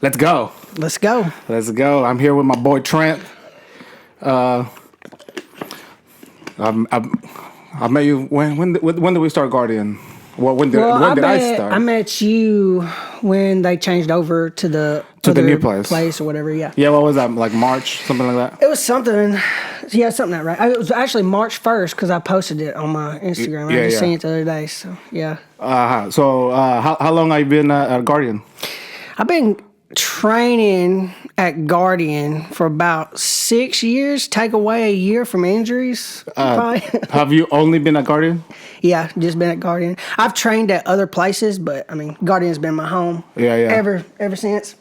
Let's go. Let's go. Let's go. I'm here with my boy Trent. I met you when did we start Guardian? Well, when did I start? I met you when they changed over to the new place or whatever. Yeah. Yeah. What was that? Like March, something like that. It was something. Yeah, something that right. It was actually March 1st because I posted it on my Instagram. I just seen it the other day. So yeah. How long have you been at Guardian? I've been training at Guardian for about 6 years. Take away a year from injuries. Have you only been at Guardian? Yeah, just been at Guardian. I've trained at other places, but I mean, Guardian's been my home. Yeah. Ever since.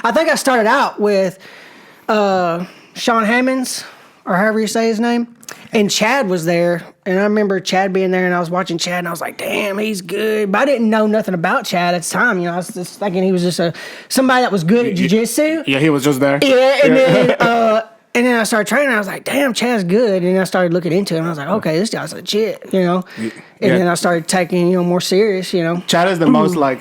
I think I started out with Sean Hammonds, or however you say his name, and Chad was there. And I remember Chad being there, and I was watching Chad, and I was like, "Damn, he's good." But I didn't know nothing about Chad at the time. You know, I was just thinking he was just somebody that was good at jiu-jitsu. Yeah, he was just there. Yeah, and then I started training. I was like, "Damn, Chad's good." And then I started looking into him. I was like, "Okay, this guy's legit," you know. And then I started taking more serious, you know. Chad is the most like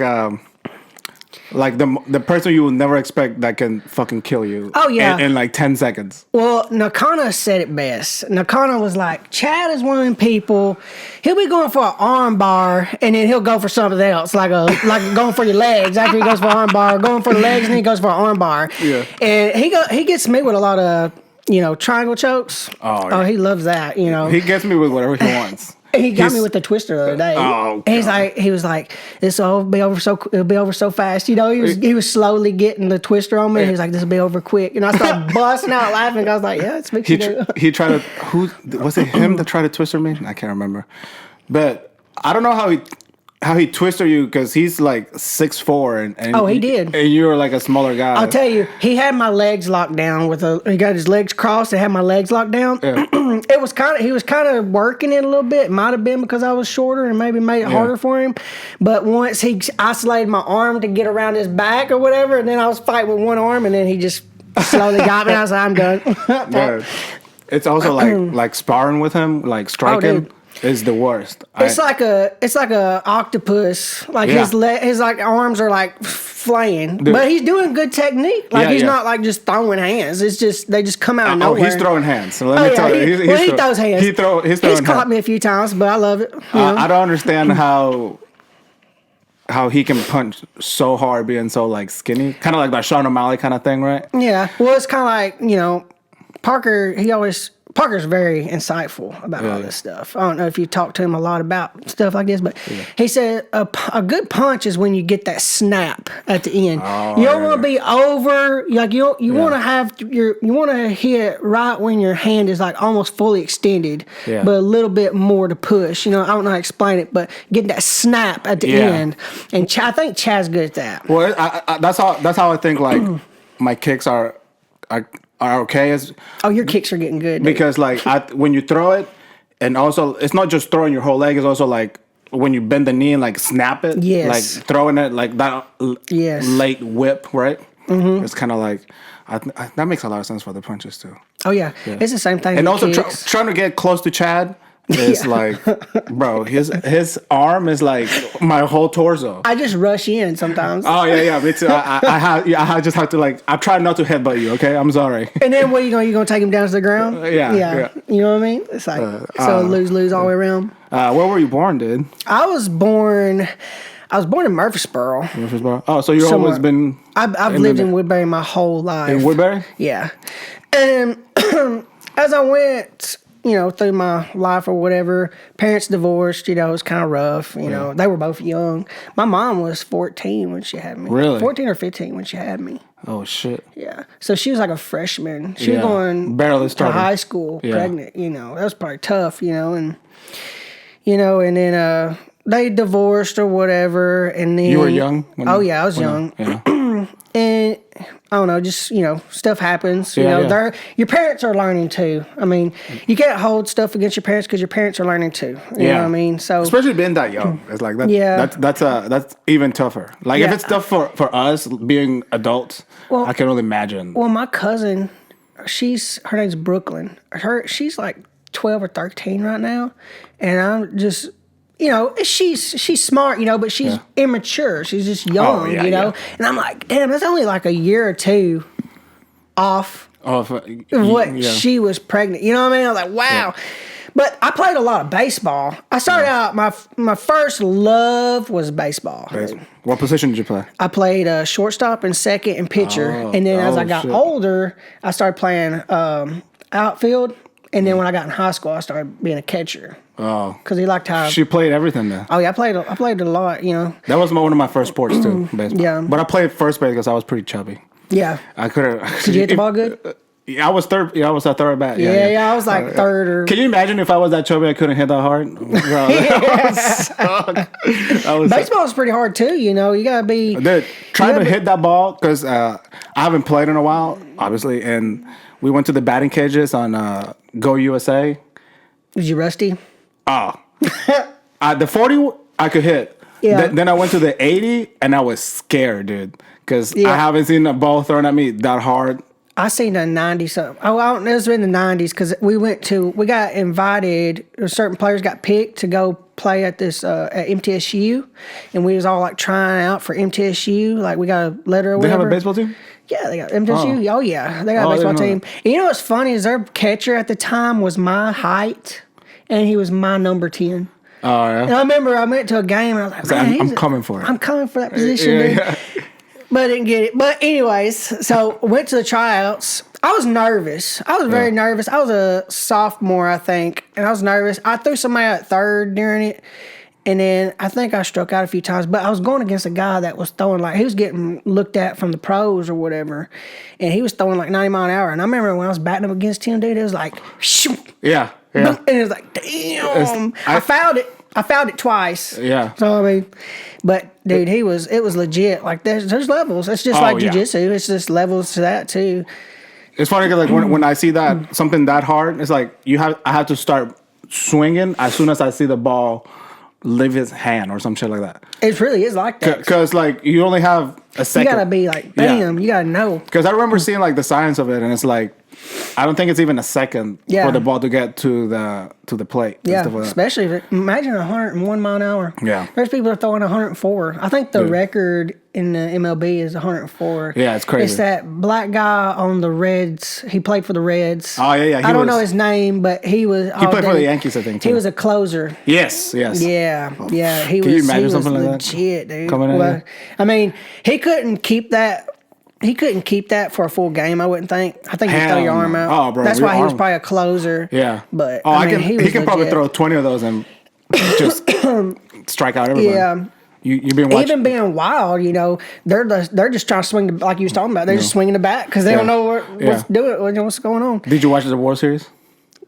the person you would never expect that can fucking kill you. Oh yeah, in like 10 seconds. Well, Nakana said it best. Nakana was like, Chad is one of them people. He'll be going for an arm bar, and then he'll go for something else, like going for your legs. After he goes for an arm bar, going for the legs, and then he goes for an arm bar. Yeah. And he gets me with a lot of triangle chokes. Oh, he loves that. You know, he gets me with whatever he wants. He got me with the twister the other day. Oh, and he was like, "This will be over so fast." You know, he was slowly getting the twister on me. He was like, "This will be over quick." And I started busting out laughing. I was like, "Yeah, it's fixing to." He tried to. Who was it? Him that tried to twister me? I can't remember. But I don't know how he twisted you because he's like 6'4" and he did. And you were like a smaller guy. I'll tell you, he had my legs locked down he got his legs crossed and had my legs locked down. Yeah. He was kind of working it a little bit. It might have been because I was shorter and maybe made it harder for him. But once he isolated my arm to get around his back or whatever, and then I was fighting with one arm, and then he just slowly got me. I was like, I'm done. Yeah. It's also like sparring with him, like striking. Dude. Is the worst. It's like a octopus. Like his like arms are like flaying, but he's doing good technique. Like he's not like just throwing hands. It's just they just come out of nowhere. Oh, he's throwing hands. So let me tell you, he throws hands. He's caught me a few times, but I love it. I don't understand how he can punch so hard, being so like skinny, kind of like that Sean O'Malley kind of thing, right? Yeah. Well, it's kind of like Parker. Parker's very insightful about all this stuff. I don't know if you talk to him a lot about stuff like this, but he said a good punch is when you get that snap at the end. You don't want to be over, like you want to have you want to hit right when your hand is like almost fully extended, but a little bit more to push. You know, I don't know how to explain it, but getting that snap at the end, and I think Chad's good at that. Well, that's how I think. Like my kicks are okay. Your kicks are getting good. Because when you throw it, and also it's not just throwing your whole leg, it's also like when you bend the knee and like snap it. Yes. Like throwing it like that late whip, right? Mm-hmm. It's kind of like, that makes a lot of sense for the punches too. Oh yeah. It's the same thing. And also trying to get close to Chad. It's like, bro, his arm is like my whole torso. I just rush in sometimes. Oh yeah, me too. I just have to like. I try not to headbutt you. Okay, I'm sorry. And then what you gonna take him down to the ground? Yeah. You know what I mean? It's like lose all the way around. Where were you born, dude? I was born in Murfreesboro. Oh, so you've always been. I've lived in Woodbury my whole life. In Woodbury? Yeah, and as I went, through my life or whatever, parents divorced, it was kind of rough, they were both young. My mom was 14 when she had me. Really? 14 or 15 when she had me. Oh, shit. Yeah. So she was like a freshman. She was going barely to high school pregnant, that was probably tough, and then they divorced or whatever, and then... You were young? I was young. And I don't know, just, stuff happens. Your parents are learning too. I mean, you can't hold stuff against your parents because your parents are learning too. You know what I mean? So especially being that young, it's like that. That's even tougher. Like if it's tough for us being adults, I can only imagine. Well, my cousin, her name's Brooklyn. She's like 12 or 13 right now, and I'm just you know, she's smart, you know, but she's immature. She's just young, you know. And I'm like, damn, that's only like a year or two off what she was pregnant. You know what I mean? I was like, wow. Yeah. But I played a lot of baseball. I started out, my first love was baseball. What position did you play? I played shortstop and second and pitcher. And then as I got older, I started playing outfield. And then when I got in high school, I started being a catcher. Oh. Because he liked how... She played everything then. Oh, yeah. I played a lot, you know. That was one of my first sports, too, baseball. Yeah. But I played first base because I was pretty chubby. Yeah. I could have... Did you hit the ball good? Yeah, I was third. Yeah, I was a third bat. Yeah, I was like third or. Can you imagine if I was that chubby, I couldn't hit that hard? Bro, baseball is pretty hard too. You know, you gotta be. Dude, trying to hit that ball because I haven't played in a while, obviously, and we went to the batting cages on Go USA. Was you rusty? Oh, the 40 I could hit. Yeah. Then I went to the 80 and I was scared, dude, because I haven't seen a ball thrown at me that hard. I seen the 90 something. Oh, I don't know. It was in the 90s because we got invited, or certain players got picked to go play at this, at MTSU. And we was all like trying out for MTSU. Like we got a letter or whatever. They have a baseball team? Yeah, they got MTSU. Oh yeah. They got a baseball team. And you know what's funny is their catcher at the time was my height and he was my number 10. Oh, yeah. And I remember I went to a game and I was like, I'm coming for it. I'm coming for that position, dude. Yeah. But I didn't get it. But anyways, so went to the tryouts. I was nervous. I was very nervous. I was a sophomore, I think, and I was nervous. I threw somebody at third during it, and then I think I struck out a few times. But I was going against a guy that was throwing he was getting looked at from the pros or whatever, and he was throwing like 90 mile an hour. And I remember when I was batting up against him, dude, it was like, shoot. Yeah. And it was like, damn. I fouled it. I fouled it twice. Yeah. So I mean, but dude, it was legit. Like there's levels. It's just like jiu-jitsu. It's just levels to that too. It's funny because like when I see that something that hard, it's like I have to start swinging as soon as I see the ball leave his hand or some shit like that. It really is like that. Because like you only have a second. You gotta be like, bam. You gotta know. Because I remember seeing like the science of it, and it's like I don't think it's even a second for the ball to get to the plate. Yeah, especially imagine 101 mile an hour. Yeah, there's people that are throwing 104. I think the record in the MLB is 104. Yeah, it's crazy. It's that black guy on the Reds. He played for the Reds. Oh yeah. I don't know his name, but he was. He played for the Yankees, I think. Too. He was a closer. Yes. Yeah. He Can was. You imagine something like legit, that? Dude. Coming in. I mean, he couldn't keep that. He couldn't keep that for a full game, I wouldn't think. I think he'd throw your arm out. Oh, bro. That's why he was probably a closer. Yeah. But he can probably throw 20 of those and just strike out everybody. Yeah. You've been watching. Even being wild, you know, they're just trying to swing like you was talking about. They're just swinging the bat because they don't know what's going on. Did you watch the World Series?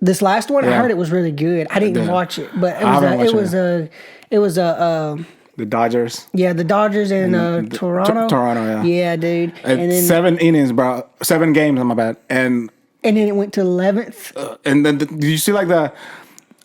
This last one, I heard it was really good. I didn't watch it, but it was the Dodgers. Yeah, the Dodgers and Toronto. Toronto, yeah. Yeah, dude. And then 7 innings, bro. 7 games, on my bad. And then it went to 11th. And then did you see like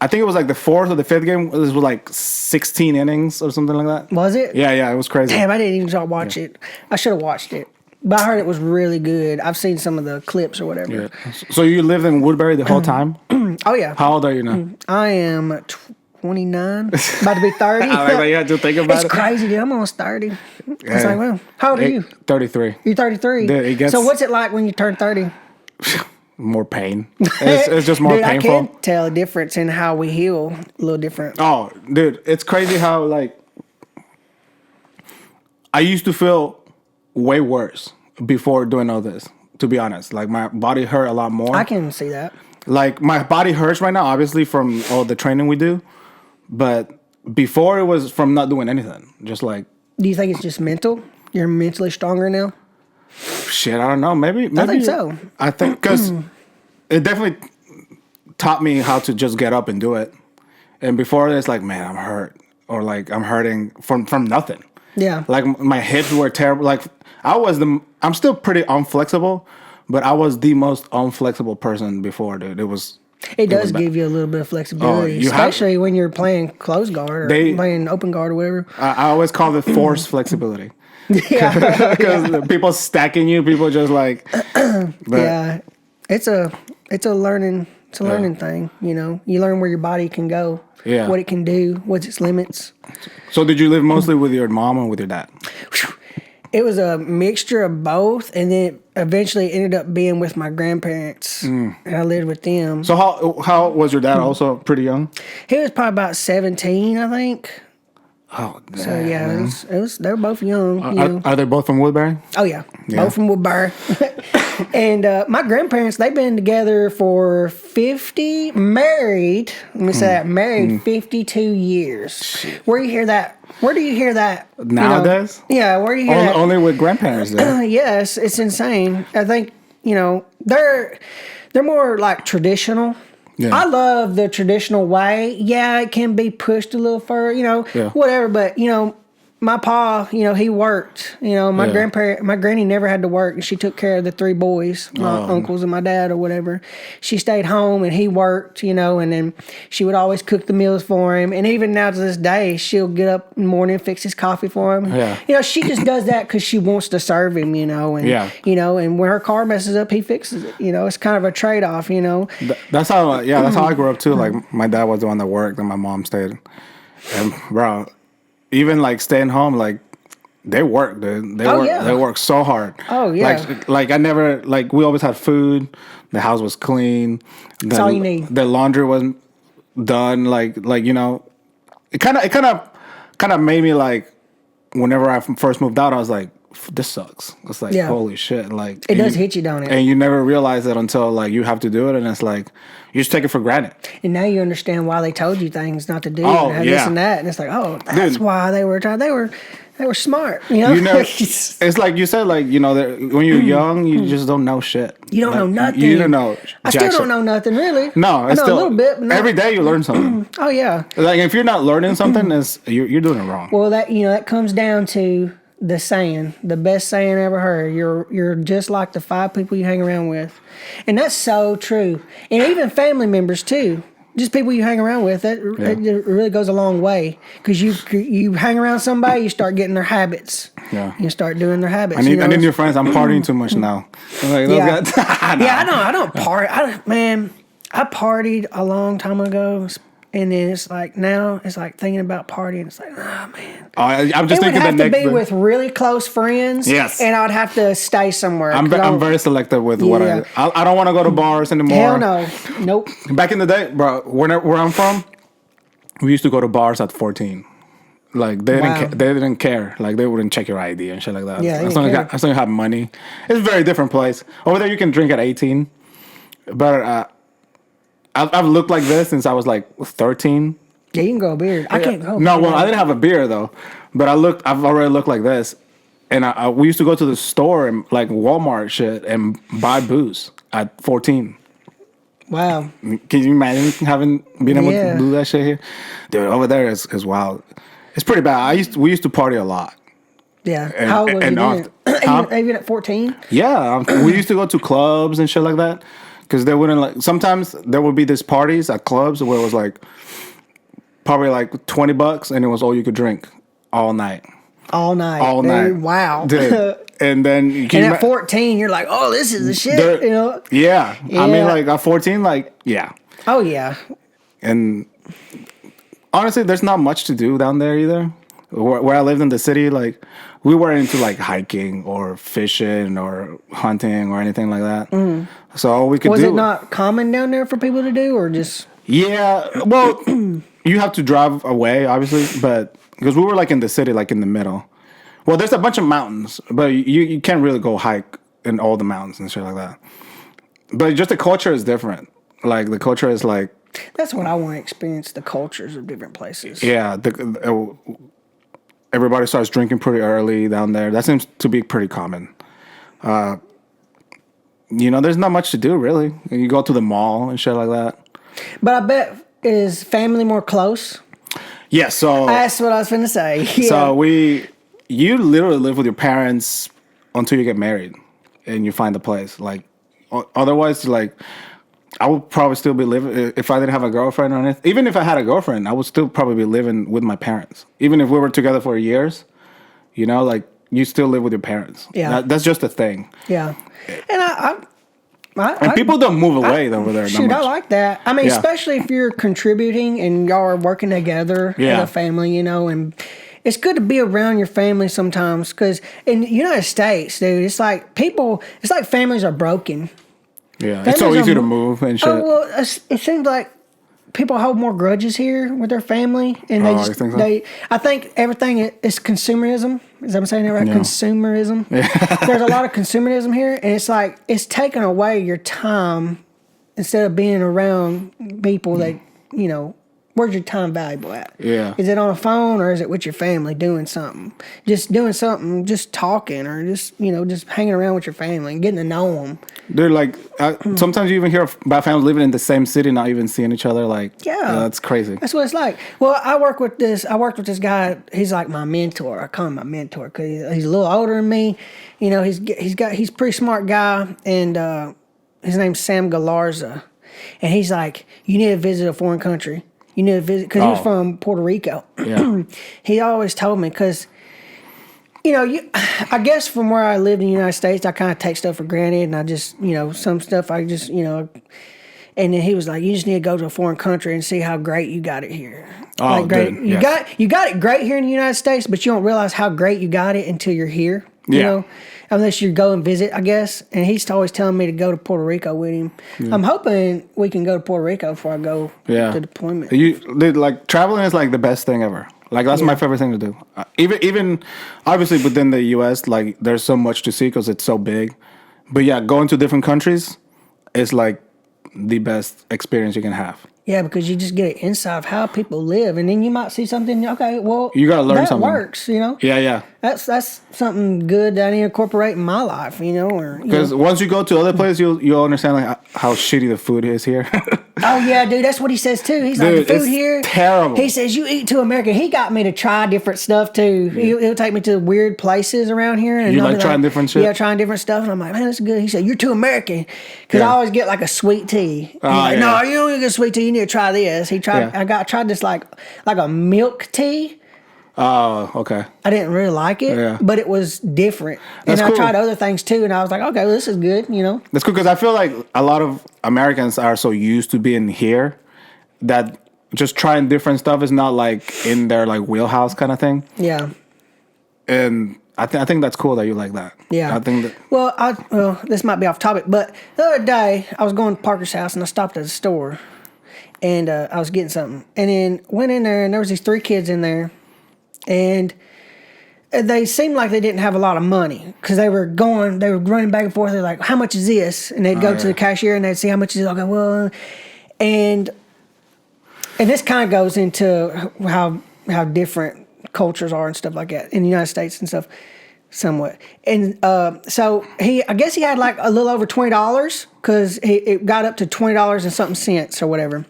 I think it was like the 4th or the 5th game. It was like 16 innings or something like that. Was it? Yeah, it was crazy. Damn, I didn't even watch it. I should have watched it. But I heard it was really good. I've seen some of the clips or whatever. Yeah. So you lived in Woodbury the whole time? Oh, yeah. How old are you now? I am 29, about to be 30. I like that you had to think about it. It's crazy, dude. I'm almost 30. It's like, well, how old are you? 33. You're 33? Dude, so what's it like when you turn 30? More pain. It's just more painful. I can tell a difference in how we heal. A little different. Oh, dude. It's crazy how, like, I used to feel way worse before doing all this, to be honest. Like, my body hurt a lot more. I can see that. Like, my body hurts right now, obviously, from all the training we do. But before, it was from not doing anything. Just like... Do you think it's just mental? You're mentally stronger now? Shit, I don't know. Maybe I think so. I think... Because it definitely taught me how to just get up and do it. And before, it's like, man, I'm hurt. Or, like, I'm hurting from nothing. Yeah. Like, my hips were terrible. Like, I'm still pretty unflexible. But I was the most unflexible person before, dude. It does give you a little bit of flexibility, especially when you're playing close guard or playing open guard or whatever. I always call it forced flexibility. Yeah. Because people stacking you, people just like... Yeah. It's a learning It's a learning thing, you know. You learn where your body can go, Yeah. what it can do, what's its limits. So did you live mostly with your mom or with your dad? It was a mixture of both, and then eventually ended up being with my grandparents, and I lived with them. So how was your dad? Also pretty young. He was probably about 17, I think. Oh, damn, So yeah, man. it was. They were both young. You know. Are they both from Woodbury? Oh yeah, Yeah. both from Woodbury. And my grandparents, they've been together for 50, married. Let me say that, married 52 years. Where do you hear that? Where do you hear that? Nowadays? Yeah, where do you hear Only, that? only with grandparents there. Yes, it's insane. I think, they're more like traditional. Yeah. I love the traditional way. Yeah, it can be pushed a little further, Yeah. whatever. But, my pa, he worked. My Yeah. my granny never had to work, and she took care of the three boys, my Oh. uncles and my dad or whatever. She stayed home, and he worked, and then she would always cook the meals for him. And even now to this day, she'll get up in the morning, fix his coffee for him. Yeah. She just does that because she wants to serve him, and Yeah. and when her car messes up, he fixes it. It's kind of a trade off. That's how. Yeah, that's how I grew up too. Like my dad was the one that worked, and my mom stayed. And bro, even like staying home, like they work, dude. They Oh, work. yeah. They work so hard. Oh, yeah. Like I never like we always had food. The house was clean. That's all you need. The laundry wasn't done. It kind of made me like. Whenever I first moved out, I was like, "This sucks." It's like, Yeah. holy shit! Like It does hit you, don't it? And you never realize it until like you have to do it, and it's like you just take it for granted. And now you understand why they told you things not to do, Oh, and yeah. this and that, and it's like, oh, that's Dude. why they were trying. They were smart, You know, it's like you said, like when you're young, you just don't know shit. You don't Like, know nothing. You don't know. I still don't know nothing really. No, I it's know still a little bit. But not, every day you learn something. Oh yeah. Like if you're not learning something, it's you're doing it wrong. Well, that comes down to the saying, the best saying I ever heard. You're just like the 5 people you hang around with, and that's so true. And even family members too. Just people you hang around with. It really goes a long way because you hang around somebody, you start getting their habits. Yeah. You start doing their habits. I need your friends. I'm partying too much now. I'm like, those Yeah. guys. Yeah, I don't party. I partied a long time ago, and then it's like now it's like thinking about partying. It's like, oh man. I'm just It would thinking the have to next. be with really close friends. Yes. And I'd have to stay somewhere. I'm very selective with what Yeah. I don't want to go to bars anymore. Hell no. Nope. Back in the day, bro, where I'm from, we used to go to bars at 14. Like they Wow. didn't care. Like they wouldn't check your ID and shit like that. Yeah, they as didn't long care. as you have money, it's a very different place. Over there, you can drink at 18, but I've looked like this since I was like 13. Yeah, you can go beer. I can't go. No, well, I didn't have a beer though, but I've already looked like this, and we used to go to the store and like Walmart shit and buy booze at 14. Wow. Can you imagine having been able Yeah. to do that shit here? Dude, over there is wild. It's pretty bad. We used to party a lot. Yeah. And- How old were you and then? Huh? Even at 14? Yeah, we used to go to clubs and shit like that because they wouldn't like. Sometimes there would be these parties at clubs where it was like probably like $20 and it was all you could drink all night. All night. All Dude, night. Wow. Dude. And then And at 14, you're like, oh, this is the shit. Yeah. I Yeah. mean, like at 14, like yeah. Oh, yeah. And honestly, there's not much to do down there either. Where I lived in the city, like we weren't into like hiking or fishing or hunting or anything like that. So all we could Was do it not common down there for people to do, or just? Yeah, well, you have to drive away, obviously, but because we were like in the city, like in the middle. Well, there's a bunch of mountains, but you can't really go hike in all the mountains and shit like that. But just the culture is different. Like the culture is like That's what I want to experience, the cultures of different places. yeah, everybody starts drinking pretty early down there. That seems to be pretty common. There's not much to do really. You go to the mall and shit like that. But I bet, is family more close? Yeah, so That's what I was going to say. Yeah. So you literally live with your parents until you get married and you find a place. Like, otherwise, like, I would probably still be living, if I didn't have a girlfriend or anything. Even if I had a girlfriend, I would still probably be living with my parents. Even if we were together for years, like, you still live with your parents. Yeah. That's just a thing. Yeah. And And people don't move away over there. Shoot, I like that. I mean, Yeah. especially if you're contributing and y'all are working together as a family, you know, and it's good to be around your family sometimes because in the United States, dude, it's like families are broken. Yeah, it's so easy to move and shit. Oh, well, it seems like people hold more grudges here with their family, and they just think so? I think everything is consumerism. Is that I'm saying that right? Yeah. Consumerism. There's a lot of consumerism here, and it's like it's taking away your time instead of being around people that you know. Where's your time valuable at? Yeah. Is it on a phone or is it with your family doing something? Just doing something, just talking or just hanging around with your family and getting to know them. Dude, like, sometimes you even hear about families living in the same city, not even seeing each other. Like, yeah, that's crazy. That's what it's like. Well, I worked with this guy. He's like my mentor. I call him my mentor because he's a little older than me. You know, he's a pretty smart guy, and his name's Sam Galarza. And he's like, you need to visit a foreign country. You need to visit because he was from Puerto Rico. Yeah. He always told me because, I guess from where I lived in the United States, I kind of take stuff for granted, and I just, some stuff I just, and then he was like, you just need to go to a foreign country and see how great you got it here. Oh, like, great. dude, You got it great here in the United States, but you don't realize how great you got it until you're here. You know, unless you go and visit, I guess. And he's always telling me to go to Puerto Rico with him. Yeah. I'm hoping we can go to Puerto Rico before I go to deployment. Dude, like traveling is like the best thing ever. Like that's my favorite thing to do. Even obviously within the U.S., like there's so much to see because it's so big. But yeah, going to different countries is like the best experience you can have. Yeah, because you just get an insight of how people live, and then you might see something. Okay, well, you gotta learn something. That works, Yeah. That's something good that I need to incorporate in my life, or because once you go to other places, you'll understand like how shitty the food is here. Oh yeah, dude, that's what he says too. He's dude, like, the food here terrible. He says you eat too American. He got me to try different stuff too. Yeah. He'll take me to weird places around here, and you like trying different shit. Yeah, trying different stuff, and I'm like, man, that's good. He said, you're too American, because I always get like a sweet tea. He's like, no, you don't get sweet tea. You need to try this. He tried. I tried this like a milk tea. Oh, okay. I didn't really like it, but it was different. That's cool. I tried other things too, and I was like, okay, well, this is good, That's cool, because I feel like a lot of Americans are so used to being here that just trying different stuff is not like in their like wheelhouse kind of thing. Yeah. And I think that's cool that you like that. Yeah. I think that. Well, this might be off topic, but the other day I was going to Parker's house and I stopped at a store, and I was getting something, and then went in there and there was these 3 kids in there. And they seemed like they didn't have a lot of money because they were running back and forth. They're like, how much is this? And they'd go to the cashier and they'd see how much is it. I'll go, well, and this kind of goes into how different cultures are and stuff like that in the United States and stuff somewhat. And so I guess he had like a little over $20 because it got up to $20 and something cents or whatever.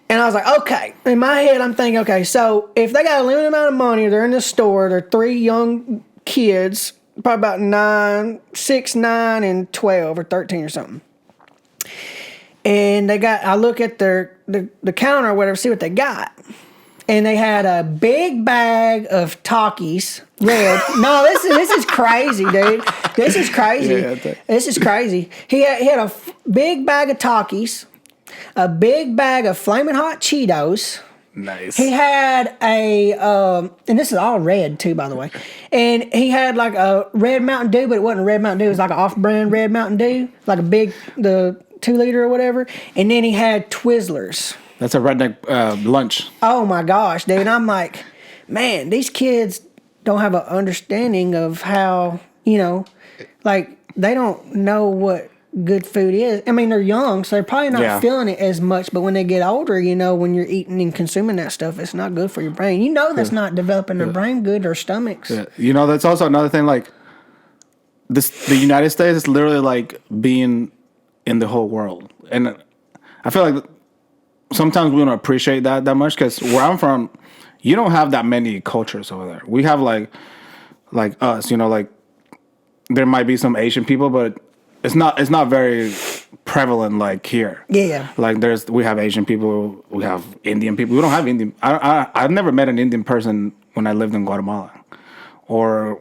And I was like, okay. In my head, I'm thinking, okay, so if they got a limited amount of money, they're in the store, they're 3 young kids, probably about 6, 9, and 12 or 13 or something. And I look at the counter or whatever, see what they got. And they had a big bag of Takis, red. No, this is crazy, dude. This is crazy. This is crazy. He had a big bag of Takis, a big bag of Flamin' Hot Cheetos. Nice. He had and this is all red too, by the way. And he had like a red Mountain Dew, but it wasn't a red Mountain Dew. It was like an off-brand red Mountain Dew, like the 2-liter or whatever. And then he had Twizzlers. That's a redneck lunch. Oh my gosh, dude! I'm like, man, these kids don't have an understanding of how like they don't know what good food is. I mean, they're young, so they're probably not feeling it as much. But when they get older, when you're eating and consuming that stuff, it's not good for your brain. That's not developing their brain good or stomachs. Yeah. That's also another thing. Like the United States is literally like being in the whole world, and I feel like sometimes we don't appreciate that much because where I'm from, you don't have that many cultures over there. We have like us, like there might be some Asian people, but it's not very prevalent like here. Yeah. Like we have Asian people, we have Indian people. We don't have Indian. I've never met an Indian person when I lived in Guatemala, or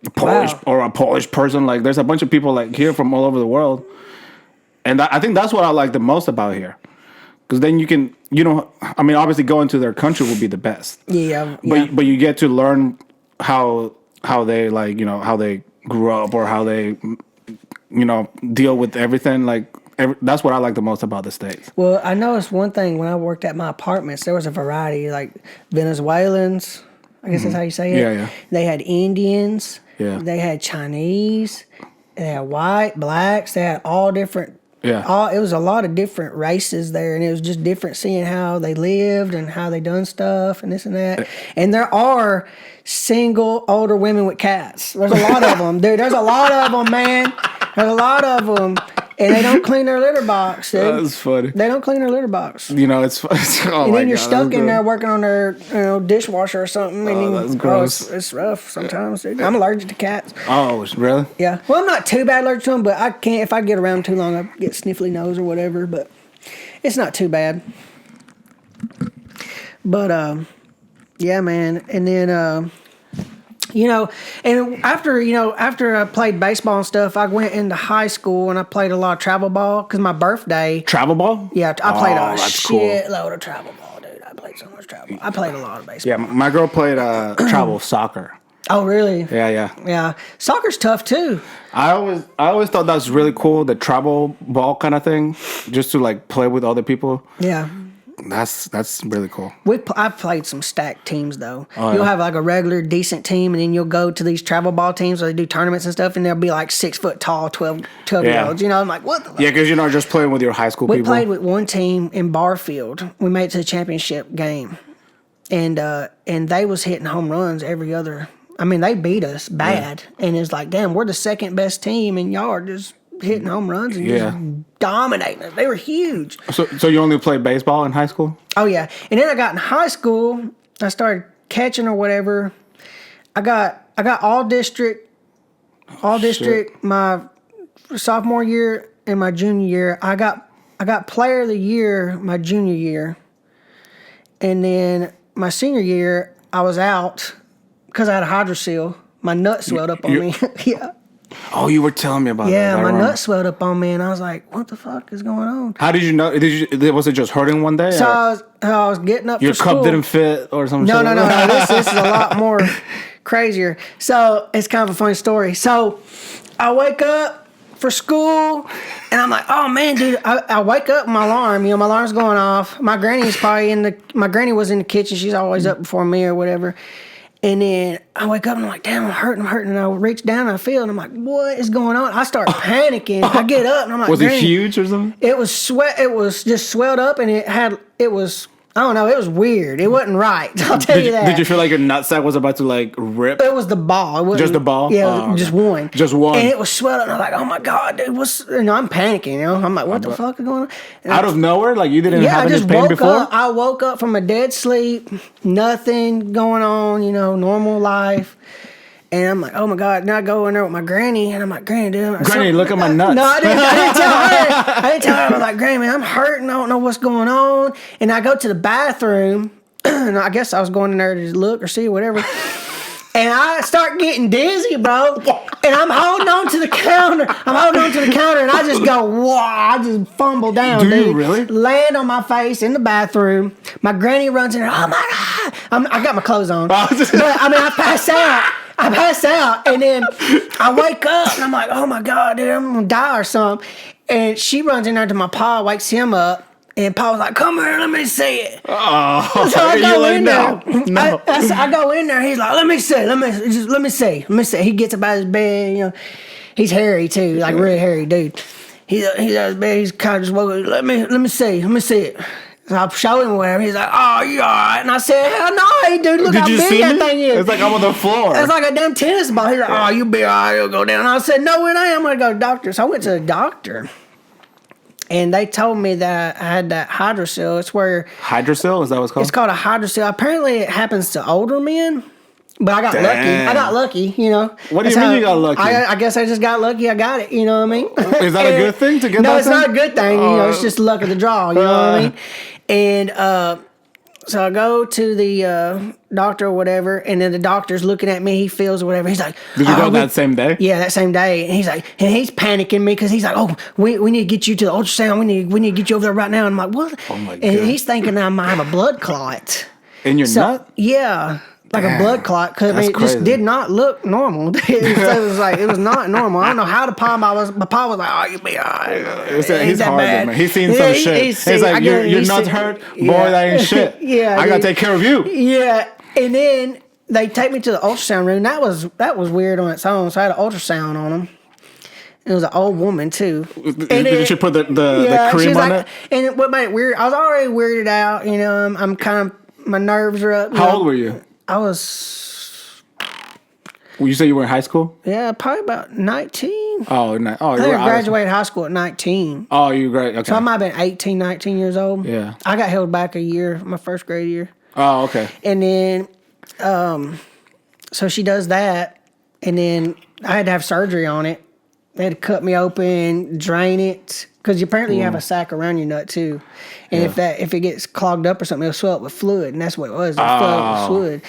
a Polish person. Like there's a bunch of people like here from all over the world, And I think that's what I like the most about here. Because then I mean, obviously going to their country would be the best. Yeah. But you get to learn how they like, how they grew up or how they, deal with everything. Like, that's what I like the most about the States. Well, I noticed one thing when I worked at my apartments, there was a variety, like Venezuelans, I guess that's how you say it. Yeah. They had Indians. Yeah. They had Chinese. They had white, blacks. They had all different. Yeah. It was a lot of different races there, and it was just different seeing how they lived and how they done stuff and this and that. And there are single older women with cats. There's a lot of them, dude. There's a lot of them, man. There's a lot of them. And they don't clean their litter box, dude. That's funny. They don't clean their litter box. It's oh And then you're God, stuck in there working on their dishwasher or something. And that's gross. It's rough sometimes, dude. I'm allergic to cats. Oh, really? Yeah. Well, I'm not too bad allergic to them, but I can't, if I get around too long, I get sniffly nose or whatever, but it's not too bad. But, yeah, man. And then, and after I played baseball and stuff, I went into high school and I played a lot of travel ball because my birthday. Travel ball? Yeah, I played a cool. shitload of travel ball, dude. I played so much travel. I played a lot of baseball. Yeah, my girl played travel soccer. Oh, really? Yeah. Yeah. Soccer's tough too. I always thought that was really cool, the travel ball kind of thing, just to like play with other people. Yeah. That's really cool. I've played some stacked teams though. Oh, You'll yeah. have like a regular decent team, and then you'll go to these travel ball teams where they do tournaments and stuff, and they'll be like 6 foot tall, 12-year-olds. I'm like, what the fuck? Yeah, because you're not just playing with your high school We people. played with one team in Barfield. We made it to the championship game, and they was hitting home runs every other. I mean, they beat us bad, and it's like, damn, we're the second best team, and y'all are just hitting home runs and just dominating us. They were huge. So you only played baseball in high school? Oh yeah, and then I got in high school. I started catching or whatever. I got all district my sophomore year and my junior year. I got player of the year my junior year, and then my senior year I was out because I had a hydrocele. My nut swelled up on me. Yeah. Oh, you were telling me about that. Yeah, my nut swelled up on me, and I was like, "What the fuck is going on?" How did you know? Was it just hurting one day? So I was getting up. Your for school. cup didn't fit or something. No. This is a lot more crazier. So it's kind of a funny story. So I wake up for school, and I'm like, "Oh man, dude!" I wake up, my alarm. My alarm's going off. My granny's probably my granny was in the kitchen. She's always up before me or whatever. And then I wake up and I'm like, damn, I'm hurting. And I reach down and I feel, and I'm like, what is going on? I start panicking. I get up and I'm like, was it huge or something? It was It was just swelled up, and it was, I don't know, it was weird. It wasn't right. I'll tell you that. Did you feel like your nutsack was about to like rip? It was the ball. It wasn't, just the ball? Yeah, just one. Just one. And it was swelled up, and I'm like, oh my God, dude, I'm panicking, I'm like, what the fuck is going on? And out of nowhere? Like you didn't have any pain before? I woke up from a dead sleep, nothing going on, normal life. And I'm like, oh my God. Now I go in there with my granny, and I'm like, Granny, dude. Granny, look at my nuts. No, I didn't tell her. I didn't tell her. I was like, Granny, man, I'm hurting. I don't know what's going on. And I go to the bathroom, and I guess I was going in there to look or see or whatever. And I start getting dizzy, bro. And I'm holding on to the counter. And I just go, wow. I just fumble down, dude. Do you really? Land on my face in the bathroom. My granny runs in there. Oh, my God. I got my clothes on. But, I pass out. And then I wake up, and I'm like, oh, my God, dude, I'm going to die or something. And she runs in there to my pa, wakes him up. And Paul was like, come here, let me see it. Oh, so I go in there. No. I go in there. He's like, let me see. He gets up out of his bed. He's hairy too, like really hairy dude. He's out of his bed. He's kind of just woke up. Let me see it. So I show him where. He's like, oh, you all right? And I said, hell no, hey, dude, look how big that thing is. It's like I'm on the floor. It's like a damn tennis ball. He's like, oh, you be all right, it'll go down. And I said, no, it ain't. I'm going to go to the doctor. So I went to the doctor. And they told me that I had that hydrocele. It's where... Hydrocele? Is that what it's called? It's called a hydrocele. Apparently, it happens to older men. But I got lucky. I got lucky, What do you mean you got lucky? I guess I just got lucky. I got it, you know what I mean? Is that a good thing to get no, that it's not a good thing. It's just luck of the draw, you know what I mean? And So I go to the doctor or whatever, and then the doctor's looking at me. He feels or whatever. He's like, Did you go that same day? Yeah, that same day. And he's like, and he's panicking me because he's like, oh, we need to get you to the ultrasound. We need to get you over there right now. And I'm like, what? Oh my And God. he's thinking I might have a blood clot. In your nut? Yeah. Like Damn, a blood clot, because that's it just crazy. did not look normal. It was not normal. I don't know how the pa was. My pa was like, "Oh, you be all right." He's that hard, bad. man. He's seen some shit. He's like, your nuts hurt? Boy, that ain't shit. Yeah, I got to take care of you. Yeah, and then they take me to the ultrasound room. That was weird on its own. So I had an ultrasound on them. It was an old woman too. Did she put the cream on it? And what made it weird, I was already weirded out. You know, I'm kind of, my nerves are up. How old were you? I was, Well, you say you were in high school? yeah, probably about 19. Oh, no. Oh, I think I graduated high school at 19. Oh, you great. Okay. So I might have been 18, 19 years old. Yeah. I got held back a year, my first grade year. Oh, okay. And then, so she does that, and then I had to have surgery on it. They had to cut me open, drain it, because apparently you have a sac around your nut too, and if it gets clogged up or something, it'll swell up with fluid, and that's what it was. It swelled up with fluid,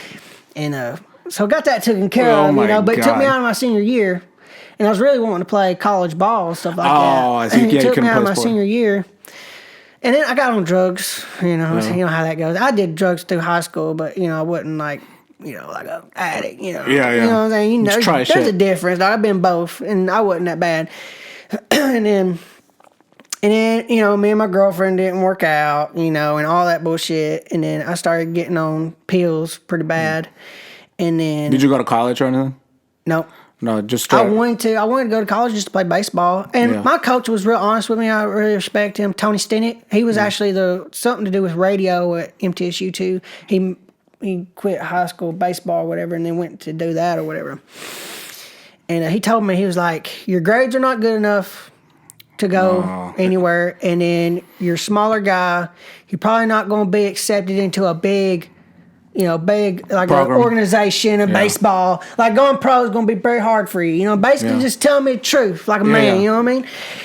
and so I got that taken care of, you know. But it took me out of my senior year, and I was really wanting to play college ball and stuff like that. Oh, I see. And Yeah, it you took me couldn't out of play my sport. senior year. And then I got on drugs, you know. So you know how that goes. I did drugs through high school, but I wasn't like an addict, Yeah, You know what I'm saying? You know, Just try there's shit. a difference. I've been both, and I wasn't that bad. and then, me and my girlfriend didn't work out, and all that bullshit. And then I started getting on pills pretty bad. And then, Did you go to college or anything? no. No, just I straight. wanted to go to college just to play baseball. And my coach was real honest with me. I really respect him. Tony Stinnett. He was actually something to do with radio at MTSU too. He quit high school baseball or whatever and then went to do that or whatever. And he told me, he was like, your grades are not good enough to go anywhere. And then you're a smaller guy. You're probably not going to be accepted into a big like an Program. organization of baseball. Like going pro is going to be very hard for you. Basically just tell me the truth like a man, you know what I mean?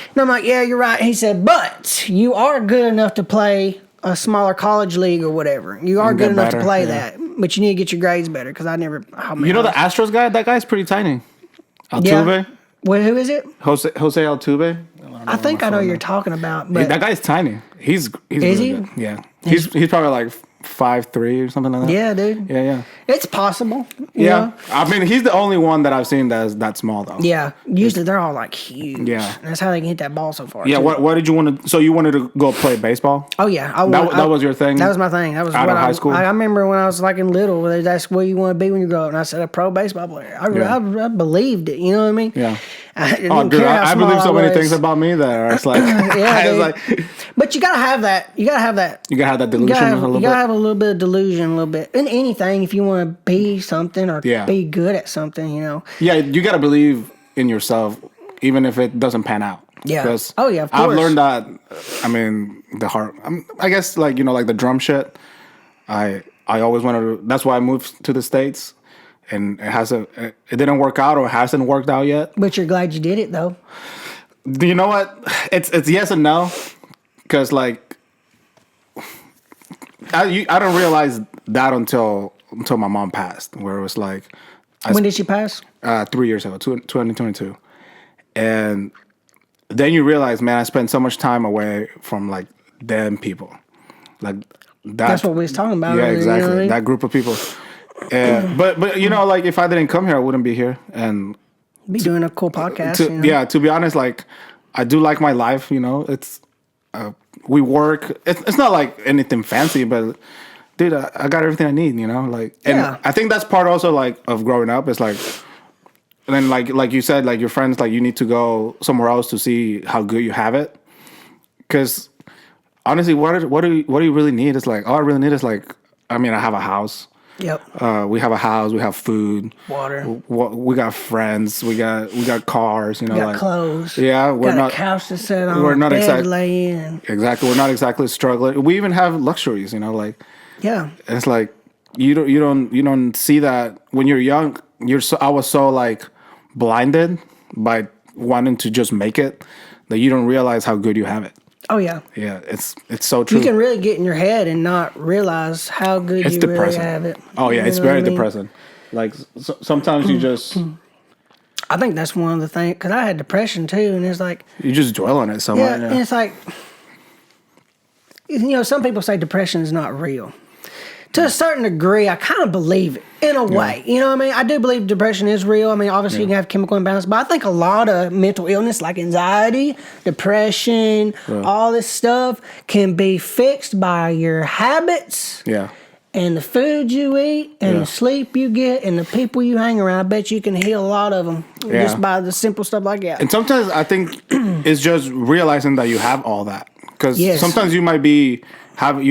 And I'm like, yeah, you're right. And he said, but you are good enough to play a smaller college league or whatever. You are good enough to play that, but you need to get your grades better because I never. You know the Astros guy? That guy's pretty tiny. Altuve? Well, who is it? Jose Altuve? I think I know who you're talking about. But That guy's tiny. He's really he? good. Yeah. He's probably like 5'3" or something like that. yeah, dude. Yeah. It's possible. you Yeah. know? I mean, he's the only one that I've seen that's that small though. Yeah. Usually they're all like huge. Yeah. That's how they can hit that ball so far. Yeah. too. What did you want to? So you wanted to go play baseball? Oh yeah, That was your thing? That was my thing. That was Out what of high school? I remember when I was like in little. They asked what you want to be when you grow up, and I said a pro baseball player. I believed it. You know what I mean? Yeah. I didn't Oh, dude, care how I small believe so many was. things about me that it's like, Yeah, it's dude. like But you gotta have that. You gotta have that. you gotta have that You delusion gotta have, a little you gotta bit. have a little bit of delusion, a little bit in anything. If you want to be something or Yeah. be good at something, Yeah, you gotta believe in yourself, even if it doesn't pan out. Yeah. Because Oh, yeah, of I've course. learned that. I mean, the hard. I guess like like the drum shit. I always wanted to. That's why I moved to the States, and it didn't work out or hasn't worked out yet. But you're glad you did it though. Do you know what? It's yes and no, because like I don't realize that until my mom passed, where it was like When did she pass? 3 years ago, 2022, and then you realize, man, I spent so much time away from like them people, like That's what we was talking about. Yeah, earlier, exactly. You know what I mean? That group of people. But like if I didn't come here, I wouldn't be here. And Be doing a cool podcast. to be honest, like I do like my life. It's we work. It's not like anything fancy, but dude, I got everything I need. Like, and Yeah. I think that's part also like of growing up. It's like, and then like you said, like your friends, like you need to go somewhere else to see how good you have it. Because honestly, what do you really need? It's like all I really need is like, I mean, I have a house. Yep. We have a house. We have food. Water. We got friends. We got cars. Got like clothes. Yeah, we're got not. a couch to sit on. we're not bed exact- to lay in. Exactly. We're not exactly struggling. We even have luxuries. Like Yeah. it's like you don't see that when you're young. I was so like blinded by wanting to just make it that you don't realize how good you have it. Oh yeah. Yeah, it's so true. You can really get in your head and not realize how good It's you depressing. really have it. Oh yeah, You it's know what very I mean? depressing. Like sometimes you just I think that's one of the things because I had depression too, and it's like dwell on it so yeah, much. and it's like some people say depression is not real. To a certain degree, I kind of believe it in a way. You know what I mean? I do believe depression is real. I mean, obviously you can have chemical imbalance, but I think a lot of mental illness like anxiety, depression, all this stuff can be fixed by your habits. Yeah. And the food you eat, and the sleep you get, and the people you hang around. I bet you can heal a lot of them just by the simple stuff like that. And sometimes I think it's just realizing that you have all that. Because sometimes you might you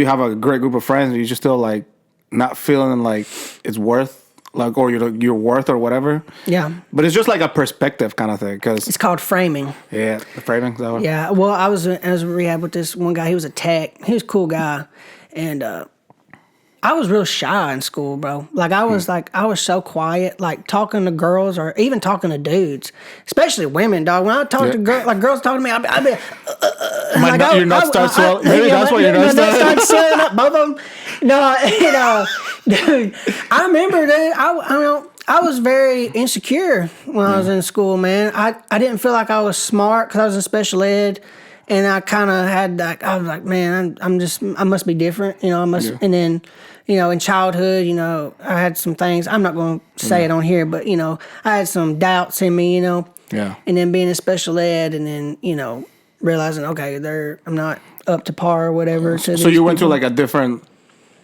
have a great group of friends, and you just still like not feeling like it's worth, like, or you're worth or whatever. Yeah. But it's just like a perspective kind of thing. Cause it's called framing. Yeah, the framing. Is that what? Yeah. Well, I was in rehab with this one guy. He was a tech. He was a cool guy, and I was real shy in school, bro. Like I was so quiet, like talking to girls or even talking to dudes, especially women, dog. When I talk to girls, like girls talking to me, I'd be your nuts start swelling. Maybe that's why your nuts start swelling up, both of them. No, dude. I remember, dude. I was very insecure when I was in school, man. I didn't feel like I was smart because I was in special ed. And I kind of had like, I was like, man, I must be different, I must. And then, in childhood, I had some things. I'm not going to say it on here, but I had some doubts in me, Yeah. And then being in special ed, and then realizing, okay, I'm not up to par or whatever. So you went to like a different.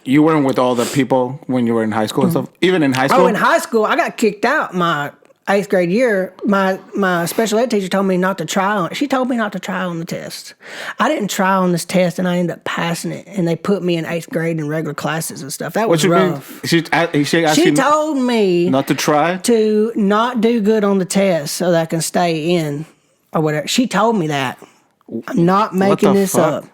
You weren't with all the people when you were in high school and stuff. Even in high school. Oh, in high school, I got kicked out my 8th grade year. My special ed teacher told me not to try on. She told me not to try on the test. I didn't try on this test, and I ended up passing it. And they put me in 8th grade in regular classes and stuff. That was rough. She told me not to try, to not do good on the test so that I can stay in or whatever. She told me that. I'm not making this up.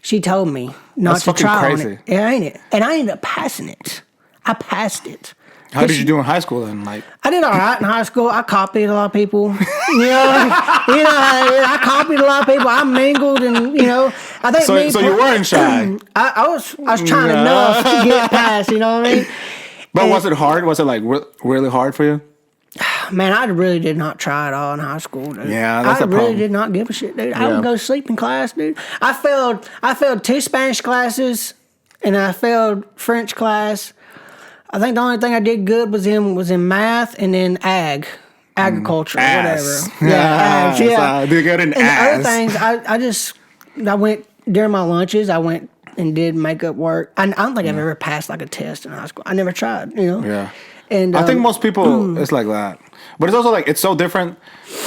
She told me not to try on it. Yeah, ain't it? And I ended up passing it. I passed it. How did you do in high school then? Like I did all right in high school. I copied a lot of people. I copied a lot of people. I mingled, and I think. So you weren't shy. I was trying enough to get past. You know what I mean? But was it hard? Was it like really hard for you? Man, I really did not try at all in high school, dude. Yeah, that's I a problem. really did not give a shit, dude. I would go to sleep in class, dude. I failed 2 Spanish classes, and I failed French class. I think the only thing I did good was in math, and then agriculture, or whatever. Yeah, I did good in and other things, I went during my lunches. I went and did makeup work. I don't think I've ever passed like a test in high school. I never tried, Yeah. And I think most people it's like that, but it's also like it's so different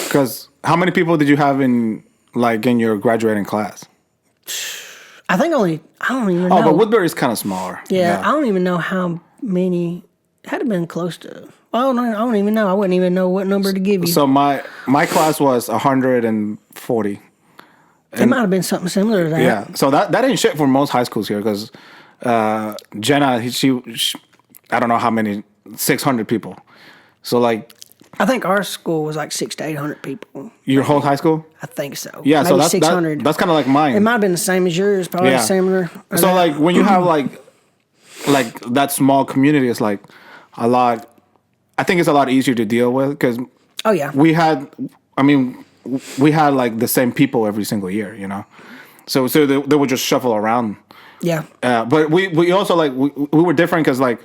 because how many people did you have in your graduating class? I don't even know. Oh, but Woodbury's kind of smaller. Yeah, I don't even know how many. It had to been close to. Well, I don't even know. I wouldn't even know what number to give you. So my class was 140. It might have been something similar to that. Yeah. So that ain't shit for most high schools here because Jenna, she I don't know how many, 600 people. So like. I think our school was like 600 to 800 people. Your whole high school? I think so. Yeah, maybe so that's 600. That's kind of like mine. It might have been the same as yours, probably similar. So like when you have like that small community, it's like a lot. I think it's a lot easier to deal with because we had like the same people every single year, So they would just shuffle around. Yeah. But we also like we were different because like.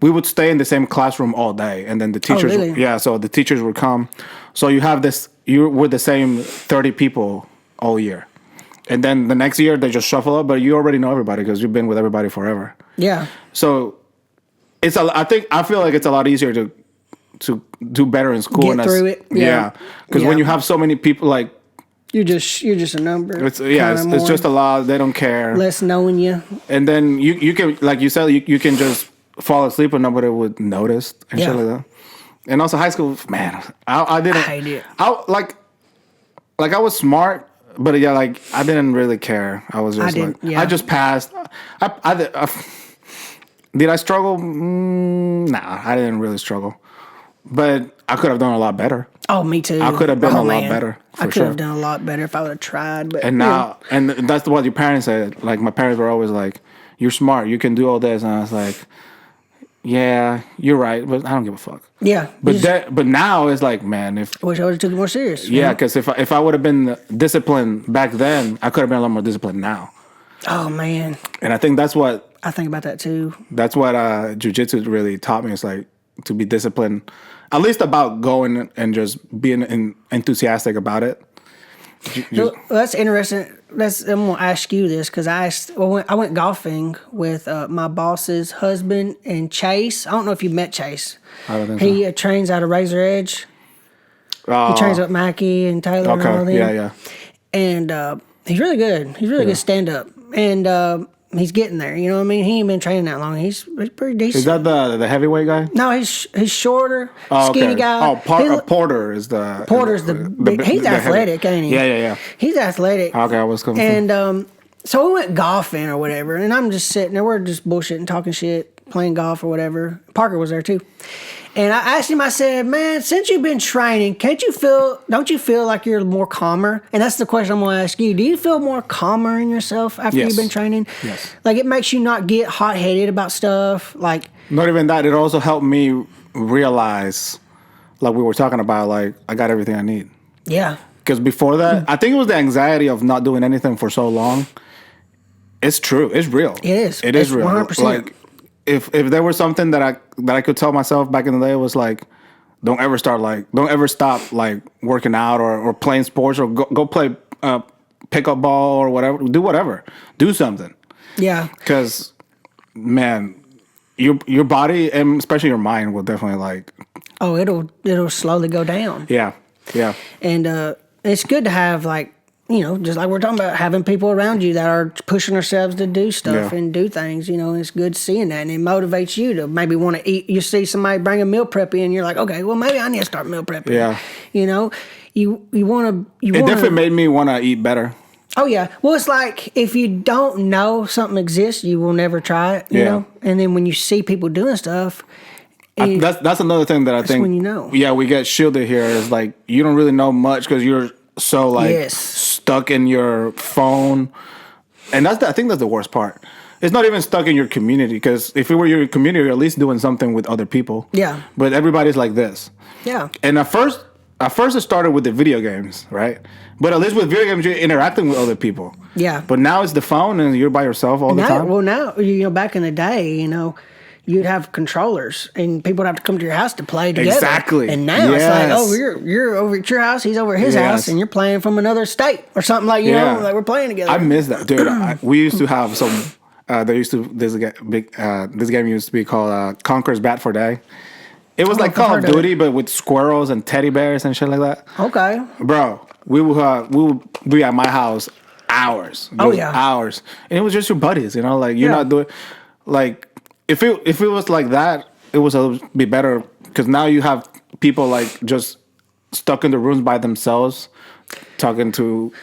We would stay in the same classroom all day, and then the teachers. Oh, really? So the teachers would come. So you have this. You were the same 30 people all year, and then the next year they just shuffle up. But you already know everybody because you've been with everybody forever. Yeah. So I feel like it's a lot easier to do better in school. Get through it. Yeah. Because when you have so many people, like you're just a number. It's just a lot. They don't care. Less knowing you. And then you can, like you said, you can just fall asleep and nobody would notice and shit like that. And also high school, man, I didn't. I did. I was smart, but I didn't really care. I was just I just passed. Did I struggle? Nah, I didn't really struggle, but I could have done a lot better. Oh, me too. I could have been a lot man. better. I For could sure. have done a lot better if I would have tried. But And now, and that's what your parents said. Like my parents were always like, "You're smart. You can do all this." And I was like, "Yeah, you're right, but I don't give a fuck." yeah. But now it's like, man, if I wish I would have took it more serious. yeah, because if I would have been disciplined back then, I could have been a lot more disciplined now. Oh man, And I think I think about that too. that's what jujitsu really taught me. Is like to be disciplined, at least about going and just being enthusiastic about it. So, that's interesting. I'm gonna ask you this because I went golfing with my boss's husband and Chase. I don't know if you met Chase. I don't think He trains out of Razor Edge. He trains with Mackie and Taylor and all of them. Yeah. And he's really good. He's really good stand up. And he's getting there. You know what I mean? He ain't been training that long. He's pretty decent. Is that the heavyweight guy? No, he's shorter, Oh, okay. skinny guy. Porter is the Porter's the big. He's athletic, ain't he? Yeah. He's athletic. Okay, I was confused. And so we went golfing or whatever, and I'm just sitting there. We're just bullshitting, talking shit, playing golf or whatever. Parker was there too. And I asked him, I said, man, since you've been training, don't you feel like you're more calmer? And that's the question I'm going to ask you. Do you feel more calmer in yourself after Yes. you've been training? Yes. Like it makes you not get hot-headed about stuff? Like, Not even that. It also helped me realize, like we were talking about, like I got everything I need. yeah. Because before that, I think it was the anxiety of not doing anything for so long. It's true. It's real. It is. It is It's real. 100%. Like if there was something that I could tell myself back in the day, it was like, don't ever stop like working out or playing sports or go play pickup ball or whatever. Do whatever. Do something. Yeah. Because man, your body and especially your mind will definitely like. Oh, it'll slowly go down. Yeah. And it's good to have, like, you know, just like we're talking about, having people around you that are pushing themselves to do stuff Yeah. and do things. You know, it's good seeing that, and it motivates you to maybe want to eat. You see somebody bring a meal prep in, you're like, okay, well, maybe I need to start meal prepping. Yeah. You know, you want to. It definitely made me want to eat better. Oh yeah. Well, it's like if you don't know something exists, you will never try it. You Yeah. know, and then when you see people doing stuff. That's another thing that I think. when you know. Yeah, we get shielded here. Is like you don't really know much because you're so like Yes. stuck in your phone, and I think that's the worst part. It's not even stuck in your community because if it were your community, you're at least doing something with other people. Yeah. But everybody's like this. Yeah. And at first it started with the video games, right? But at least with video games, you're interacting with other people. Yeah. But now it's the phone and you're by yourself all the time. Well, now, you know, back in the day, you know, you'd have controllers and people would have to come to your house to play together. Exactly. And now it's like, Yes. oh, you're over at your house, he's over at his Yes. house, and you're playing from another state or something, like, you know, like we're playing together. I miss that, dude. We used to have some. This game used to be called Conquer's Bat for Day. It was like I've Call of heard of Duty, but with squirrels and teddy bears and shit like that. Okay. Bro, we would be at my house hours. Oh, just yeah. hours, and it was just your buddies. You know, like you're Yeah. not doing like if it was like that, it was a little bit better because now you have people like just stuck in the rooms by themselves, talking to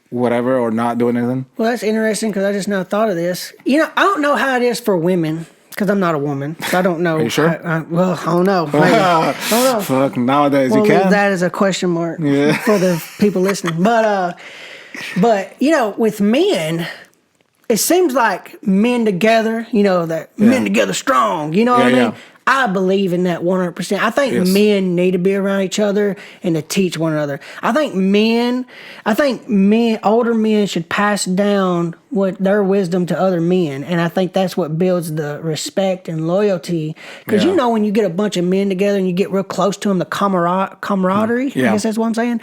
whatever or not doing anything. Well, that's interesting because I just now thought of this. You know, I don't know how it is for women because I'm not a woman. So I don't know. Are you sure? Well, I don't know. Maybe. I don't know. Fuck, nowadays We'll you leave can. that as a question mark Yeah. for the people listening. But you know, with men, it seems like men together, you know, that men together strong, you know what I mean? Yeah. I believe in that 100%. I think Yes. men need to be around each other and to teach one another. I think older men should pass down what their wisdom to other men. And I think that's what builds the respect and loyalty. Because Yeah. you know, when you get a bunch of men together and you get real close to them, the camaraderie, I Yeah. guess that's what I'm saying.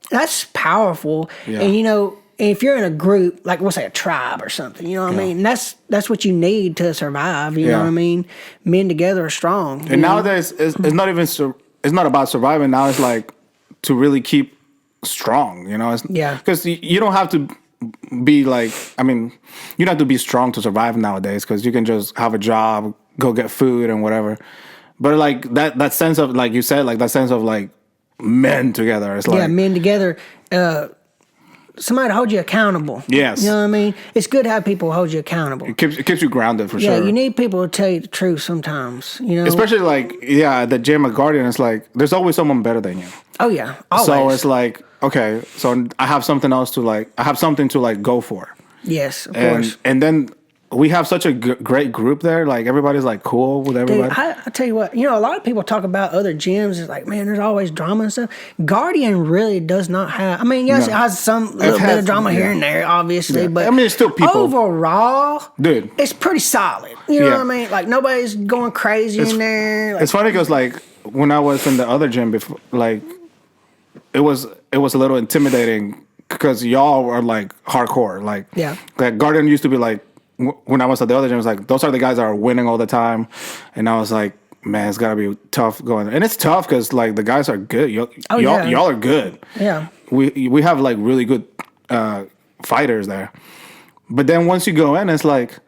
That's powerful. Yeah. And you know, if you're in a group, like we'll say a tribe or something, you know what I mean? That's what you need to survive. You know what I mean? Men together are strong. And nowadays, it's not even it's not about surviving. Now it's like to really keep strong. You know, because you don't have to be like. I mean, you don't have to be strong to survive nowadays because you can just have a job, go get food and whatever. But like that sense of, like you said, like that sense of like men together. It's like men together. somebody to hold you accountable. Yes. You know what I mean? It's good to have people hold you accountable. It keeps you grounded for Yeah, sure. you need people to tell you the truth sometimes. You know, Especially like at the gym at Guardian, it's like there's always someone better than you. oh yeah, always. So it's like, okay, so I have something else to like. I have something to like go for. Yes, of course. And then we have such a great group there. Like everybody's like cool with everybody. Dude, I tell you what, you know, a lot of people talk about other gyms. It's like, man, there's always drama and stuff. Guardian really does not have. I mean, yes, it has some little bit of drama here and there, obviously, but I mean, it's still people. Overall, Dude, it's pretty solid. You know what I mean? Like nobody's going crazy in there. Like, it's funny because like when I was in the other gym before, like it was a little intimidating because y'all were like hardcore. Like Guardian used to be like. When I was at the other gym, it was like, those are the guys that are winning all the time. And I was like, man, it's got to be tough going. And it's tough because, like, the guys are good. Y'all are good. Yeah. We have, like, really good fighters there. But then once you go in, it's like,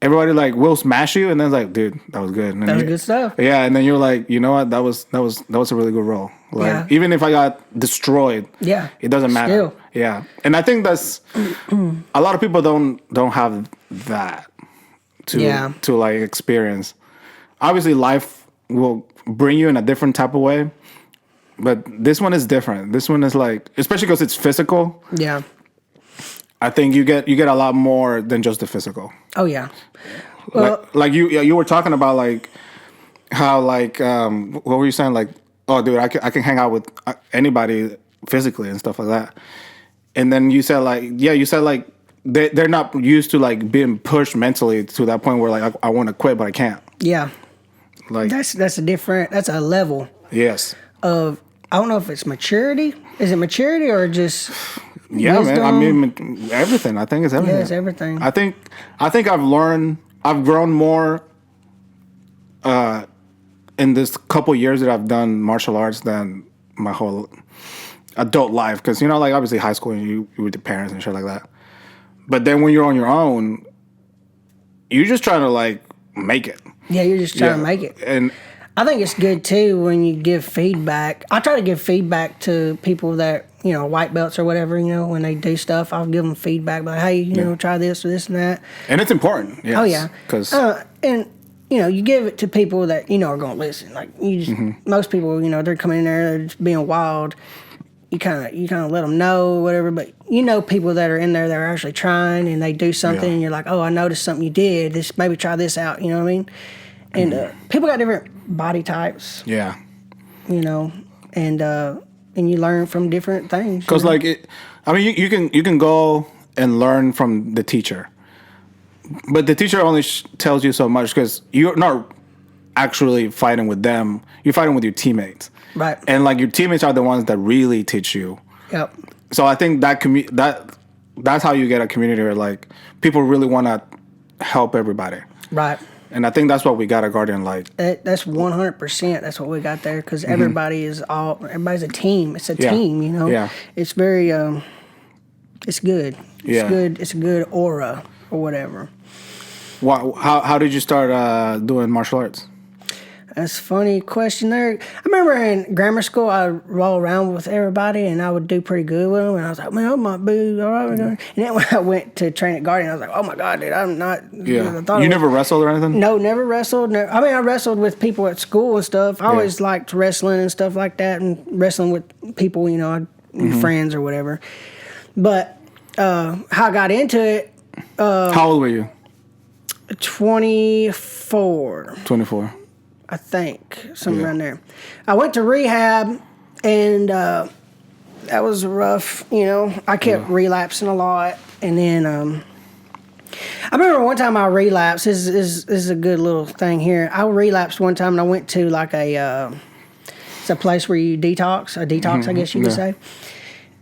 everybody, like, will smash you. And then it's like, dude, that was good. And that was good stuff. Yeah, and then you're like, you know what? That was a really good roll. Like, even if I got destroyed, it doesn't matter. Still. Yeah. And I think that's, a lot of people don't have that to like experience. Obviously life will bring you in a different type of way, but this one is different. This one is like, especially because it's physical. Yeah, I think you get a lot more than just the physical. Oh yeah. Well, like you were talking about like how like what were you saying, like, oh dude, I can hang out with anybody physically and stuff like that. And then you said like they're not used to like being pushed mentally to that point where like I want to quit but I can't. Yeah, like that's a level. Yes. Of I don't know if it's maturity. Is it maturity or just wisdom? Man. I mean everything. I think it's everything. Yeah, it's everything. I think I've grown more in this couple years that I've done martial arts than my whole adult life, because like obviously high school and you with your parents and shit like that. But then when you're on your own, you're just trying to like make it. Yeah, you're just trying to make it. And I think it's good too when you give feedback. I try to give feedback to people that, white belts or whatever, when they do stuff. I'll give them feedback like, hey, try this or this and that. And it's important. Yes, oh, yeah. Because and you give it to people that are going to listen. Like you just, most people, they're coming in there, they're just being wild. You kind of let them know, whatever. But people that are in there that are actually trying and they do something, and you're like, oh, I noticed something you did. Maybe try this out. You know what I mean? And people got different body types. Yeah. And you learn from different things. Because like you can go and learn from the teacher, but the teacher only tells you so much because you're not actually fighting with them. You're fighting with your teammates. Right. And like your teammates are the ones that really teach you. Yep. So I think that's how you get a community where like people really want to help everybody. Right. And I think that's what we got at Guardian. Like that's 100%. That's what we got there because everybody's a team. It's a team. Yeah. It's very it's good. It's good. It's a good aura or whatever. How did you start doing martial arts? That's a funny question there. I remember in grammar school, I would roll around with everybody, and I would do pretty good with them. And I was like, man, I might be all right. And then when I went to train at Guardian, I was like, oh, my God, dude, I'm not. Yeah. You never wrestled or anything? No, never wrestled. I mean, I wrestled with people at school and stuff. I always liked wrestling and stuff like that, and wrestling with people, friends or whatever. But how I got into it. How old were you? 24. 24. I think, something around there. I went to rehab, and that was rough, I kept relapsing a lot. And then I remember one time I relapsed. This is a good little thing here. I relapsed one time, and I went to like it's a place where you detox, I guess you could say.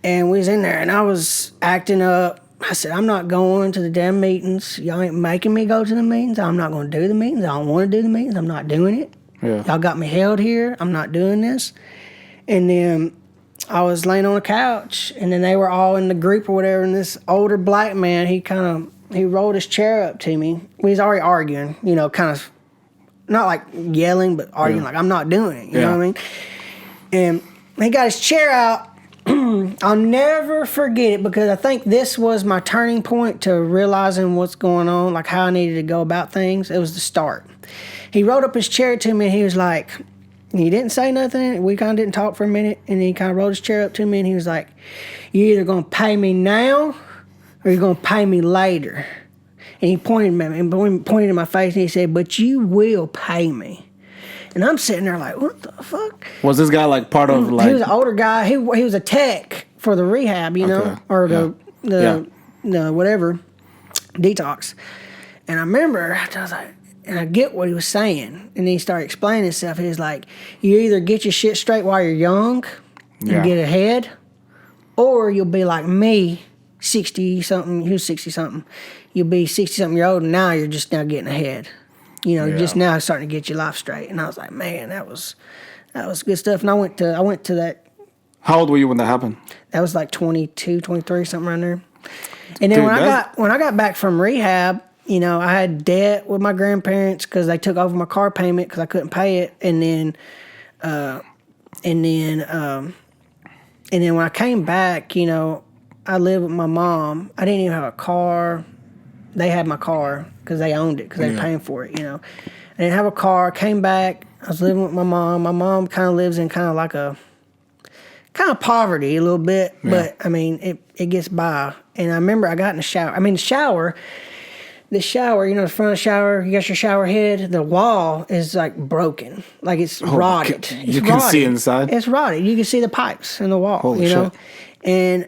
And we was in there, and I was acting up. I said, I'm not going to the damn meetings. Y'all ain't making me go to the meetings. I'm not going to do the meetings. I don't want to do the meetings. I'm not doing it. Yeah. Y'all got me held here. I'm not doing this. And then I was laying on a couch, and then they were all in the group or whatever, and this older black man, he rolled his chair up to me. We was already arguing, kind of, not like yelling, but arguing like, I'm not doing it, you know what I mean? And he got his chair out, and I'll never forget it because I think this was my turning point to realizing what's going on, like how I needed to go about things. It was the start. He rolled up his chair to me and he was like, he didn't say nothing. We kind of didn't talk for a minute. And then he kind of rolled his chair up to me and he was like, you're either going to pay me now or you're going to pay me later. And he pointed in my face and he said, but you will pay me. And I'm sitting there like, what the fuck? Was this guy like part of like? He was an older guy. He was a tech for the rehab, you know, or the whatever, detox. And I remember I was like, and I get what he was saying. And then he started explaining himself. He was like, you either get your shit straight while you're young and get ahead, or you'll be like me, 60-something, who's 60-something. You'll be 60-something year old, and now you're just now getting ahead. You know, just now starting to get your life straight. And I was like, man, that was good stuff. And I went to that. How old were you when that happened? That was like 22, 23, something around there. And then when I got back from rehab, you know, I had debt with my grandparents because they took over my car payment because I couldn't pay it. And then when I came back, you know, I lived with my mom. I didn't even have a car. They had my car because they owned it because they were paying for it, you know. I didn't have a car. Came back. I was living with my mom. My mom kind of lives in kind of like a kind of poverty a little bit, but I mean, it gets by. And I remember I got in the shower. I mean, the shower, you know, the front of the shower, you got your shower head. The wall is like broken, like it's rotted. You can see inside. It's rotted. You can see the pipes in the wall. Holy you know, shit. and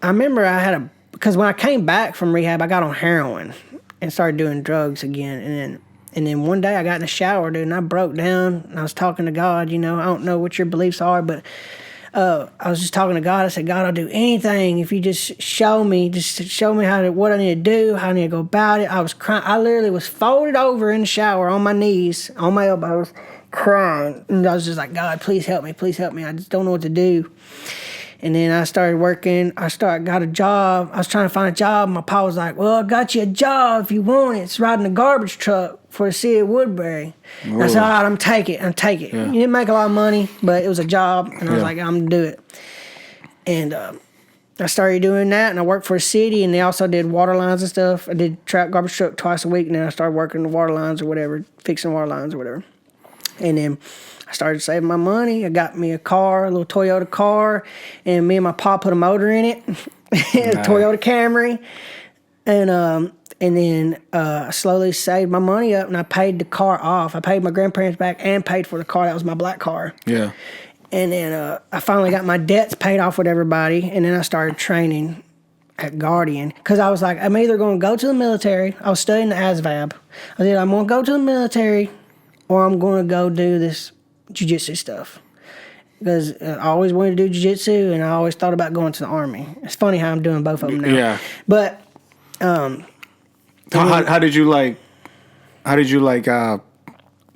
I remember because when I came back from rehab, I got on heroin and started doing drugs again. And then one day I got in the shower, dude, and I broke down. And I was talking to God, you know. I don't know what your beliefs are, but I was just talking to God. I said, God, I'll do anything if you just show me what I need to do, how I need to go about it. I was crying. I literally was folded over in the shower on my knees, on my elbows, crying. And I was just like, God, please help me. Please help me. I just don't know what to do. And then I started working. Got a job. I was trying to find a job. My pa was like, well, I got you a job if you want it. It's riding a garbage truck for the city of Woodbury. And I said, all right, I'm take it. Yeah. You didn't make a lot of money, but it was a job. And I was like, I'm going to do it. And I started doing that, and I worked for a city, and they also did water lines and stuff. I did garbage truck twice a week, and then I started working the water lines or whatever, fixing water lines or whatever. And then I started saving my money. I got me a car, a little Toyota car, and me and my pa put a motor in it, a Toyota Camry. And then I slowly saved my money up, and I paid the car off. I paid my grandparents back and paid for the car. That was my black car. Yeah. And then I finally got my debts paid off with everybody, and then I started training at Guardian because I was like, I'm either going to go to the military. I was studying the ASVAB. I said, I'm going to go to the military, or I'm going to go do this jiu-jitsu stuff. Because I always wanted to do jiu-jitsu, and I always thought about going to the Army. It's funny how I'm doing both of them now. Yeah. But how did you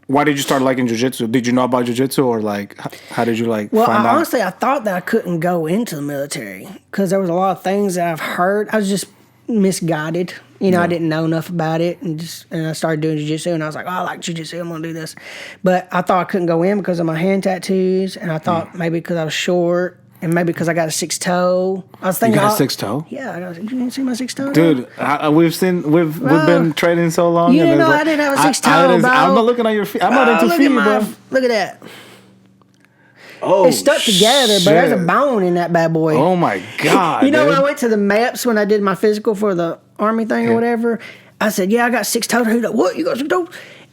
why did you start liking jiu-jitsu? Did you know about jiu-jitsu, or like how did you find out? Honestly, I thought that I couldn't go into the military because there was a lot of things that I've heard. I was just misguided. You know, I didn't know enough about it, and I started doing jiu-jitsu, and I was like, oh, I like jiu-jitsu, I'm going to do this. But I thought I couldn't go in because of my hand tattoos, and I thought maybe because I was short, and maybe because I got a 6 toe. I was thinking, you got a 6 toe? Yeah, you didn't see my 6 toe? Dude, we've been training so long. You didn't know I didn't have a 6 toe, bro. I'm not looking at your feet. I'm not into feet, bro. Look at that. Oh, it's stuck together, but there's a bone in that bad boy. Oh my God! You know, when I went to the MEPS when I did my physical for the Army thing or whatever, I said, "Yeah, I got 6 toes." He's like, "What? You got 6 toes?"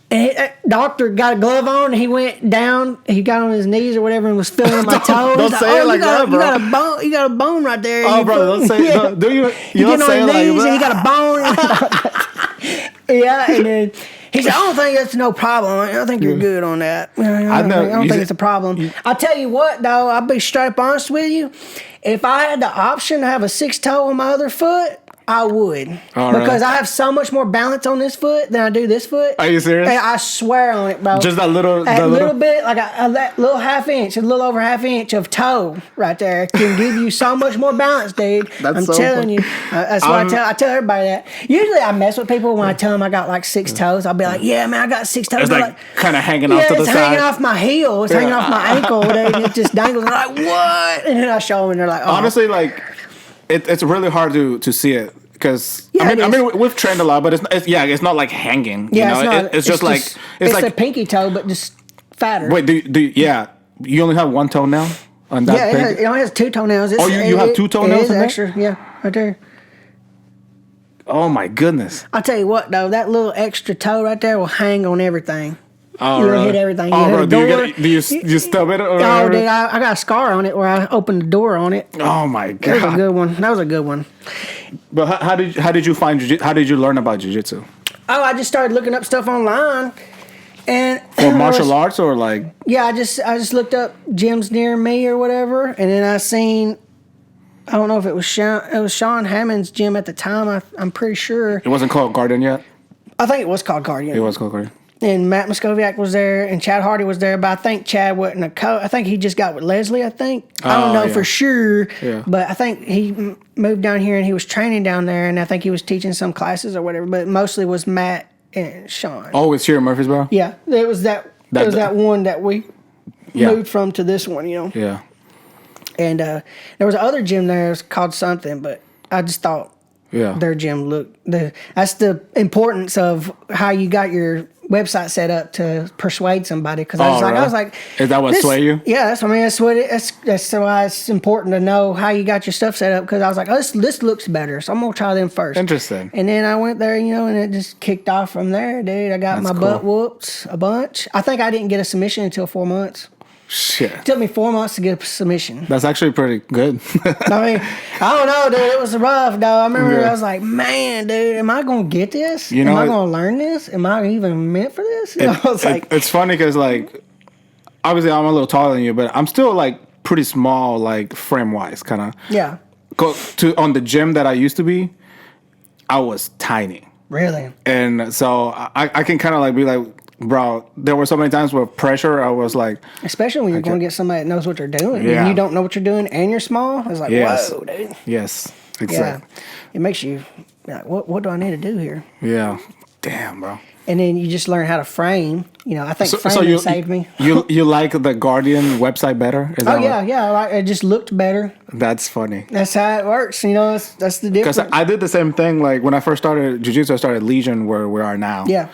And doctor got a glove on, and he went down. He got on his knees or whatever, and was feeling my toes. Don't say it like that, bro. You got a bone right there. Oh, bro, don't say it. Do you? You don't say it like that. And he got a bone. Yeah, and then he said, I don't think that's no problem. I think you're good on that. I don't think it's a problem. I'll tell you what, though, I'll be straight up honest with you. If I had the option to have a 6 toe on my other foot, I would. Oh, Because really? I have so much more balance on this foot than I do this foot. Are you serious? And I swear on it, bro. Just that little, That little bit, like that little half inch, a little over half inch of toe right there can give you so much more balance, dude. That's I'm so telling funny. you. That's what I tell everybody that. Usually I mess with people when I tell them I got like 6 toes. I'll be like, yeah, man, I got 6 toes. It's They're like kind of hanging off to the it's side. hanging off my heel. It's hanging off my ankle, dude. And it just dangles. They're like, what? And then I show them and they're like, oh. Honestly, like it's really hard to see it because Yeah, I mean we've trained a lot, but it's not like hanging. Yeah, you know? It's just like it's like the pinky toe, but just fatter. wait, you only have one toenail on that? Yeah, it only has 2 toenails. Oh, you have 2 toenails It is in there? extra, yeah, right there. Oh my goodness! I'll tell you what, though, that little extra toe right there will hang on everything. Oh, You'll really? hit everything. Oh, You hit bro, a do door. you stub it? Or Oh, whatever? dude, I got a scar on it where I opened the door on it. Oh my That was a god! good one. That was a good one. But how did you find jiu-jitsu? How did you learn about jiu-jitsu? Oh, I just started looking up stuff online, and For martial arts or like? yeah, I just looked up gyms near me or whatever, and then I seen. I don't know if it was Sean Hammond's gym at the time. I'm pretty sure. It wasn't called Guardian yet. I think it was called Guardian. It was called Guardian. And Matt Moscoviak was there, and Chad Hardy was there, but I think Chad wasn't a coach. I think he just got with Leslie, I think. I don't know yeah. for sure, Yeah. but I think he moved down here, and he was training down there, and I think he was teaching some classes or whatever, but mostly was Matt and Sean. Oh, it's here in Murfreesboro. Yeah, it was that one that we moved from to this one, you know. Yeah. And there was another gym there, it was called something, but I just thought Yeah. their gym looked. That's the importance of how you got your website set up to persuade somebody. Because I was like, is that what this- sway you? Yeah, that's why it's important to know how you got your stuff set up. Because I was like, oh, this looks better, so I'm gonna try them first. Interesting. And then I went there, you know, and it just kicked off from there, dude. I got That's my butt cool. whooped a bunch. I think I didn't get a submission until 4 months. Shit. It took me 4 months to get a submission. That's actually pretty good. I mean, I don't know, dude. It was rough, though. I remember Yeah. I was like, man, dude, am I going to get this? You know, am I going to learn this? Am I even meant for this? You know, I was like, it's funny because like, obviously I'm a little taller than you, but I'm still like pretty small, like frame wise, kind of. yeah, On the gym that I used to be, I was tiny, really? and so I can kind of like be like, bro. There were so many times with pressure, I was like, Especially when you're going to get somebody that knows what they're doing. Yeah. And you don't know what you're doing and you're small. It's like, yes, whoa, dude. yes, Yeah. exactly, It makes you like, what do I need to do here? yeah. Damn, bro. And then you just learn how to frame. You know, I think framing saved me. You like the Guardian website better? Is Oh, that yeah, what- yeah. Like, it just looked better. That's funny. That's how it works. You know, that's the difference. Because I did the same thing. Like when I first started jiu-jitsu, I started Legion, where we are now. yeah.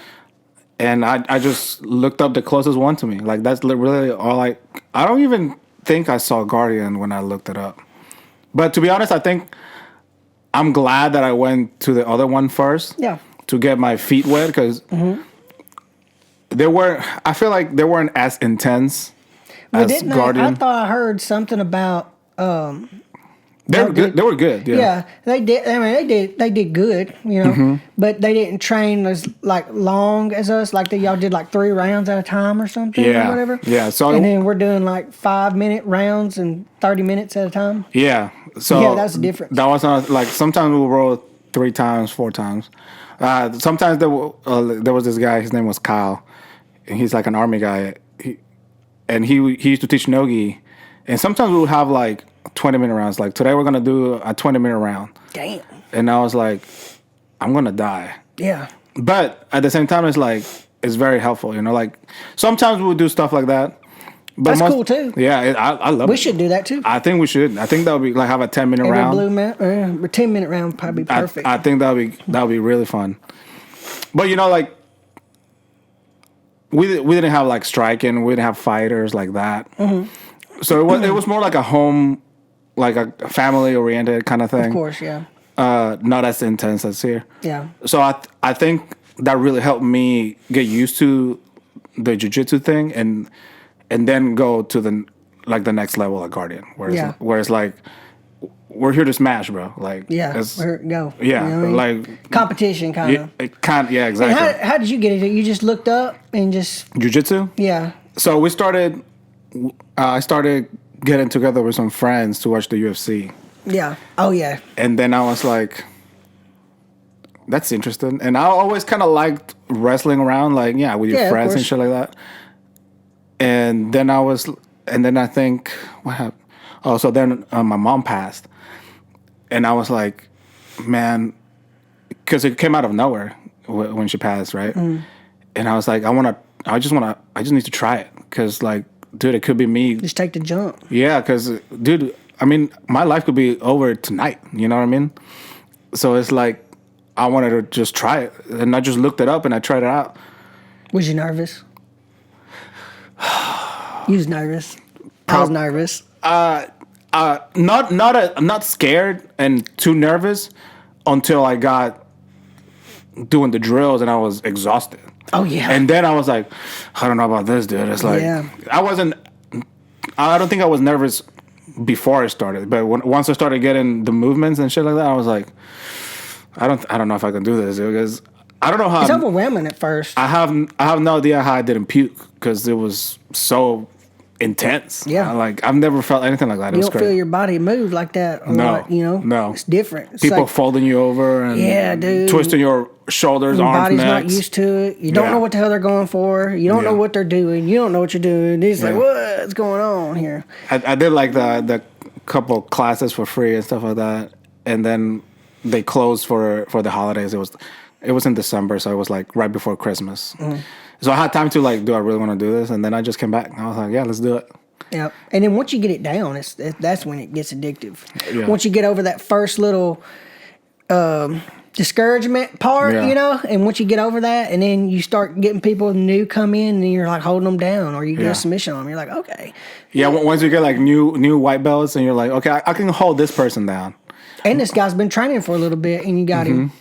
And I just looked up the closest one to me. Like that's really all I don't even think I saw Guardian when I looked it up. But to be honest, I think I'm glad that I went to the other one first. Yeah. To get my feet wet because I feel like they weren't as intense But as didn't Guardian. I thought I heard something about They were good. They were good. Yeah. yeah, they did. I mean, they did good, you know. But they didn't train as like long as us. Like y'all did like 3 rounds at a time or something, Yeah. or whatever. Yeah, so- and then we're doing like 5-minute rounds and 30 minutes at a time. Yeah. So Yeah, that's the difference. That was not like sometimes we'll roll 3 times, 4 times. Sometimes there was this guy. His name was Kyle, and he's like an army guy. He used to teach nogi, and sometimes we would have like 20-minute rounds. Like today we're gonna do a 20-minute round. Damn. And I was like, I'm gonna die. Yeah. But at the same time, it's like it's very helpful. You know, like sometimes we'll do stuff like that. But That's cool, too. Yeah, I love it. We should do that too. I think we should. I think that would be like have a 10-minute Every round. blue man, 10-minute round would probably be perfect. I think that would be really fun. But you know, like we didn't have like striking. We didn't have fighters like that. Mm-hmm. So it was more like a home, like a family oriented kind of thing. of course, yeah. Not as intense as here. Yeah. So I think that really helped me get used to the jiu-jitsu thing and then go to the next level of Guardian, where it's like we're here to smash, bro. Like Yeah. Where it go. yeah, You know what I mean? like competition kind of. yeah, And exactly. how did you get it? You just looked up and just Jiu-jitsu. yeah. So we started. I started getting together with some friends to watch the UFC, Yeah. Oh yeah. and then I was like, That's interesting. And I always kind of liked wrestling around, like, with your Yeah, of friends and course. shit like that. And then I think, what happened? Oh, so then my mom passed. And I was like, man, because it came out of nowhere when she passed, right? Mm. And I was like, I just need to try it. Because, like, dude, it could be me. Just take the jump. Yeah, because, dude, I mean, my life could be over tonight. You know what I mean? So it's like, I wanted to just try it. And I just looked it up and I tried it out. Was you nervous? You was nervous. I was nervous. Not scared and too nervous until I got doing the drills and I was exhausted. Oh, yeah. And then I was like, I don't know about this, dude. It's like, Yeah. I don't think I was nervous before I started, but once I started getting the movements and shit like that, I was like, I don't know if I can do this, dude, because I don't know how. It's overwhelming at first. I have no idea how I didn't puke because it was so intense. Yeah. I've never felt anything like that. It You was don't feel crazy. your body move like that a lot, you know? No. It's different. It's People like, folding you over and Yeah, dude. twisting your shoulders, your arms, body's necks. not used to it. You don't Yeah. know what the hell they're going for. You don't know Yeah. what they're doing. You don't know what you're doing. It's like, Yeah. what's going on here? I did like the couple classes for free and stuff like that, and then they closed for the holidays. It was in December, so it was like right before Christmas. So I had time to like, do I really want to do this? And then I just came back. And I was like, yeah, let's do it. Yeah, and then once you get it down, that's when it gets addictive. Yeah. Once you get over that first little discouragement part, Yeah. you know, and once you get over that, and then you start getting people new come in, and you're like holding them down, or you get Yeah. a submission on them, you're like, okay. Yeah, once you get like new white belts, and you're like, okay, I can hold this person down. And this guy's been training for a little bit, and you got him.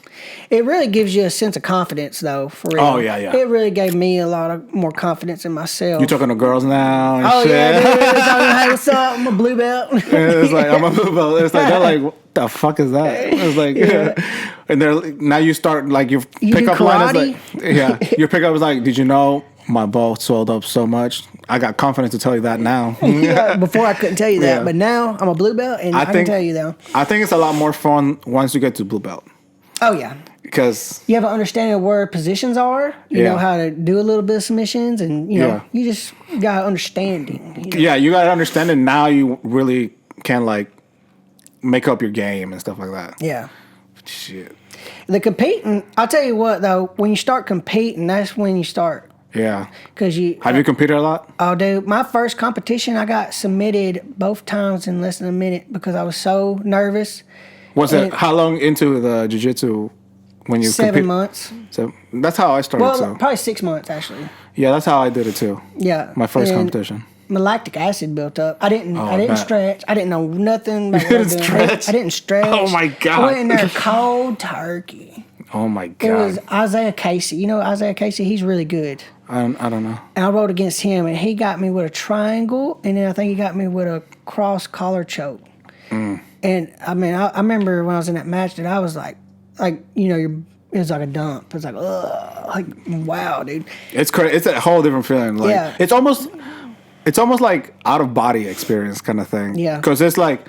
It really gives you a sense of confidence, though, for real. Oh, yeah. It really gave me a lot of more confidence in myself. You talking to girls now and Oh, shit. yeah, dude. It's like, hey, what's up? I'm a blue belt. And it's like, I'm a blue belt. It's like, they're like, what the fuck is that? It's like, and they're now you start like your You do pickup line is karate? like, your pickup is like, did you know my ball swelled up so much? I got confidence to tell you that now. Yeah, before I couldn't tell you that, Yeah. but now I'm a blue belt, and I can tell you that. I think it's a lot more fun once you get to blue belt Oh, yeah. because You have an understanding of where positions are. You Yeah. know how to do a little bit of submissions, and you know Yeah. you just got understanding. You know? yeah, you gotta understand it now. You really can like make up your game and stuff like that. Yeah. Shit. The competing, I'll tell you what though, when you start competing, that's when you start. Yeah. Because you, Have you competed a lot? oh, dude, my first competition, I got submitted both times in less than a minute because I was so nervous. Was it And- how long into the jiu-jitsu when you 7 compete? months. So that's how I started Well, too. probably 6 months actually. Yeah, that's how I did it too. Yeah. My first And competition. My lactic acid built up. I didn't I bet. stretch. I didn't know nothing about what I didn't was doing. stretch? I didn't stretch. Oh, my God. I went in there cold turkey. Oh my It was god. Isaiah Casey. You know Isaiah Casey? He's really good. I don't know. And I rode against him, and he got me with a triangle, and then I think he got me with a cross collar choke. Mm. And I mean, I remember when I was in that match that I was like you know, it was like a dump. It was like, ugh, like wow, dude. It's crazy. It's a whole different feeling. Like Yeah. it's almost like out of body experience kind of thing. Yeah. Because it's like,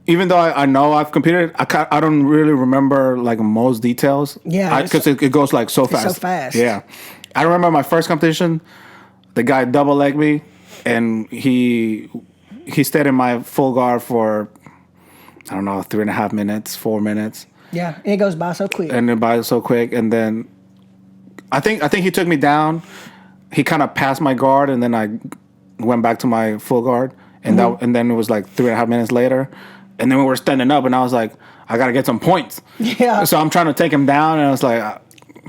even though I know I've competed, I don't really remember like most details. Yeah, Because it goes like so fast. so fast. Yeah. I remember my first competition, the guy double legged me, and he stayed in my full guard for, I don't know, 3.5 minutes, 4 minutes. Yeah, and it goes by so quick. And then by so quick, and then I think he took me down. He kind of passed my guard, and then I went back to my full guard, and and then it was like 3.5 minutes later, and then we were standing up, and I was like, I gotta get some points. Yeah. So I'm trying to take him down, and I was like,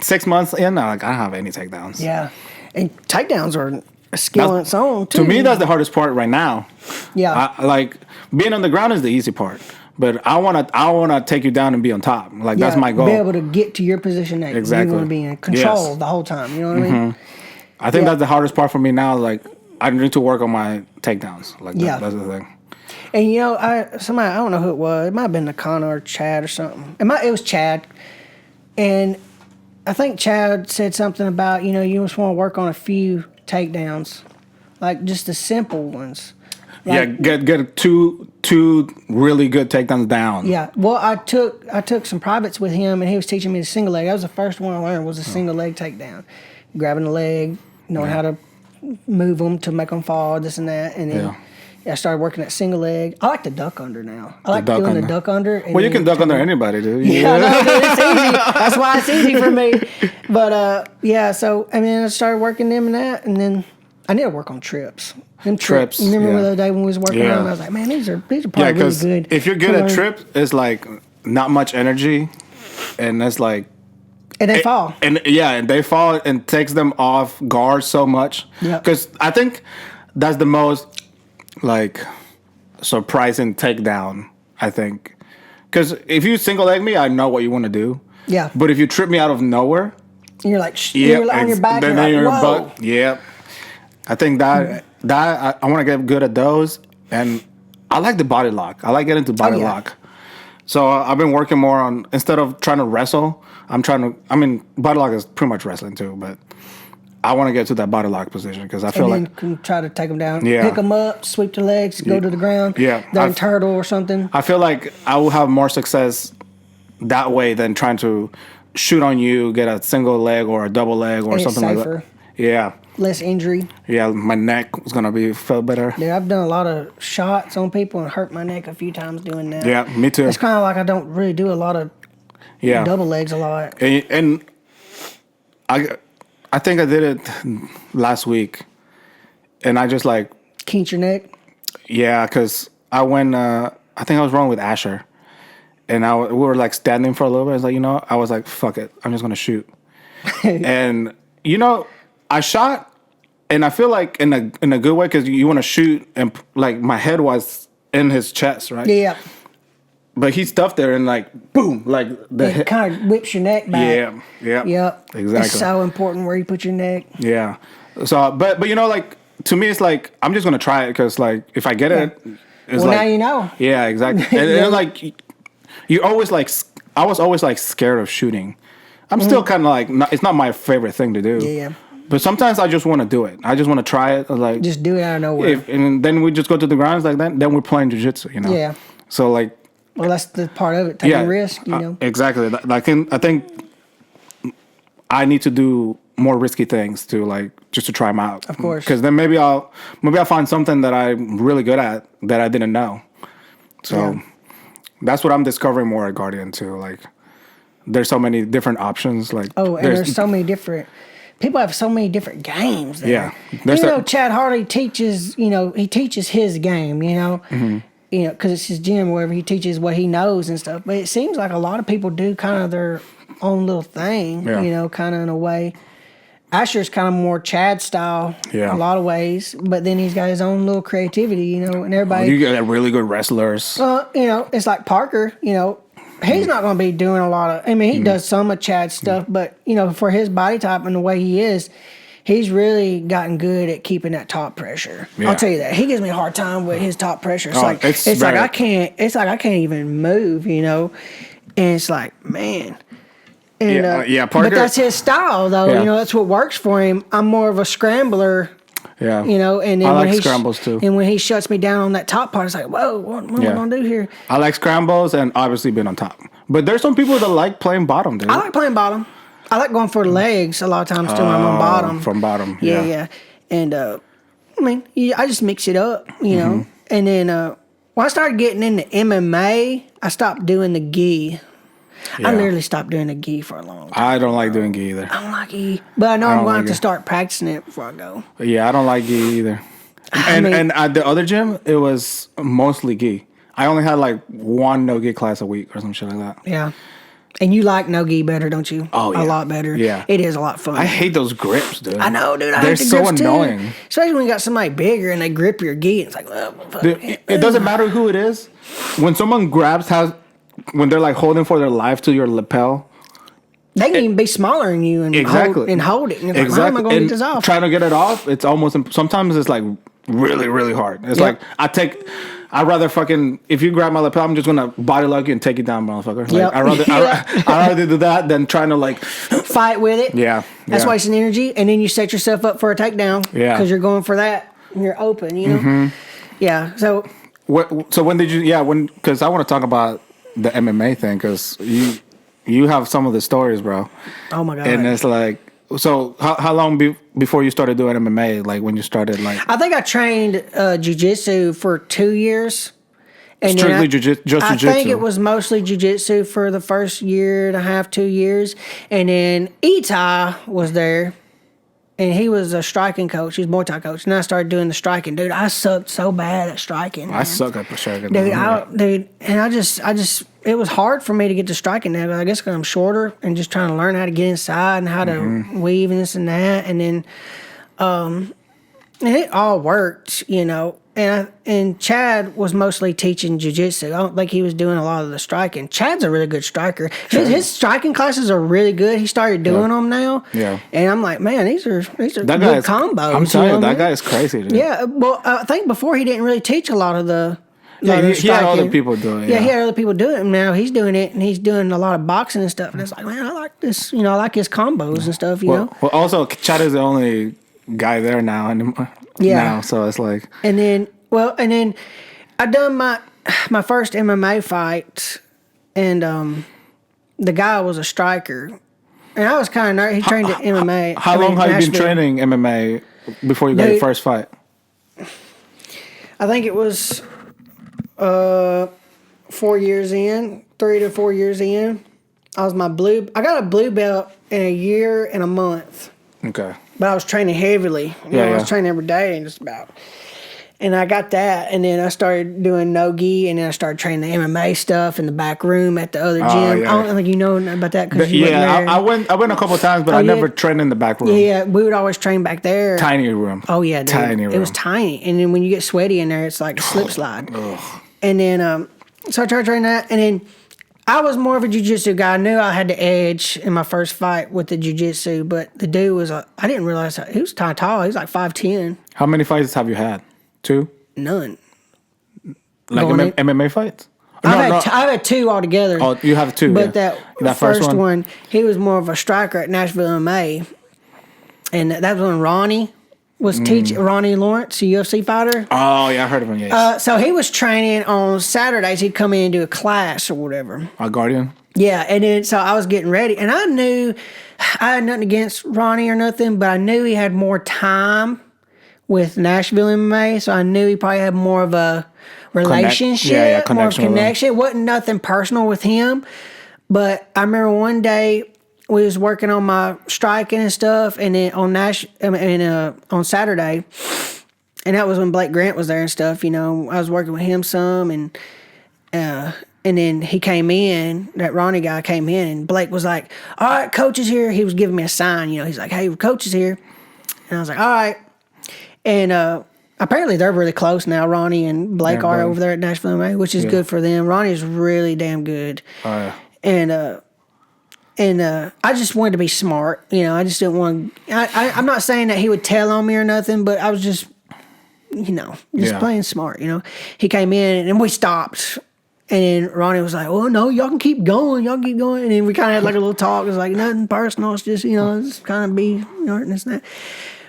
6 months in, I don't have any takedowns. Yeah, and takedowns are a skill on its own too. To me, that's the hardest part right now. Yeah. Like being on the ground is the easy part, but I wanna take you down and be on top. Like that's my goal. Be able to get to your position that Exactly. you want to be in control Yes. the whole time. You know what I mean? I think Yeah. that's the hardest part for me now. Like I need to work on my takedowns. Like Yeah. that's the thing. And you know, somebody, I don't know who it was. It might have been Nakana or Chad or something. It was Chad, and I think Chad said something about, you know, you just want to work on a few takedowns, like just the simple ones. Get two really good takedowns down. Yeah. Well, I took some privates with him, and he was teaching me the single leg. That was the first one I learned was a single leg takedown, grabbing the leg, knowing how to move them to make them fall, this and that, and then. I started working at single leg. I like the duck under now. I like doing the duck under. Well, you can duck under anybody, dude. Yeah, no, dude, it's easy. That's why it's easy for me. But so I mean, I started working them and that, and then I need to work on trips. Them trips. You remember the other day when we was working on them? I was like, man, these are probably really good. If you're good at trips, it's like not much energy, and it's like. And they fall. And they fall and takes them off guard so much. Yeah. Because I think that's the most. Like surprising takedown, I think, because if you single leg me, I know what you want to do. Yeah. But if you trip me out of nowhere, and you're like, you're on your back, then you're like, whoa. Butt. Yeah. I think that I want to get good at those, and I like the body lock. I like getting to body lock. So I've been working more on instead of trying to wrestle. I mean, body lock is pretty much wrestling too, but. I want to get to that body lock position because I feel like you can try to take them down, pick them up, sweep the legs, go to the ground, then turtle or something. I feel like I will have more success that way than trying to shoot on you, get a single leg or a double leg or something like that. Yeah, less injury. Yeah, my neck is gonna feel better. Yeah, I've done a lot of shots on people and hurt my neck a few times doing that. Yeah, me too. It's kind of like I don't really do a lot of double legs a lot, and I think I did it last week, and I just like kinked your neck. Yeah, because I went. I think I was wrong with Asher, and we were like standing for a little bit. I was like, I was like, fuck it, I'm just gonna shoot. And I shot, and I feel like in a good way because you want to shoot, and like my head was in his chest, right? Yeah. But he stuffed there and like boom, like it kind of whips your neck back. Yeah. Yep. Exactly. It's so important where you put your neck. Yeah. So, but like to me, it's like I'm just gonna try it because like if I get it, it's now you know. Yeah, exactly. And like you always like I was always like scared of shooting. I'm still kind of like it's not my favorite thing to do. Yeah. But sometimes I just want to do it. I just want to try it. Like just do it out of nowhere. And then we just go to the grounds like that. Then we're playing jiu-jitsu, Yeah. So like. Well, that's the part of it, taking risk, Exactly. I think I need to do more risky things to like just to try them out. Of course. Because then maybe I'll find something that I'm really good at that I didn't know. So that's what I'm discovering more at Guardian too. Like there's so many different options. Like and there's so many different. People have so many different games there. Yeah. Chad Harley teaches. He teaches his game. Mm-hmm. Because it's his gym, wherever he teaches what he knows and stuff. But it seems like a lot of people do kind of their own little thing, kind of in a way. Asher's kind of more Chad style in a lot of ways, but then he's got his own little creativity, and everybody. You got really good wrestlers. It's like Parker, he's not going to be doing a lot of. I mean, he does some of Chad's stuff, but for his body type and the way he is. He's really gotten good at keeping that top pressure. Yeah. I'll tell you that. He gives me a hard time with his top pressure. It's like I can't even move, And it's like, man. And, Parker, but that's his style, though. Yeah. That's what works for him. I'm more of a scrambler. Yeah. And then I like scrambles too. And when he shuts me down on that top part, it's like, whoa, what am I gonna do here? I like scrambles and obviously being on top. But there's some people that like playing bottom, dude. I like playing bottom. I like going for the legs a lot of times too when I'm on bottom. From bottom, yeah. And I just mix it up, And then when I started getting into MMA, I stopped doing the gi. Yeah. I literally stopped doing the gi for a long time. I don't like doing gi either. I don't like gi, but I know I'm going to have to start practicing it before I go. Yeah, I don't like gi either. And at the other gym, it was mostly gi. I only had like one no gi class a week or some shit like that. Yeah. And you like no-gi better, don't you? Oh, yeah. A lot better. Yeah. It is a lot fun. I hate those grips, dude. I know, dude. They're hate the so grips annoying. Too. Especially when you got somebody bigger and they grip your gi. It's like, dude, it doesn't matter who it is. When someone when they're like holding for their life to your lapel. They can even be smaller than you and hold it. And it's like, how am I going to get this off? Trying to get it off, it's almost, sometimes it's like really, really hard. It's like, I'd rather if you grab my lapel, I'm just gonna body lock you and take it down, motherfucker. Like, I'd rather do that than trying to like fight with it. Yeah, that's wasting energy, and then you set yourself up for a takedown. Yeah, because you're going for that. And you're open, Yeah. So So when did you? Yeah, when because I want to talk about the MMA thing because you have some of the stories, bro. oh my god. And it's like, so how long before you started doing MMA? Like when you started, like I think I trained jiu-jitsu for 2 years. And strictly just jiu-jitsu? I think it was mostly jiu-jitsu for the first year and a half, 2 years. And then Itai was there. And he was a striking coach. He was a Muay Thai coach. And I started doing the striking. Dude, I sucked so bad at striking. I suck at striking. Dude, and I just, it was hard for me to get to striking now. I guess because I'm shorter and just trying to learn how to get inside and how to weave and this and that. And then, and it all worked, you know. And Chad was mostly teaching jiu-jitsu. I don't think he was doing a lot of the striking. Chad's a really good striker. His striking classes are really good. He started doing them now. Yeah. And I'm like, man, these are good combos. I'm telling you, that man? guy is crazy, dude. Yeah. Well, I think before he didn't really teach a lot of the. He had other people doing it. Yeah, he had other people doing it. And now he's doing it, and he's doing a lot of boxing and stuff. And it's like, man, I like this. You know, I like his combos and stuff. You know. Well, also Chad is the only guy there now anymore. Yeah. Now, so it's like. And then I done my first MMA fight, and the guy was a striker, and I was kind of nervous. He trained at MMA. How long have you been training MMA before you got your first fight? I think it was 4 years in, 3 to 4 years in. I got a blue belt in a year and a month. Okay. But I was training heavily. I was training every day and just about. And I got that, and then I started doing no-gi, and then I started training the MMA stuff in the back room at the other gym. Yeah. I don't think you know about that because you went there. I went a couple of times, but I never trained in the back room. Yeah, we would always train back there. Tiny room. Oh yeah, dude. Tiny room. It was tiny, and then when you get sweaty in there, it's like a slip slide. And then so I started training that, and then I was more of a jiu-jitsu guy. I knew I had the edge in my first fight with the jiu-jitsu, but the dude was I didn't realize he was kind of tall. He was like 5'10". How many fights have you had? 2? None. Like MMA fights? I've had 2 altogether. Oh, you have 2. But that first one, he was more of a striker at Nashville MMA. And that was when Ronnie was teaching, Ronnie Lawrence, a UFC fighter. Oh, yeah, I heard of him, yes. So he was training on Saturdays. He'd come in and do a class or whatever. A Guardian? Yeah, and then so I was getting ready. And I knew, I had nothing against Ronnie or nothing, but I knew he had more time with Nashville MMA, so I knew he probably had more of a relationship, more of a connection. It wasn't nothing personal with him, but I remember one day we was working on my striking and stuff, and then on Saturday, and that was when Blake Grant was there and stuff. You know, I was working with him some, and then he came in. That Ronnie guy came in, and Blake was like, "All right, coach is here." He was giving me a sign. You know, he's like, "Hey, coach is here," and I was like, "All right." And apparently they're really close now. Ronnie and Blake are over there at Nashville MMA, which is good for them. Ronnie's really damn good. Oh, yeah. And I just wanted to be smart. You know, I just didn't want to... I'm not saying that he would tell on me or nothing, but I was just, playing smart, you know. He came in and we stopped. And then Ronnie was like, "Oh, no, y'all can keep going. Y'all keep going." And then we kind of had like a little talk. It was like, nothing personal. It's just, it's kind of be, and this and that.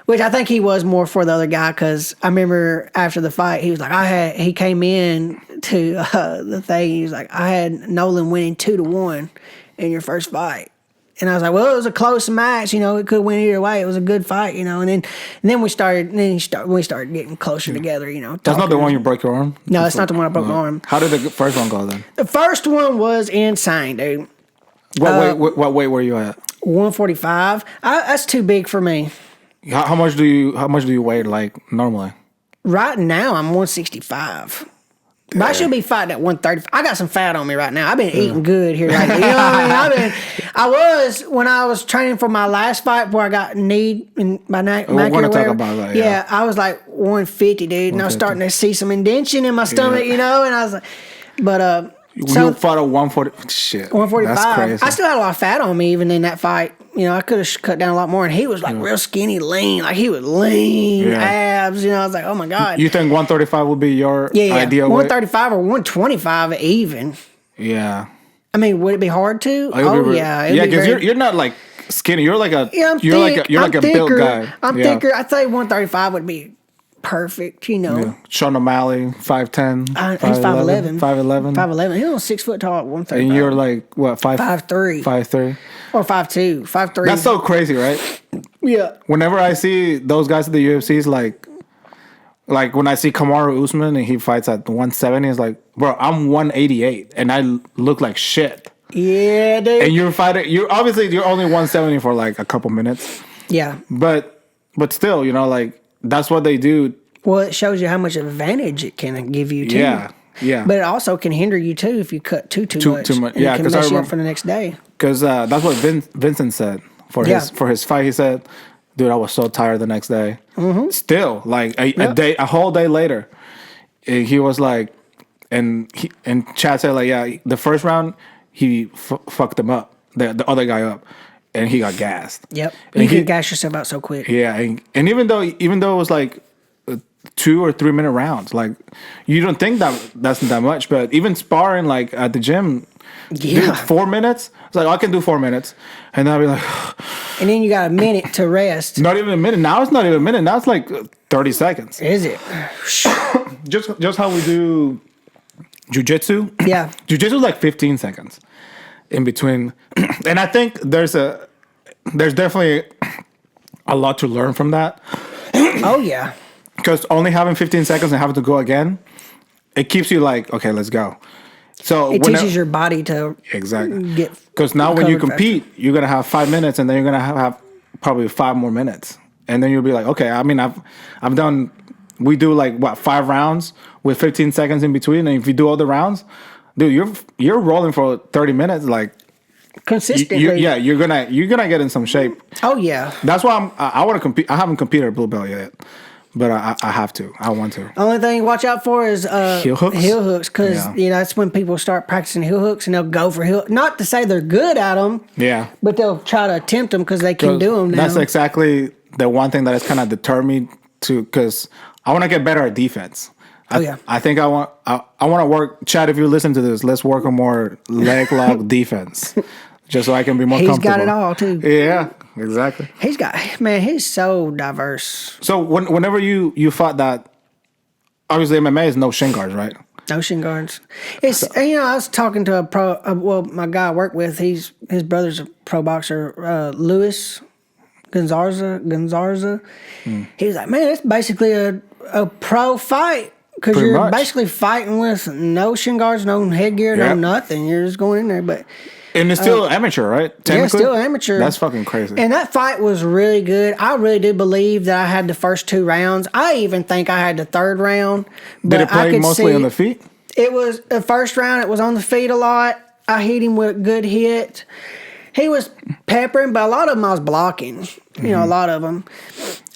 Which I think he was more for the other guy because I remember after the fight, he was like, he came in to the thing. He was like, "I had Nolan winning 2-1 in your first fight." And I was like, "Well, it was a close match. It could win either way. It was a good fight, And then we started getting closer together, That's not the one you broke your arm? No, that's not the one I broke my arm. How did the first one go then? The first one was insane, dude. What weight were you at? 145. That's too big for me. How much do you weigh like normally? Right now I'm 165. But I should be fighting at 130. I got some fat on me right now. I've been eating good here right now. You know what I mean? I was when I was training for my last fight where I got kneed in my neck. We're going to talk about that. Yeah, I was like 150, dude, and I was starting to see some indentation in my stomach, and I was like, but you fought at 140. Shit, 145. That's crazy. I still had a lot of fat on me even in that fight. I could have cut down a lot more, and he was like real skinny, lean. Like he was lean, abs. I was like, oh my god. You think 135 would be your ideal 135 or 125 even. Yeah. I mean, would it be hard to? Yeah. Yeah, because you're not like skinny. You're like a I'm you're thick. like a built guy. I'm thicker. I'd say 135 would be perfect, you know. Yeah. Sean O'Malley, 5'10", He's 5'11". 5'11". 5'11". He was 6 foot tall at 135. And you're like, what, 5'3". 5'3"? Or 5'2". 5'3". That's so crazy, right? Yeah. Whenever I see those guys at the UFCs, like when I see Kamaru Usman and he fights at 170, it's like, bro, I'm 188 and I look like shit. Yeah, dude. And you're only 170 for like a couple minutes. Yeah. But still, you know, like that's what they do. Well, it shows you how much advantage it can give you too. Yeah. Yeah. But it also can hinder you too if you cut too much. Too much. And Yeah, it can mess you up for the next day. Because that's what Vincent said for his fight. He said, "Dude, I was so tired the next day." Mm-hmm. Still, like a whole day later, he was like, and Chad said like, yeah, the first round he fucked him up, the other guy up, and he got gassed. Yep, and you can gas yourself out so quick. Yeah, and even though it was like 2 or 3 minute rounds, like you don't think that's not that much, but even sparring like at the gym. Yeah. Dude, 4 minutes? It's like, I can do 4 minutes. And then I'll be like... And then you got a minute to rest. Not even a minute. Now it's not even a minute. Now it's like 30 seconds. Is it? Just how we do jiu-jitsu. Yeah. Jiu-jitsu is like 15 seconds in between. And I think there's definitely a lot to learn from that. Oh, yeah. Because only having 15 seconds and having to go again, it keeps you like, okay, let's go. So it teaches your body to get because now when you compete, you're gonna have 5 minutes, and then you're gonna have probably 5 more minutes, and then you'll be like, okay, I mean, I've done. We do like what 5 rounds with 15 seconds in between, and if you do all the rounds, dude, you're rolling for 30 minutes, like consistently. You're gonna get in some shape. Oh yeah, that's why I want to compete. I haven't competed at blue belt yet. But I have to. I want to. Only thing to watch out for is heel hooks. Heel hooks, because that's when people start practicing heel hooks, and they'll go for heel. Not to say they're good at them. Yeah. But they'll try to attempt them because they can do them now. That's exactly the one thing that has kind of deterred me to, because I want to get better at defense. I think I want to work. Chad, if you listen to this, let's work on more leg lock defense, just so I can be more comfortable. He's got it all too. Yeah. Exactly. He's so diverse. So whenever you fought that, obviously MMA is no shin guards, right? No shin guards. It's I was talking to a pro. My guy I work with, his brother's a pro boxer, Luis Gonzarza. He was like, man, it's basically a pro fight because you're basically fighting with no shin guards, no headgear, no nothing. You're just going in there, but. And it's still amateur, right? Yeah, still amateur. That's fucking crazy. And that fight was really good. I really do believe that I had the first 2 rounds. I even think I had the 3rd round. But did it play mostly on the feet? It was the first round. It was on the feet a lot. I hit him with a good hit. He was peppering, but a lot of them I was blocking. You know, a lot of them.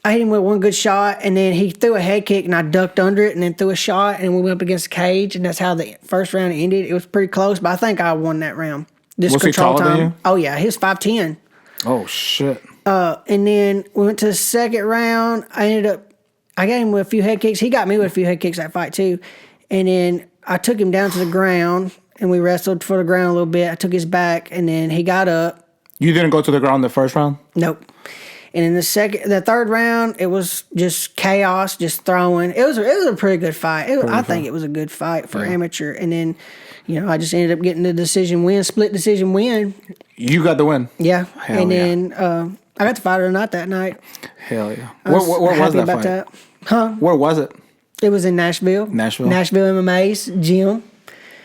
I hit him with one good shot, and then he threw a head kick, and I ducked under it, and then threw a shot, and we went up against the cage, and that's how the first round ended. It was pretty close, but I think I won that round. Was he taller than you? Oh yeah, he was 5'10". Oh shit. And then we went to the second round. I got him with a few head kicks. He got me with a few head kicks that fight too. And then I took him down to the ground, and we wrestled for the ground a little bit. I took his back, and then he got up. You didn't go to the ground the first round? Nope. And in the 3rd round, it was just chaos, just throwing. It was a pretty good fight. I think it was a good fight for amateur. And then, I just ended up getting the split decision win. You got the win? Yeah. Then I got the fight of the night that night. Hell yeah. Where was that fight? That. Huh? Where was it? It was in Nashville. Nashville MMA's gym.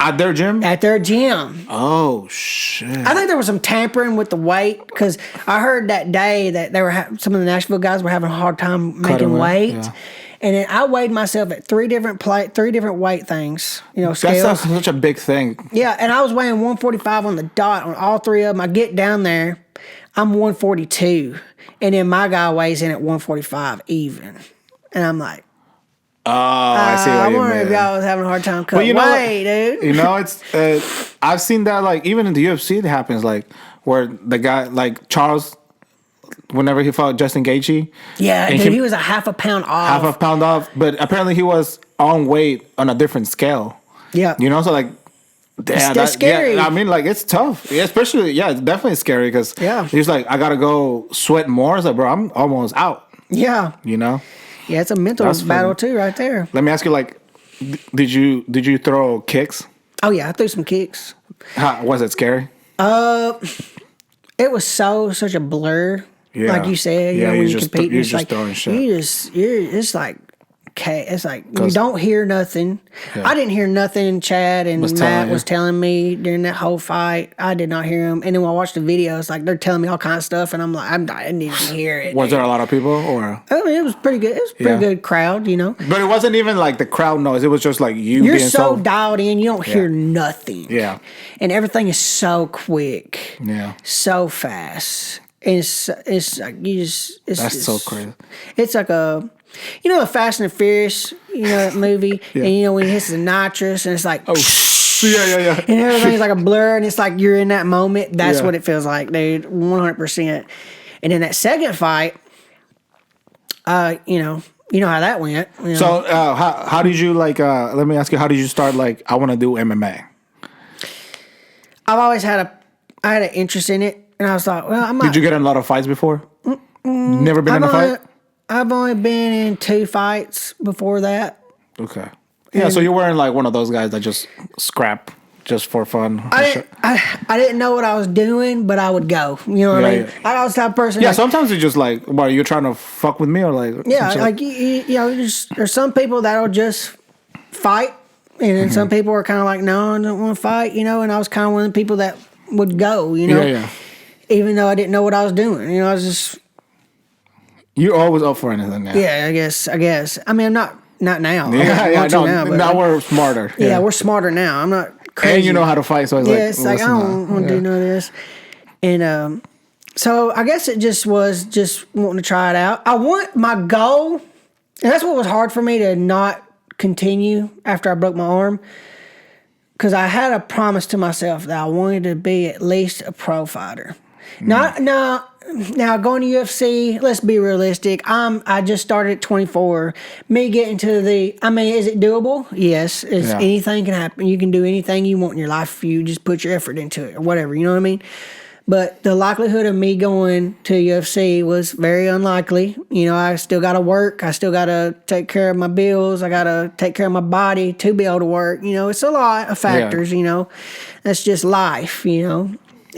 At their gym? At their gym. Oh, shit. I think there was some tampering with the weight, because I heard that day that they were some of the Nashville guys were having a hard time making weight. Yeah. And then I weighed myself at 3 different weight things, scales. That's such a big thing. Yeah, and I was weighing 145 on the dot on all 3 of them. I get down there, I'm 142, and then my guy weighs in at 145 even. And I'm like, oh, I see what you mean. I wonder if y'all was having a hard time cutting weight, dude. It's I've seen that, like, even in the UFC it happens, like, where the guy, like, Charles, whenever he fought Justin Gaethje. Yeah, dude, he was a half a pound off. But apparently he was on weight on a different scale. Yeah. So, like, that's scary. Yeah, I mean, like, it's tough. Especially, it's definitely scary, because he's like, I got to go sweat more. It's like, bro, I'm almost out. Yeah. Yeah, it's a mental That's battle funny. too, right there. Let me ask you, like, did you throw kicks? Oh yeah, I threw some kicks. How, was it scary? It was such a blur. Yeah. Like you said, Yeah, when you you just compete, you're it's just like throwing shit. it's like okay, it's like you 'Cause- don't hear nothing. Yeah. I didn't hear nothing. Chad and Was Matt telling you. was telling me during that whole fight. I did not hear them. And then when I watched the videos, like they're telling me all kinds of stuff, and I'm like, I didn't even hear it. Was there a lot of people, or? I mean, it was pretty good. It was a pretty good crowd, But it wasn't even like the crowd noise. It was just like you You're being so dialed in, you don't hear Yeah. nothing. Yeah. And everything is so quick. Yeah. So fast. It's like you just That's so crazy. It's like a the Fast and the Furious, that movie, Yeah. and when he hits the nitrous and it's like Yeah. and everything's like a blur and it's like you're in that moment. That's Yeah. what it feels like, dude. 100%. And then that second fight, you know how that went. So how did you like? Let me ask you, how did you start? Like, I want to do MMA. I've always had I had an interest in it, and I was like, well, I might. Did you get in a lot of fights before? Never been in a fight. I've only been in 2 fights before that. Okay. Yeah, so you weren't like one of those guys that just scrap just for fun. I didn't know what I was doing, but I would go. You know what I mean? Yeah. I was the type of person. Yeah, like, sometimes it's just like, what, are you trying to fuck with me or like? yeah, some shit? like there's some people that'll just fight, and then some people are kind of like, no, I don't want to fight. And I was kind of one of the people that would go. Yeah. Even though I didn't know what I was doing. I was just. You're always up for anything now. Yeah, I guess. I mean, I'm not now. Yeah, Not no, now, but now we're smarter. yeah, we're smarter now. I'm not crazy. And you know how to fight, so it's Yeah, it's like, like I don't want to do none of this. And so I guess it just was just wanting to try it out. My goal, and that's what was hard for me to not continue after I broke my arm, because I had a promise to myself that I wanted to be at least a pro fighter. Now going to UFC, let's be realistic. I just started at 24. Me getting to is it doable? Yes. Anything can happen. You can do anything you want in your life if you just put your effort into it or whatever. You know what I mean? But the likelihood of me going to UFC was very unlikely. I still got to work. I still got to take care of my bills. I got to take care of my body to be able to work. It's a lot of factors. That's just life.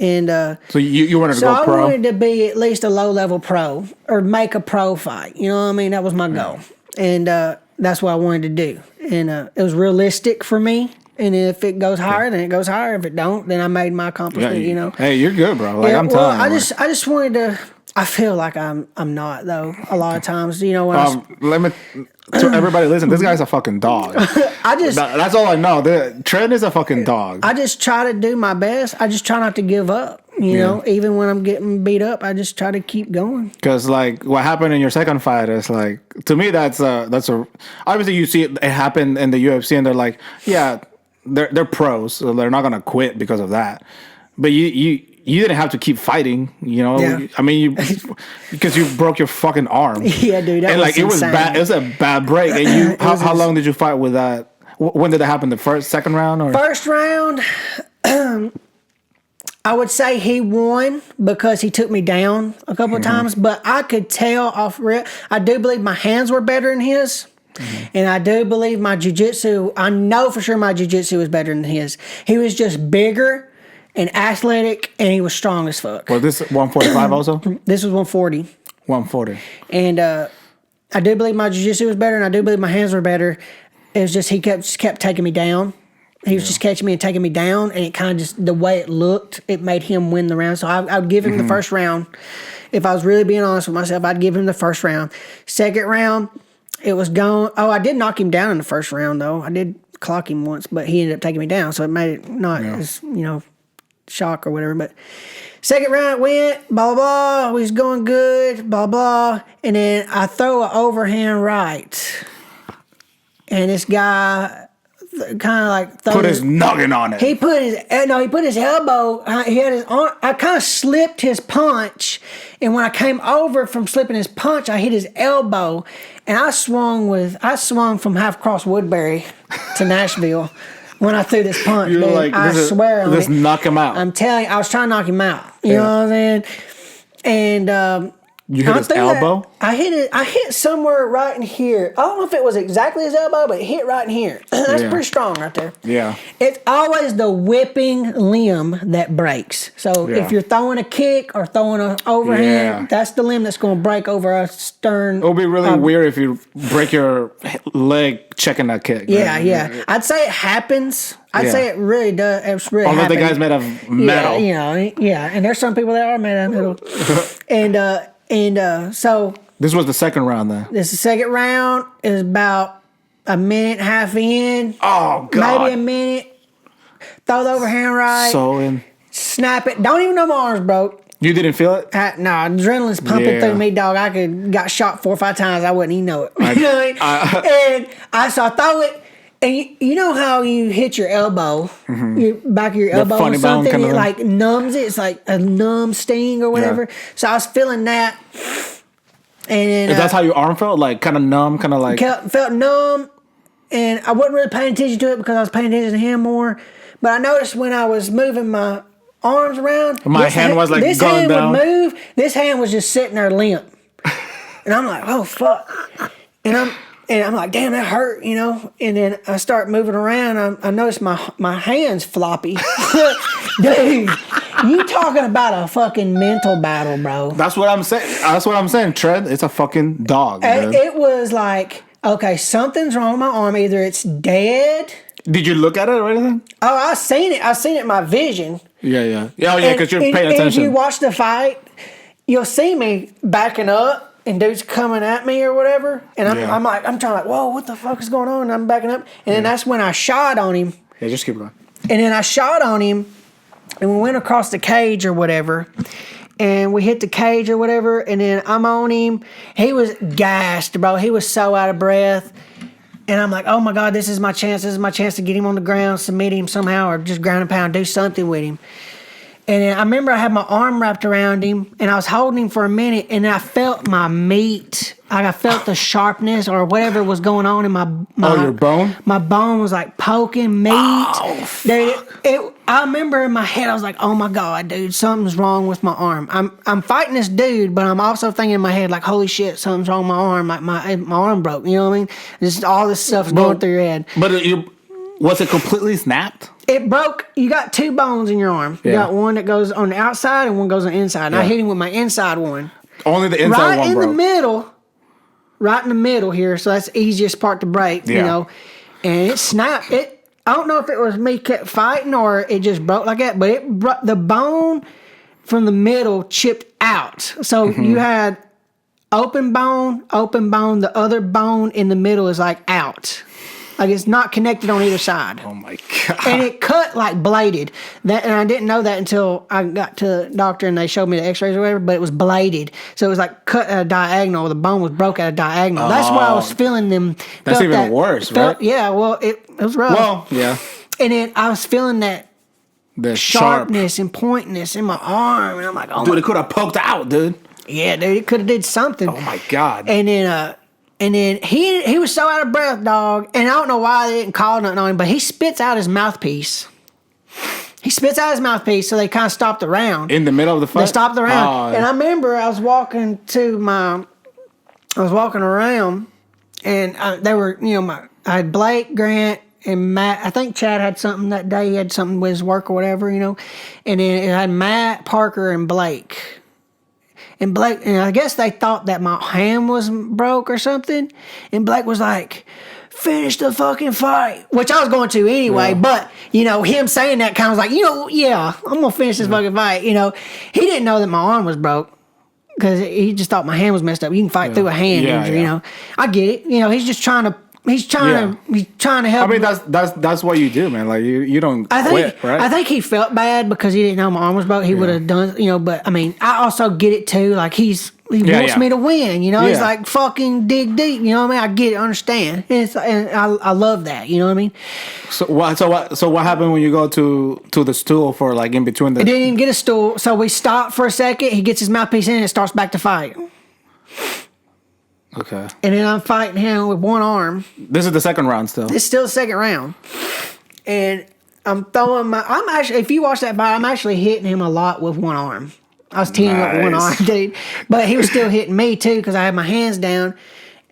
And so you wanted to so go pro? I wanted to be at least a low-level pro or make a pro fight. You know what I mean? That was my goal. And that's what I wanted to do. And it was realistic for me. And if it goes higher, then it goes higher. If it don't, then I made my accomplishment, Hey, you're good, bro. Like, I'm telling you. I just wanted to. I feel like I'm not, though, a lot of times. When let me... So everybody listen, this guy's a fucking dog. That's all I know. Trent is a fucking dog. I just try to do my best. I just try not to give up. Even when I'm getting beat up, I just try to keep going. Because like what happened in your second fight is like, to me that's a obviously you see it happen in the UFC and they're like, yeah, they're pros, so they're not gonna quit because of that. But you didn't have to keep fighting, Yeah. I mean, because you broke your fucking arm. Yeah, dude. And like insane. it was bad. It was a bad break. And how long did you fight with that? When did that happen? The second round, or first round? I would say he won because he took me down a couple of times, but I could tell off rip. I do believe my hands were better than his. And I do believe my jiu-jitsu, I know for sure my jiu-jitsu was better than his. He was just bigger and athletic, and he was strong as fuck. Was this 145 also? This was 140. 140. And I do believe my jiu-jitsu was better, and I do believe my hands were better. It was just he kept taking me down. He was just catching me and taking me down, and it kind of just, the way it looked, it made him win the round. So I would give him the first round. If I was really being honest with myself, I'd give him the first round. Second round, it was gone. Oh, I did knock him down in the first round, though. I did clock him once, but he ended up taking me down, so it made it not as, shock or whatever. But second round it went, blah, blah, blah. We was going good, blah, blah. And then I throw an overhand right. And this guy kind of like put his noggin on it. He put his elbow. He had his arm. I kind of slipped his punch, and when I came over from slipping his punch, I hit his elbow, and I swung from half across Woodbury to Nashville when I threw this punch. You're dude. like, I swear, just knock him out. I'm telling you, I was trying to knock him out. You know what I'm saying? And You hit his elbow? I hit somewhere right in here. I don't know if it was exactly his elbow, but it hit right in here. That's pretty strong right there. Yeah. It's always the whipping limb that breaks. So if you're throwing a kick or throwing an overhand, that's the limb that's going to break over a stern. It would be really weird if you break your leg checking that kick. Yeah, yeah. I'd say it happens. I'd say it really does. It's really although happening. the guy's made of metal. Yeah. And there's some people that are made of metal. And so this was the second round then. This is the second round. Is about a minute, half in. Oh God. Maybe a minute. Throw the overhand right. So in. Snap it. Don't even know my arms broke. You didn't feel it? No, adrenaline's pumping through me, dog. Got shot 4 or 5 times. I wouldn't even know it. You know what I mean? And I throw it. And you know how you hit your elbow, your back of your elbow or something, it like numbs it. It's like a numb sting or whatever. Yeah. So I was feeling that. And is that how your arm felt? Like kind of numb, kind of like... Felt numb. And I wasn't really paying attention to it because I was paying attention to him more. But I noticed when I was moving my arms around... My hand was like going down. This hand would move. This hand was just sitting there limp. And I'm like, oh, fuck. And I'm like, damn, that hurt, you know? And then I start moving around. I notice my hands floppy. Dude, you talking about a fucking mental battle, bro. That's what I'm saying. Trent, it's a fucking dog, dude. It was like, okay, something's wrong with my arm. Either it's dead. Did you look at it or anything? Oh, I seen it. I seen it in my vision. Yeah. Oh, yeah, because you're paying attention. If you watch the fight, you'll see me backing up. And dude's coming at me or whatever, and I'm trying like, whoa, what the fuck is going on? And I'm backing up, and then that's when I shot on him. Yeah, just keep going. And then I shot on him, and we went across the cage or whatever, and we hit the cage or whatever, and then I'm on him. He was gassed, bro. He was so out of breath, and I'm like, oh my God, this is my chance. This is my chance to get him on the ground, submit him somehow, or just ground and pound, do something with him. And then I remember I had my arm wrapped around him, and I was holding him for a minute, and I felt my meat. Like I felt the sharpness or whatever was going on in my your bone? My bone was like poking meat. Oh, dude, I remember in my head, I was like, oh my God, dude, something's wrong with my arm. I'm fighting this dude, but I'm also thinking in my head, like, holy shit, something's wrong with my arm. Like my arm broke, you know what I mean? Just all this stuff's going through your head. But was it completely snapped? It broke. You got 2 bones in your arm. You got one that goes on the outside and one goes on the inside. And I hit him with my inside one. Only the inside one broke. Right in the middle here. So that's the easiest part to break, you know. And it snapped. I don't know if it was me kept fighting or it just broke like that. But the bone from the middle chipped out. So you had open bone. The other bone in the middle is like out. Like it's not connected on either side. Oh my God. And it cut like bladed. And I didn't know that until I got to the doctor and they showed me the x-rays or whatever, but it was bladed. So it was like cut at a diagonal. The bone was broke at a diagonal. That's why I was feeling them. That's even worse, right? Yeah, well, it was rough. Well, yeah. And then I was feeling that the sharpness and pointness in my arm. And I'm like, oh, dude, it could have poked out, dude. Yeah, dude, it could have did something. Oh my God. And then he was so out of breath, dog. And I don't know why they didn't call nothing on him, but he spits out his mouthpiece. So they kind of stopped the round. In the middle of the fight? They stopped the round. Oh, yeah. And I remember I was walking around, and they were, you know, I had Blake, Grant, and Matt. I think Chad had something that day. He had something with his work or whatever, you know. And then it had Matt, Parker, and Blake. And I guess they thought that my hand was broke or something. And Blake was like, finish the fucking fight. Which I was going to anyway. Yeah. But, you know, him saying that kind of was like, you know, yeah, I'm going to finish this fucking fight. You know, he didn't know that my arm was broke. Because he just thought my hand was messed up. You can fight through a hand injury, you know. I get it. You know, he's just trying to... He's trying to help. I mean, that's what you do, man. Like you don't quit, right? I think he felt bad because he didn't know my arm was broke. He would have done, you know. But I mean, I also get it too. Like he wants me to win. You know, he's like fucking dig deep. You know what I mean? I get it, understand, and I love that. You know what I mean? So what happened when you go to the stool for like in between the? He didn't even get a stool, so we stopped for a second. He gets his mouthpiece in and starts back to fight. Okay. And then I'm fighting him with one arm. This is the second round still. It's still the second round. And I'm throwing if you watch that fight, I'm actually hitting him a lot with one arm. I was teeing up one arm, dude. But he was still hitting me, too, because I had my hands down.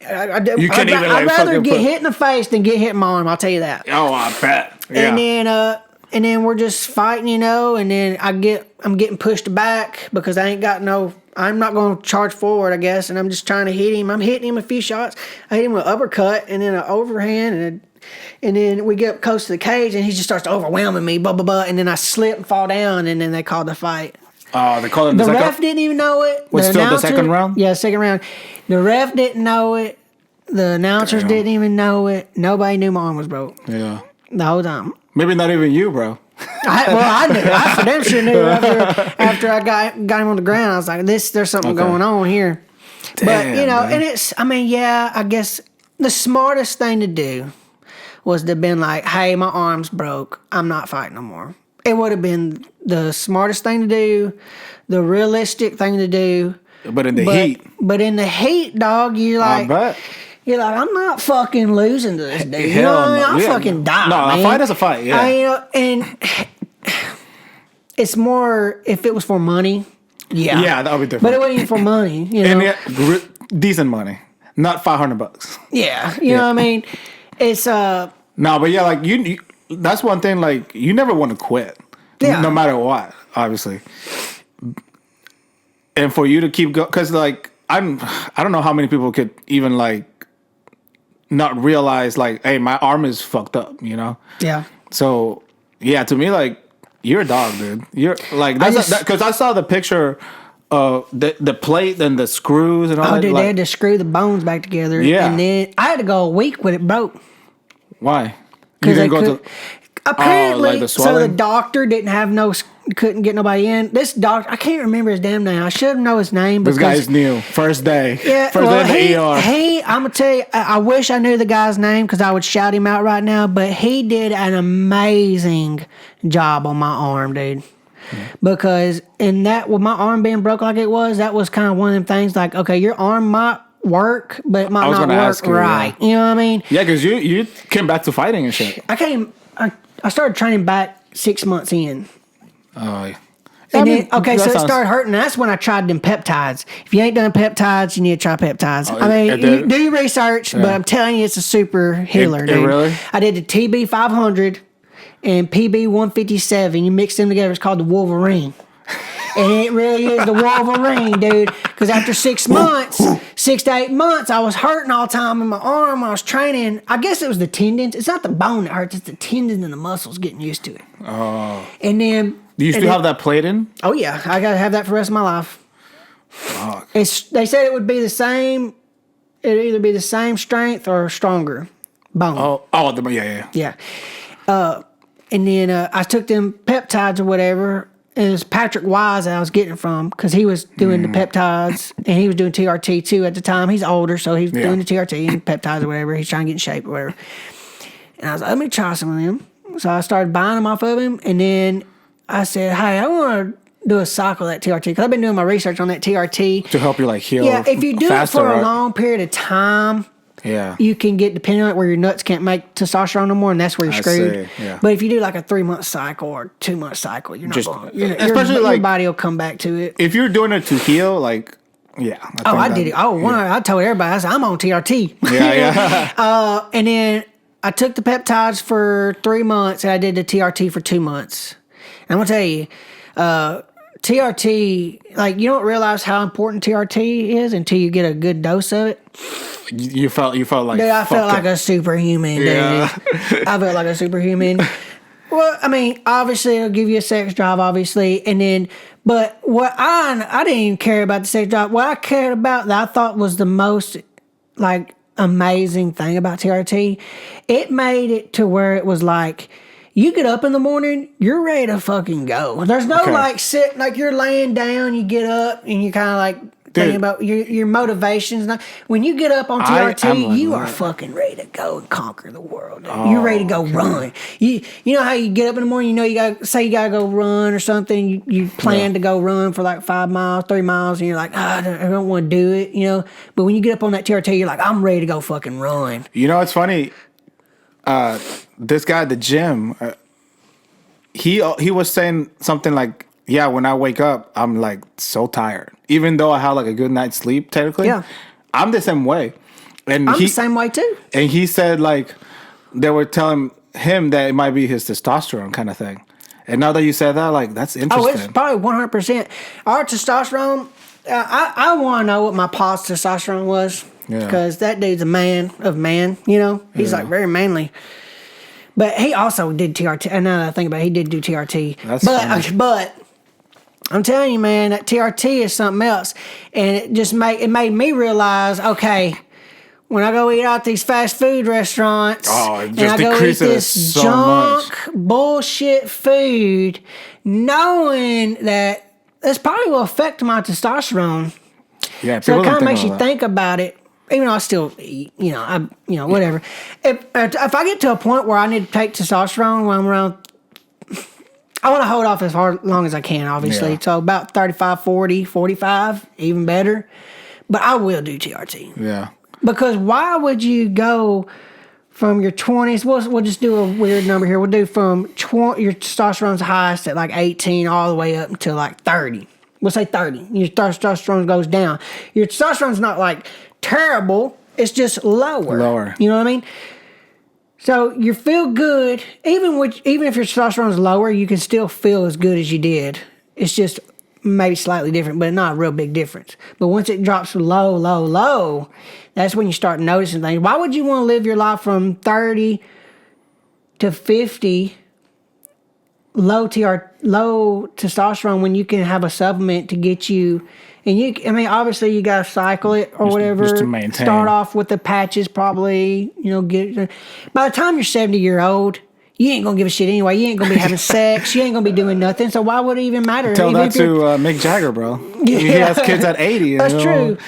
I'd rather get hit in the face than get hit in my arm, I'll tell you that. Oh, I bet. Yeah. And then we're just fighting, and then I'm getting pushed back because I'm not going to charge forward, I guess, and I'm just trying to hit him. I'm hitting him a few shots. I hit him with an uppercut and then an overhand, and then we get up close to the cage, and he just starts overwhelming me, blah, blah, blah, and then I slip and fall down, and then they called the fight. They called him the ref didn't even know it. Was still the second round? Yeah, second round. The ref didn't know it. The announcers didn't even know it. Nobody knew my arm was broke. Yeah. The whole time. Maybe not even you, bro. I knew. I for damn sure knew after I got him on the ground. I was like, there's something going on here. Damn, but, and I guess the smartest thing to do was to have been like, hey, my arm's broke. I'm not fighting no more. It would have been the smartest thing to do, the realistic thing to do. But in the heat. But in the heat, dog, you're like, I'm not fucking losing to this dude. You know what I mean? I'll fucking die. No, man. a fight is a fight, yeah. And it's more, if it was for money, yeah. Yeah, that would be different. But it wasn't even for money, And decent money. Not $500. Yeah, you know what I mean? It's, No, but yeah, like, you that's one thing, like, you never want to quit. Yeah. No matter what, obviously. And for you to keep going, because, like, I don't know how many people could even, like, not realize, like, hey, my arm is fucked up, Yeah. So, yeah, to me, like, you're a dog, dude. You're, like, because I saw the picture of the plate and the screws and all that. Oh, dude, like, they had to screw the bones back together. Yeah. And then I had to go a week when it broke. Why? Because apparently, like the so swelling? the doctor couldn't get nobody in. This doctor, I can't remember his damn name. I should know his name. This guy's new. First day. Yeah, First day in the ER. I'm going to tell you, I wish I knew the guy's name because I would shout him out right now, but he did an amazing job on my arm, dude. Yeah. Because with my arm being broke like it was, that was kind of one of them things like, okay, your arm might work, but it might not work right. Yeah. You know what I mean? Yeah, because you came back to fighting and shit. I started training back 6 months in. Oh, yeah. And then, it started hurting. That's when I tried them peptides. If you ain't done peptides, you need to try peptides. You do your research, but I'm telling you, it's a super healer, dude. Really? I did the TB 500 and PB 157. You mix them together, it's called the Wolverine. And it really is the Wolverine, dude. Because after 6 to 8 months, I was hurting all the time in my arm. I was training. I guess it was the tendons. It's not the bone that hurts. It's the tendons and the muscles getting used to it. Oh. And then... Do you still have that plate in? Oh, yeah. I got to have that for the rest of my life. Fuck. They said it would be the same... It'd either be the same strength or stronger bone. Yeah. Yeah. And then I took them peptides or whatever... And it was Patrick Wise that I was getting it from because he was doing the peptides and he was doing TRT too at the time. He's older, so he was doing the TRT and peptides or whatever. He's trying to get in shape or whatever. And I was like, let me try some of them. So I started buying them off of him. And then I said, hey, I want to do a cycle of that TRT because I've been doing my research on that TRT. To help you like heal Yeah, if you do faster, it for a long period of time, you can get depending on it where your nuts can't make testosterone no more, and that's where you're screwed. Yeah. But if you do like a 3-month cycle or 2-month cycle, you're not going. Especially your body will come back to it. If you're doing it to heal, like I did it. I told everybody I said I'm on TRT. Yeah. And then I took the peptides for 3 months, and I did the TRT for 2 months. And I'm gonna tell you, TRT, like you don't realize how important TRT is until you get a good dose of it. You felt like dude, I felt like a superhuman. Dude. Yeah. I felt like a superhuman. Well, I mean, obviously it'll give you a sex drive, obviously, and then, but what I didn't even care about the sex drive. What I cared about that I thought was the most like amazing thing about TRT, it made it to where it was like. You get up in the morning, you're ready to fucking go. There's no like sit like you're laying down, you get up and you kind of like thinking about your motivations. When you get up on TRT, you are fucking ready to go and conquer the world. You're ready to go run. You know how you get up in the morning, you gotta go run or something. You plan to go run for like 5 miles, 3 miles, and you're like, I don't want to do it, you know. But when you get up on that TRT, you're like, I'm ready to go fucking run. You know, it's funny. This guy at the gym, he was saying something like yeah, when I wake up, I'm like so tired. Even though I had like a good night's sleep, technically, Yeah. I'm the same way. And I'm the same way too. And he said like they were telling him that it might be his testosterone kind of thing. And now that you said that, like that's interesting. Oh, it's probably 100%. Our testosterone. I want to know what my pa's testosterone was because that dude's a man of man. You know, he's like very manly. But he also did TRT. And now that I think about it, he did do TRT. That's funny. But I'm telling you, man, that TRT is something else, and it made me realize, okay, when I go eat out these fast food restaurants, it and just I go eat decreases this so junk much. bullshit food, knowing that this probably will affect my testosterone. Yeah, So people it kind don't of makes about you that. think about it. Even though I still eat, whatever. If I get to a point where I need to take testosterone when I'm around, I want to hold off as long as I can, obviously. Yeah. So about 35, 40, 45, even better. But I will do TRT. Yeah. Because why would you go from your 20s? We'll just do a weird number here. We'll do from your testosterone's highest at like 18 all the way up until like 30. We'll say 30. Your testosterone goes down. Your testosterone's not like terrible. It's just lower. Lower. You know what I mean? So you feel good. Even if your testosterone's lower, you can still feel as good as you did. It's just maybe slightly different, but not a real big difference. But once it drops low, low, low, that's when you start noticing things. Why would you want to live your life from 30 to 50 low testosterone when you can have a supplement to get you? And obviously you got to cycle it or whatever. Just to maintain. Start off with the patches, probably. By the time you're 70-year-old, you ain't gonna give a shit anyway. You ain't gonna be having sex. You ain't gonna be doing nothing. So why would it even matter? Tell Even that to Mick Jagger, bro. He has kids at 80. That's true.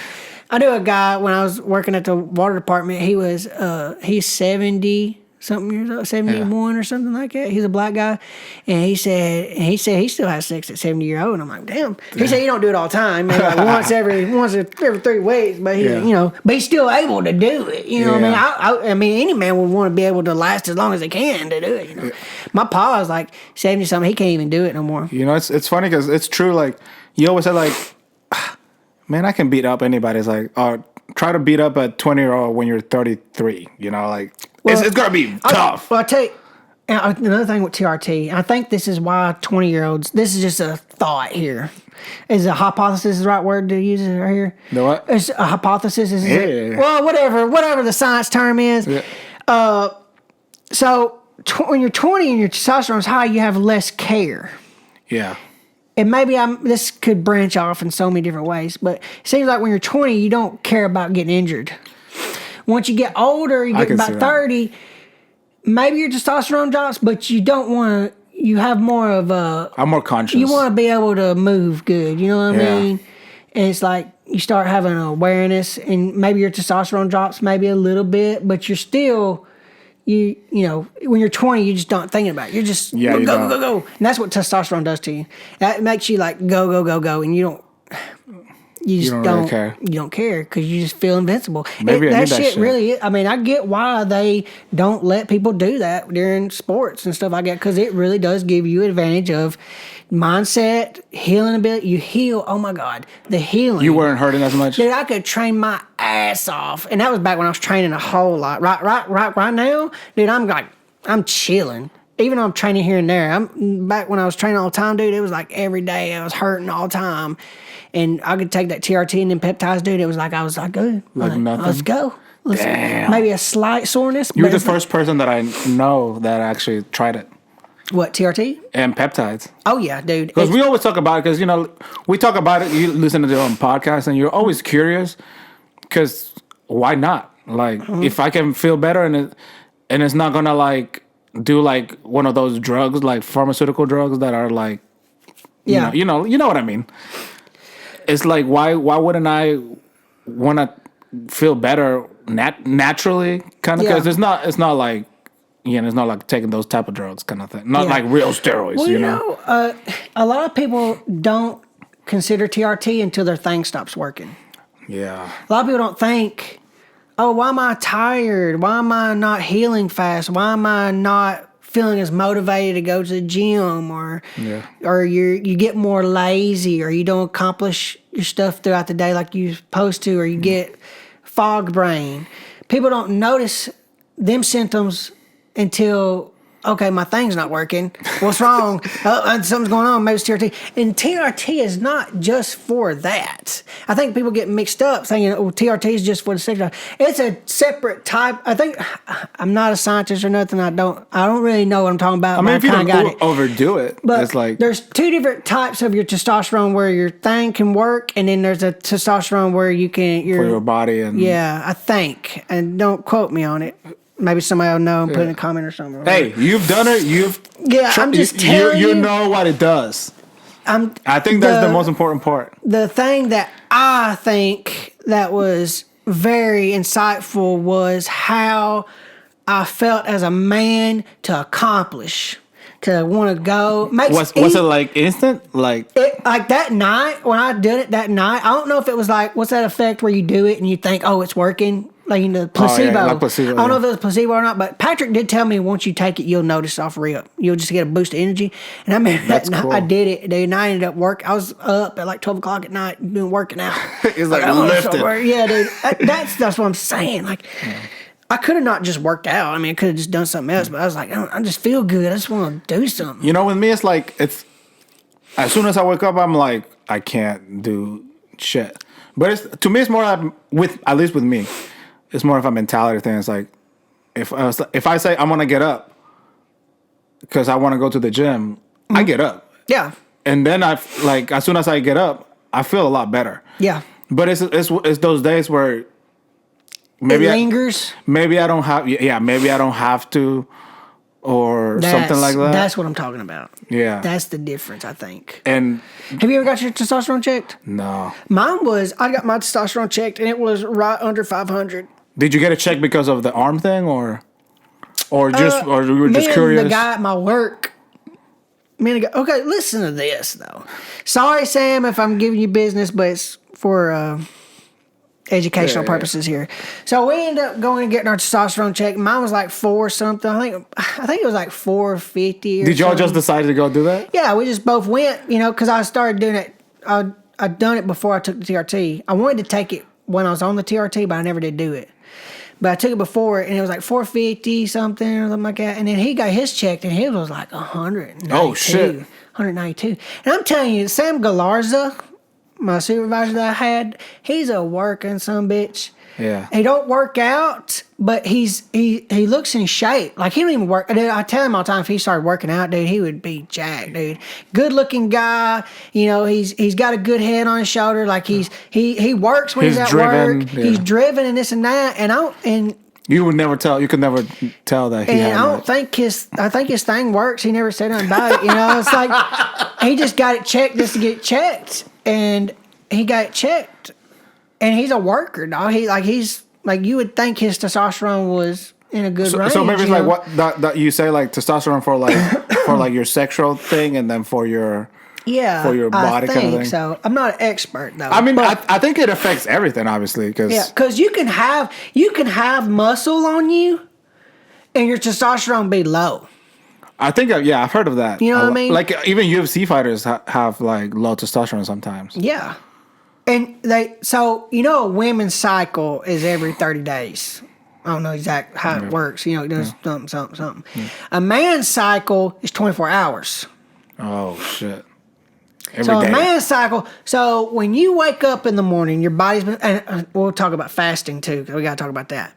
I knew a guy when I was working at the water department. He's 70 something years old, 71 or something like that. He's a black guy, and he said he still has sex at 70-year-old. And I'm like, damn. He said he don't do it all the time, maybe like once every 3 weeks, but but he's still able to do it. You know what I mean? I mean, any man would want to be able to last as long as they can to do it. My pa is like 70 something. He can't even do it no more. It's funny because it's true. Like you always say, like, man, I can beat up anybody. It's like, try to beat up a 20-year-old when you're 33. It's gonna be tough. I'll tell you another thing with TRT. I think this is why 20-year-olds. This is just a thought here. Is a hypothesis the right word to use right here? The what? It's a hypothesis. Yeah. Well, whatever the science term is. Yeah. So when you're 20 and your testosterone's high, you have less care. Yeah. And maybe this could branch off in so many different ways, but it seems like when you're 20, you don't care about getting injured. Once you get older, you get about 30, maybe your testosterone drops, but you don't want to, you have more of a... I'm more conscious. You want to be able to move good, you know what I mean? And it's like you start having an awareness, and maybe your testosterone drops maybe a little bit, but you're still... You know, when you're 20, you're just not thinking about it. You're just go. And that's what testosterone does to you. That makes you like go, and you just don't care. You don't care because you just feel invincible. Maybe that shit really. I mean, I get why they don't let people do that during sports and stuff like that because it really does give you advantage of mindset, healing ability. You heal. Oh my God, the healing. You weren't hurting as much, dude. I could train my ass off, and that was back when I was training a whole lot. Right now, dude, I'm chilling. Even though I'm training here and there, back when I was training all the time, dude. It was like every day I was hurting all the time. And I could take that TRT and then peptides, dude. It was like, I was like, good. Like nothing? Let's go. Damn. Maybe a slight soreness. You were the first person that I know that actually tried it. What, TRT? And peptides. Oh, yeah, dude. Because we always talk about it because, we talk about it. You listen to their own podcast and you're always curious because why not? Like, if I can feel better and it's not going to, like, do, like, one of those drugs, like pharmaceutical drugs that are, like, you know what I mean. It's like, why wouldn't I want to feel better naturally? Kind of, because it's not like, it's not like taking those type of drugs kind of thing. Not like real steroids, well, you know? A lot of people don't consider TRT until their thing stops working. Yeah. A lot of people don't think, oh, why am I tired? Why am I not healing fast? Why am I not feeling as motivated to go to the gym, or Yeah. or you get more lazy, or you don't accomplish your stuff throughout the day like you're supposed to, or you get fog brain. People don't notice them symptoms until, okay, my thing's not working. What's wrong? Something's going on. Maybe it's TRT. And TRT is not just for that. I think people get mixed up saying, oh, TRT is just for the sexual. It's a separate type. I think, I'm not a scientist or nothing. I don't really know what I'm talking about. I mean, if you kinda don't overdo it, but it's like there's two different types of your testosterone where your thing can work, and then there's a testosterone where you can for your body and yeah, I think, and don't quote me on it. Maybe somebody will know and put in a comment or something. Hey, you've done it. I'm just telling you you. know what it does. I think that's the most important part. The thing that I think that was very insightful was how I felt as a man to accomplish, to want to go. Was it like instant? Like that night when I did it that night, I don't know if it was like, what's that effect where you do it and you think, oh, it's working? Like, placebo. Oh, yeah, like placebo. I don't know if it was placebo or not, but Patrick did tell me once you take it, you'll notice off rip. You'll just get a boost of energy. And I mean, that night, cool. I did it, dude, and I ended up I was up at like 12 o'clock at night doing working out. It's like I was lifted. yeah, dude. That's what I'm saying. Like, I could have not just worked out. I mean, I could have just done something else, but I was like, I just feel good. I just want to do something. You know, with me, it's like, as soon as I wake up, I'm like, I can't do shit. But to me, it's more like, at least with me, it's more of a mentality thing. It's like, if I say I'm gonna get up because I want to go to the gym, I get up. Yeah. And then as soon as I get up, I feel a lot better. Yeah. But it's those days where maybe it lingers. Maybe I don't have. Yeah, maybe I don't have to, or something like that. That's what I'm talking about. Yeah. That's the difference, I think. And have you ever got your testosterone checked? no. I got my testosterone checked, and it was right under 500. Did you get it checked because of the arm thing, or you were just curious? And the guy at my work. Okay, listen to this though. Sorry, Sam, if I'm giving you business, but it's for educational purposes here. So we ended up going and getting our testosterone checked. Mine was like 4 something. I think it was like 450. Did y'all just decide to go do that? Yeah, we just both went. Because I started doing it. I'd done it before I took the TRT. I wanted to take it when I was on the TRT, but I never did do it. But I took it before, and it was like 450 something or something like that. And then he got his checked, and his was like 192. Oh, shit. 192. And I'm telling you, Sam Galarza, my supervisor that I had, he's a working sumbitch. Yeah. He don't work out, but he looks in shape. Like, he don't even work. Dude, I tell him all the time, if he started working out, dude, he would be jacked, dude. Good looking guy. He's got a good head on his shoulder. Like, he works when he's at driven, work. yeah. He's driven and this and that. And you would never tell. You could never tell that he had. I think his thing works. He never said nothing about it. It's like he just got it checked just to get it checked, and he got it checked. And he's a worker, dog. He's like, you would think his testosterone was in a good range. So maybe it's like what that you say, like testosterone for like your sexual thing, and then for your for your body kind of thing. So I'm not an expert though. I mean, I think it affects everything, obviously, because you can have muscle on you, and your testosterone be low. I think I've heard of that. You know what I mean? Like even UFC fighters have like low testosterone sometimes. Yeah. And a women's cycle is every 30 days. I don't know exactly how it works. It does something. Yeah. A man's cycle is 24 hours. Oh, shit. Every day. A man's cycle, so when you wake up in the morning, your body's been, and we'll talk about fasting too, because we got to talk about that.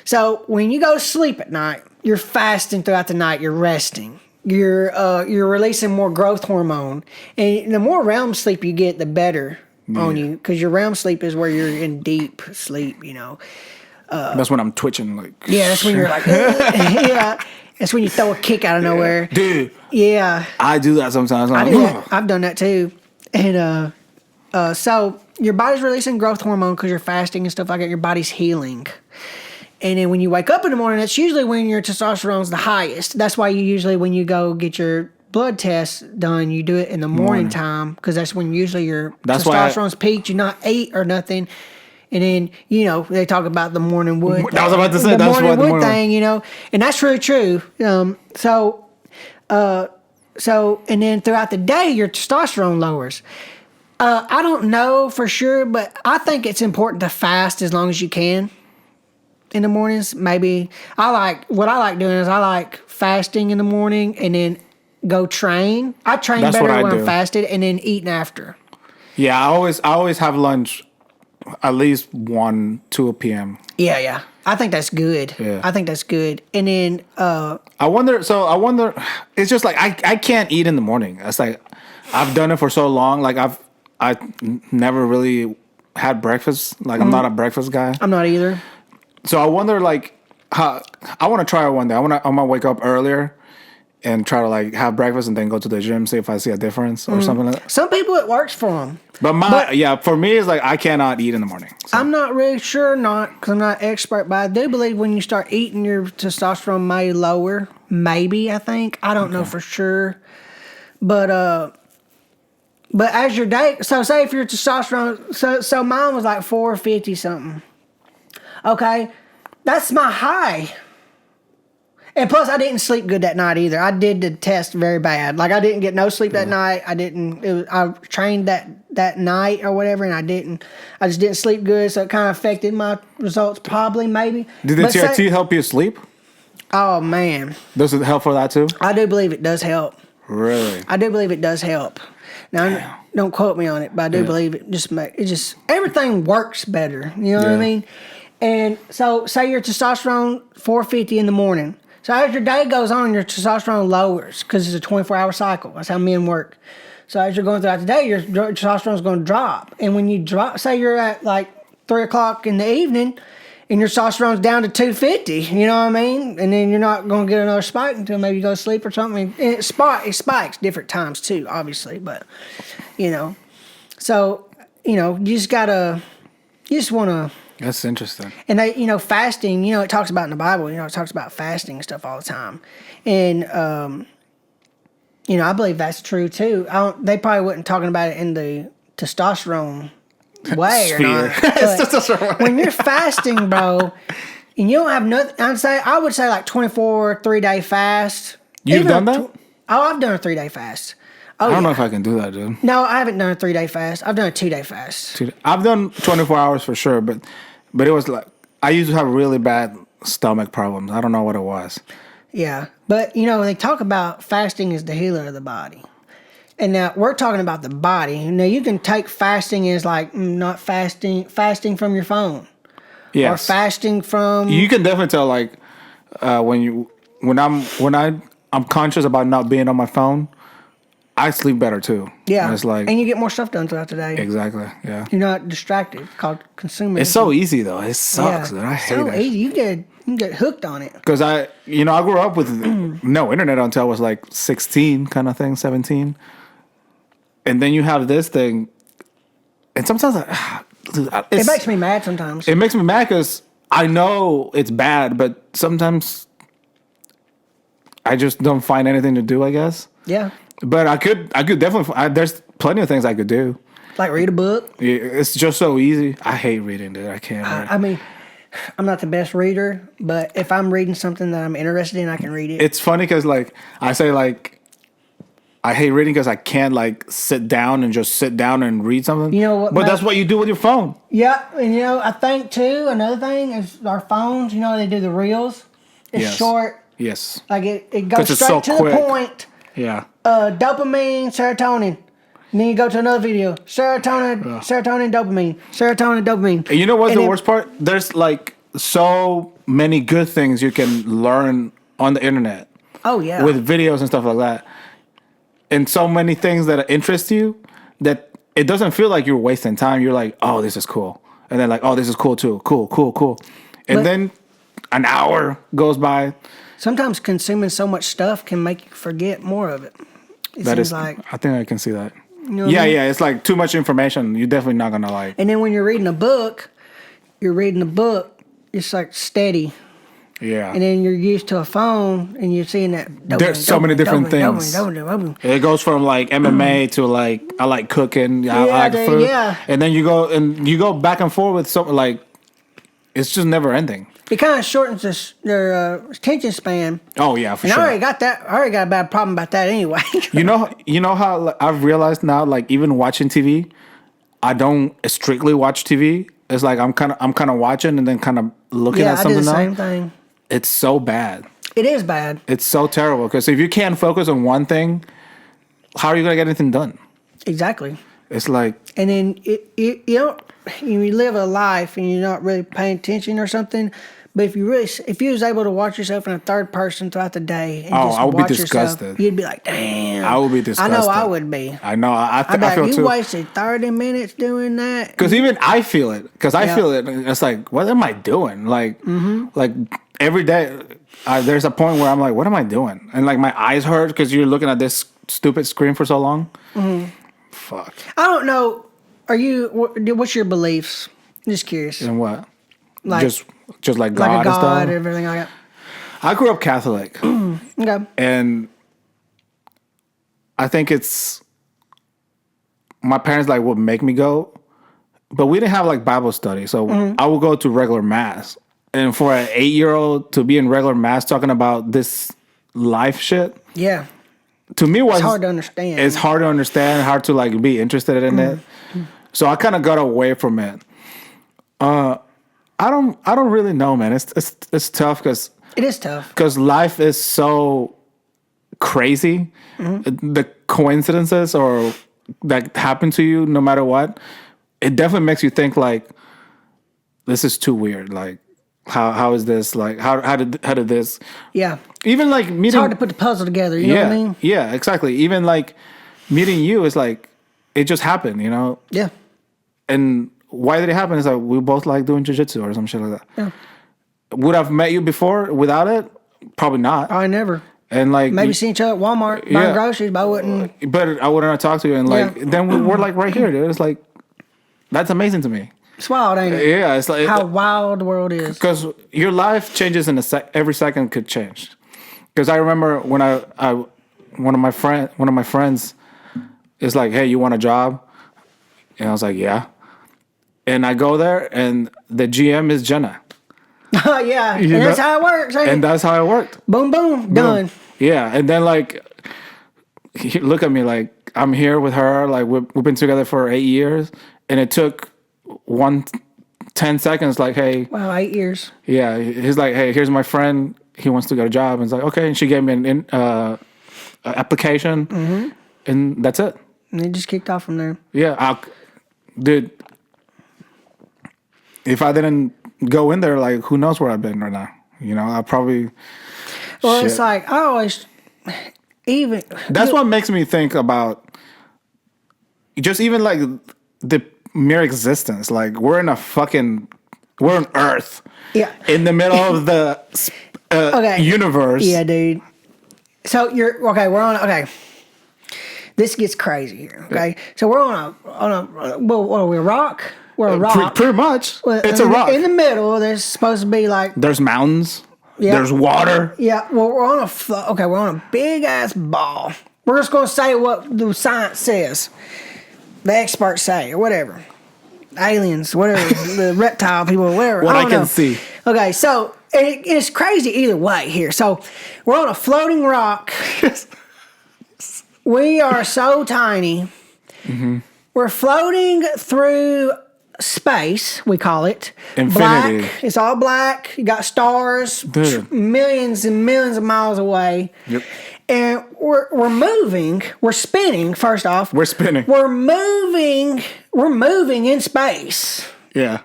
So when you go to sleep at night, you're fasting throughout the night, you're resting. You're releasing more growth hormone. And the more REM sleep you get, the better on you, because your REM sleep is where you're in deep sleep, that's when I'm twitching, like. Yeah, that's when you're like, yeah. That's when you throw a kick out of nowhere. Dude. Yeah. I do that sometimes. I do that. I've done that too. And so your body's releasing growth hormone because you're fasting and stuff like that. Your body's healing. And then when you wake up in the morning, that's usually when your testosterone's the highest. That's why you usually, when you go get your blood test done, you do it in the morning time, because that's when usually your testosterone's peaked. You're not ate or nothing. And then, they talk about the morning wood. I was about to say, the that's morning what the wood morning thing, and that's really true. So, and then throughout the day, your testosterone lowers. I don't know for sure, but I think it's important to fast as long as you can in the mornings. Maybe what I like doing is I like fasting in the morning and then go train. I train That's better what I when do. I'm fasted and then eating after. Yeah, I always have lunch at least 1-2 p.m. Yeah. I think that's good. Yeah. I think that's good. And then I wonder. It's just like I can't eat in the morning. It's like I've done it for so long. Like I never really had breakfast. Like I'm not a breakfast guy. I'm not either. So I wonder like how I want to try it one day. I'm gonna wake up earlier and try to like have breakfast and then go to the gym, see if I see a difference or something like that. Some people it works for them. But for me it's like I cannot eat in the morning. So. I'm not really sure, because I'm not an expert, but I do believe when you start eating, your testosterone may lower. Maybe, I think. I don't know for sure. But as your day, so say if your testosterone, so mine was like 450 something. Okay, that's my high. And plus, I didn't sleep good that night either. I did the test very bad. Like I didn't get no sleep that night. I trained that night or whatever, and I just didn't sleep good, so it kind of affected my results. Probably, maybe. Did the TRT help you sleep? Oh man, Does it help for that too? I do believe it does help. Really? I do believe it does help. Now, don't quote me on it, but I do believe it. Just everything works better. You know what I mean? And so, say your testosterone 450 in the morning. So as your day goes on, your testosterone lowers because it's a 24-hour cycle. That's how men work. So as you're going throughout the day, your testosterone is going to drop. And when you drop, say you're at like 3 o'clock in the evening, and your testosterone's down to 250, you know what I mean? And then you're not going to get another spike until maybe you go to sleep or something. And it spikes different times too, obviously. But, so, you just want to. That's interesting. And they, fasting, it talks about in the Bible, it talks about fasting and stuff all the time. And, I believe that's true too. They probably wasn't talking about it in the testosterone way or not. But when you're fasting, bro, and you don't have nothing, I would say like 24, 3-day fast. You've done that? I've done a 3-day fast. I don't know if I can do that, dude. No, I haven't done a 3-day fast. I've done a 2-day fast. I've done 24 hours for sure, but it was like I used to have really bad stomach problems. I don't know what it was. Yeah, but they talk about fasting is the healer of the body, and now we're talking about the body. Now you can take fasting as like not fasting from your phone, or fasting from. You can definitely tell like when I'm conscious about not being on my phone. I sleep better too. Yeah, and it's like, and you get more stuff done throughout the day. Exactly. Yeah, you're not distracted. It's called consumerism. It's so easy though. It sucks. Yeah, I hate it. So easy. You get hooked on it. Because I grew up with no internet until I was like 16, kind of thing, 17, and then you have this thing, and sometimes it makes me mad. Sometimes it makes me mad because I know it's bad, but sometimes I just don't find anything to do. I guess. Yeah. But I could definitely. There's plenty of things I could do. Like read a book. Yeah, it's just so easy. I hate reading, dude. I can't. I mean, I'm not the best reader, but if I'm reading something that I'm interested in, I can read it. It's funny because like I say like I hate reading because I can't like sit down and read something. You know what? But that's what you do with your phone. Yeah, and I think too. Another thing is our phones. They do the reels. It's short. Yes. Like it goes straight to the point. Yeah. Dopamine, serotonin. And then you go to another video. Serotonin, dopamine. And you know what's the worst part? There's like so many good things you can learn on the internet. Oh yeah. With videos and stuff like that. And so many things that interest you that it doesn't feel like you're wasting time. You're like, oh, this is cool. And then like, oh, this is cool too. Cool. And then an hour goes by. Sometimes consuming so much stuff can make you forget more of it. I think I can see that. Yeah. It's like too much information. You're definitely not gonna like. And then when you're reading a book, it's like steady. Yeah. And then you're used to a phone, and you're seeing that. There's so many different things. It goes from like MMA to like I like cooking, I like dude, food, yeah. and then you go back and forth with something like it's just never ending. It kind of shortens their attention span. Oh yeah, for And sure. I already got that. I already got a bad problem about that anyway. You know how like, I've realized now, like even watching TV, I don't strictly watch TV. It's like I'm kind of watching and then kind of looking at I something do the else. same thing. It's so bad. It is bad. It's so terrible because if you can't focus on one thing, how are you gonna get anything done? Exactly. It's like, And then you live a life and you're not really paying attention or something. But if you was able to watch yourself in a third person throughout the day, and just I would be watch disgusted. yourself, you'd be like, "Damn!" I would be disgusted. I know I would be. I know. I I'd be like, feel you too. wasted 30 minutes doing that. Because even I feel it. Because I Yeah. feel it. It's like, what am I doing? Like, like every day, there's a point where I'm like, what am I doing? And like my eyes hurt because you're looking at this stupid screen for so long. Fuck. I don't know. What's your beliefs? I'm just curious. And what? Like, just like like God, a God and and stuff. everything like that. I grew up Catholic, Okay. and I think it's my parents like would make me go, but we didn't have like Bible study, so I would go to regular mass. And for an 8-year-old to be in regular mass talking about this life shit, Yeah. to me was It's hard to understand. It's hard to understand, hard to like be interested in it. So I kind of got away from it. I don't really know, man. It's tough It is tough. because life is so crazy. The coincidences or that happen to you, no matter what, it definitely makes you think like, this is too weird. Like, how is this? Like, how did this? Yeah. Even like meeting. It's hard to put the puzzle together. You know what I mean? Yeah, exactly. Even like meeting you is like it just happened, you know. Yeah. And why did it happen? Is like we both like doing jiu-jitsu or some shit like that. Yeah. Would I've met you before without it? Probably not. I never. And like Maybe seen each other at Walmart buying Yeah. groceries, but I wouldn't. but I wouldn't have talked to you. And like then we're like right here, dude. It's like that's amazing to me. It's wild, ain't it? Yeah, it's like How wild the world is. because your life changes in every second could change. Because I remember when one of my friends is like, "Hey, you want a job?" And I was like, "Yeah." And I go there, and the GM is Jenna, Oh, yeah. And know- that's how it works, ain't and it? that's how it worked. Boom, boom, done. Yeah, and then like, he look at me like I'm here with her. Like we've been together for 8 years, and it took 10 seconds. Like, hey, Wow, 8 years. yeah, he's like, hey, here's my friend. He wants to get a job. And it's like, okay. And she gave me an application, and that's it. And it just kicked off from there. Yeah, dude. If I didn't go in there, like, who knows where I've been right now? You know, I probably. Well, shit. it's like, I always, even. That's what makes me think about just even like the mere existence. Like we're on Earth. Yeah. In the middle of the Okay. universe. Yeah, dude. So okay. This gets crazy here. Okay, so we're on a what are we, a rock? We're a rock. Pretty much. Well, It's a rock. In the middle. There's supposed to be like There's mountains. Yeah. There's water. yeah. Well, we're on we're on a big ass ball. We're just gonna say what the science says, the experts say, or whatever. Aliens, whatever, the reptile people, whatever. What I don't can know. see. Okay, so it's crazy either way here. So we're on a floating rock. We are so tiny. Mm-hmm. We're floating through space, we call it. Infinity. Black. It's all black. You got stars Dude. millions and millions of miles away. Yep. And we're moving. We're spinning, first off. We're spinning. We're moving in space. Yeah.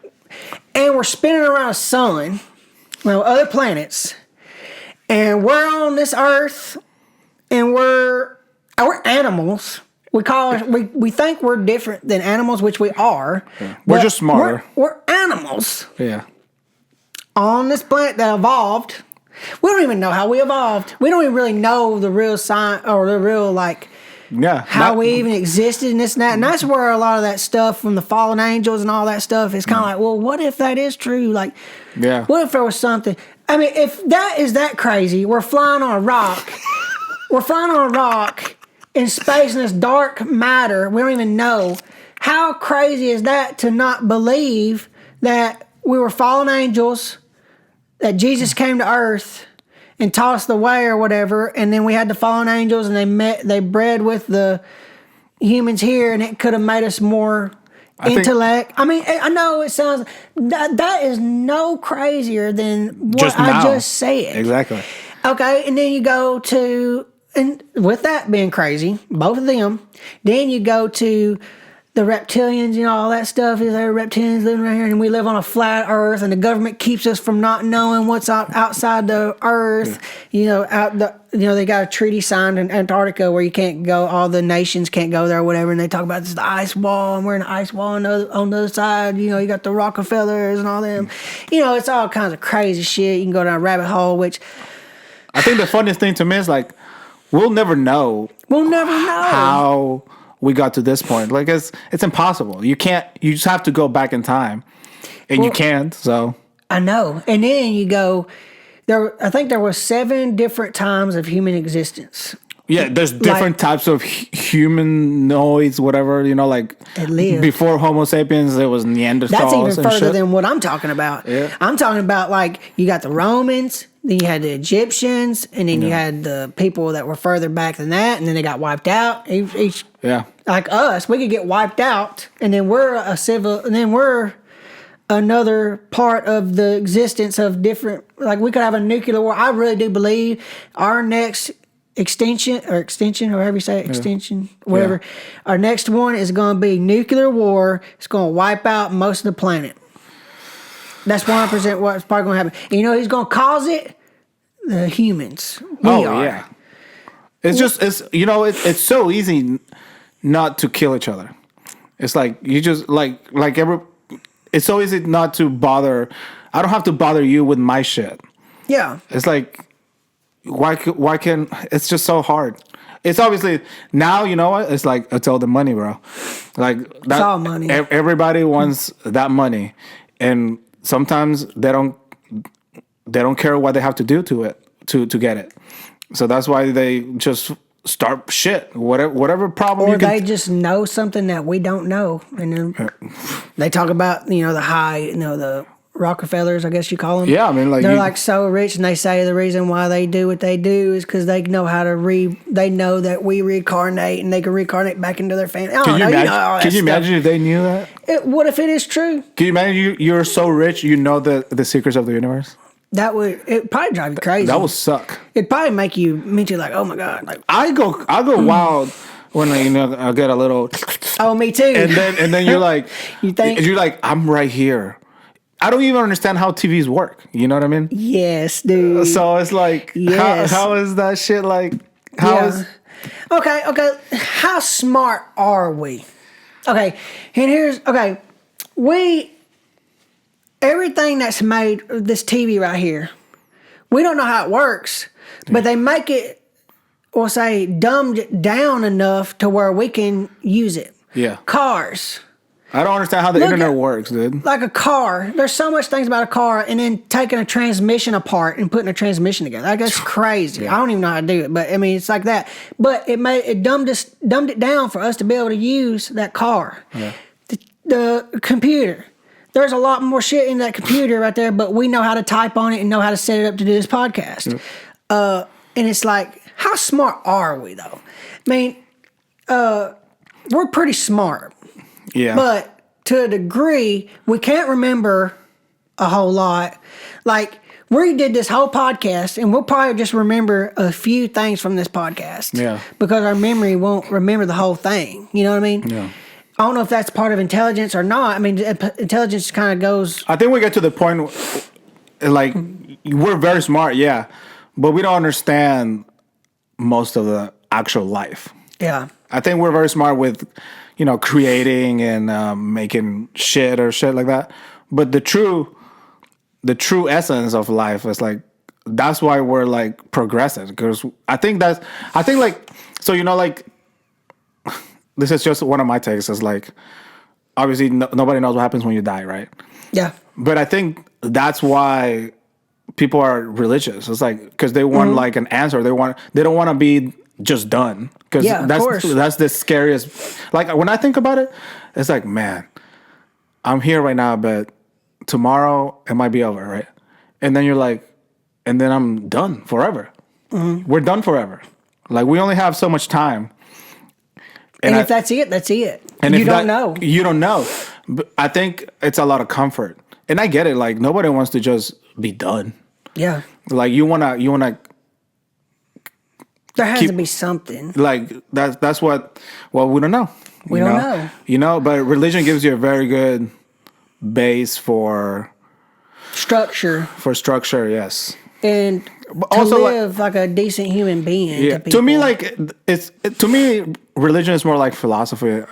And we're spinning around the sun, other planets. And we're on this earth, and we're animals. We think we're different than animals, which we are. Yeah. We're but just smarter. We're animals Yeah. on this planet that evolved. We don't even know how we evolved. We don't even really know the real science or the real Yeah. how we even existed and this and that. And that's where a lot of that stuff from the fallen angels and all that stuff is kind of like, well, what if that is true? Like, Yeah. what if there was something? I mean, if that is that crazy, we're flying on a rock. We're flying on a rock in space in this dark matter. We don't even know. How crazy is that to not believe that we were fallen angels, that Jesus came to earth and taught us the way or whatever, and then we had the fallen angels and they bred with the humans here, and it could have made us more intellect. I mean, I know it sounds that is no crazier than what I just said. Exactly. Okay, and then you go to, and with that being crazy, both of them, then you go to the reptilians, all that stuff. Is there reptilians living around here, and we live on a flat Earth, and the government keeps us from not knowing what's outside the Earth. Yeah. They got a treaty signed in Antarctica where you can't go. All the nations can't go there or whatever, and they talk about this the ice wall, and we're in the ice wall on the other side. You got the Rockefellers and all them. It's all kinds of crazy shit. You can go down a rabbit hole, which I think the funniest thing to me is like we'll never know. How we got to this point. Like it's impossible. You can't. You just have to go back in time, and you can't. So I know. And then you go there. I think there were 7 different times of human existence. Yeah, there's different types of humanoids, whatever. Like before Homo sapiens, there was Neanderthals. That's even further shit. than what I'm talking about. Yeah. I'm talking about like you got the Romans. Then you had the Egyptians, and then you had the people that were further back than that, and then they got wiped out. Each like us, we could get wiped out, and then we're another part of the existence of different. Like we could have a nuclear war. I really do believe our next extinction, or however you say it, extinction, whatever. Yeah. Our next one is going to be nuclear war. It's going to wipe out most of the planet. That's 100% what's probably going to happen. And who's going to cause it? The humans. We are. Yeah. It's it's so easy not to kill each other. It's like you just it's so easy not to bother. I don't have to bother you with my shit. Yeah. It's like why can it's just so hard. It's obviously now, you know what? It's like it's all the money, bro. Like that, it's all money. Everybody wants that money, and sometimes they don't care what they have to do to it to get it. So that's why they just start shit. Whatever problem. Or they just know something that we don't know, and then they talk about the high, the Rockefellers, I guess you call them. Yeah, I mean, like they're so rich, and they say the reason why they do what they do is because they know how to They know that we reincarnate, and they can reincarnate back into their family. Can you imagine if they knew that? What if it is true? Can you imagine you're so rich you know the secrets of the universe? It probably drive you crazy. That would suck. It'd probably make you like, oh my god, like I go wild when I get a little. Oh, me too. And then you're like, you're like I'm right here. I don't even understand how TVs work. You know what I mean? Yes, dude. So it's like, how is that shit like? Okay. How smart are we? Okay, and everything that's made, this TV right here, we don't know how it works, but they make it, or say, dumbed down enough to where we can use it. Yeah. Cars. I don't understand how the internet works, dude. Like a car. There's so much things about a car, and then taking a transmission apart and putting a transmission together. Like, that's crazy. Yeah. I don't even know how to do it, but I mean, it's like that. But it dumbed it down for us to be able to use that car. Yeah. The computer. There's a lot more shit in that computer right there, but we know how to type on it and know how to set it up to do this podcast. Yeah. And it's like, how smart are we, though? I mean, we're pretty smart. Yeah. But to a degree, we can't remember a whole lot. Like, we did this whole podcast, and we'll probably just remember a few things from this podcast. Yeah. Because our memory won't remember the whole thing. You know what I mean? Yeah. I don't know if that's part of intelligence or not. I mean, intelligence kind of goes... I think we get to the point, like, we're very smart, yeah, but we don't understand most of the actual life. Yeah. I think we're very smart with, creating and making shit or shit like that. But the true essence of life is like, that's why we're like progressive. Because I think this is just one of my takes. Is like, obviously nobody knows what happens when you die, right? Yeah. But I think that's why people are religious. It's like because they want like an answer. They don't want to be just done because Yeah, of course. that's the scariest. Like when I think about it, it's like, man, I'm here right now, but tomorrow it might be over, right? And then you're like, and then I'm done forever. We're done forever. Like we only have so much time. And if that's it, that's it. And you don't know. You don't know. But I think it's a lot of comfort. And I get it. Like nobody wants to just be done. Yeah. Like you wanna There has to be something. like that's what we don't know. We don't know. You know, but religion gives you a very good base for Structure. yes. And But to also, live like a decent human being. Yeah. To me, like to me, religion is more like philosophy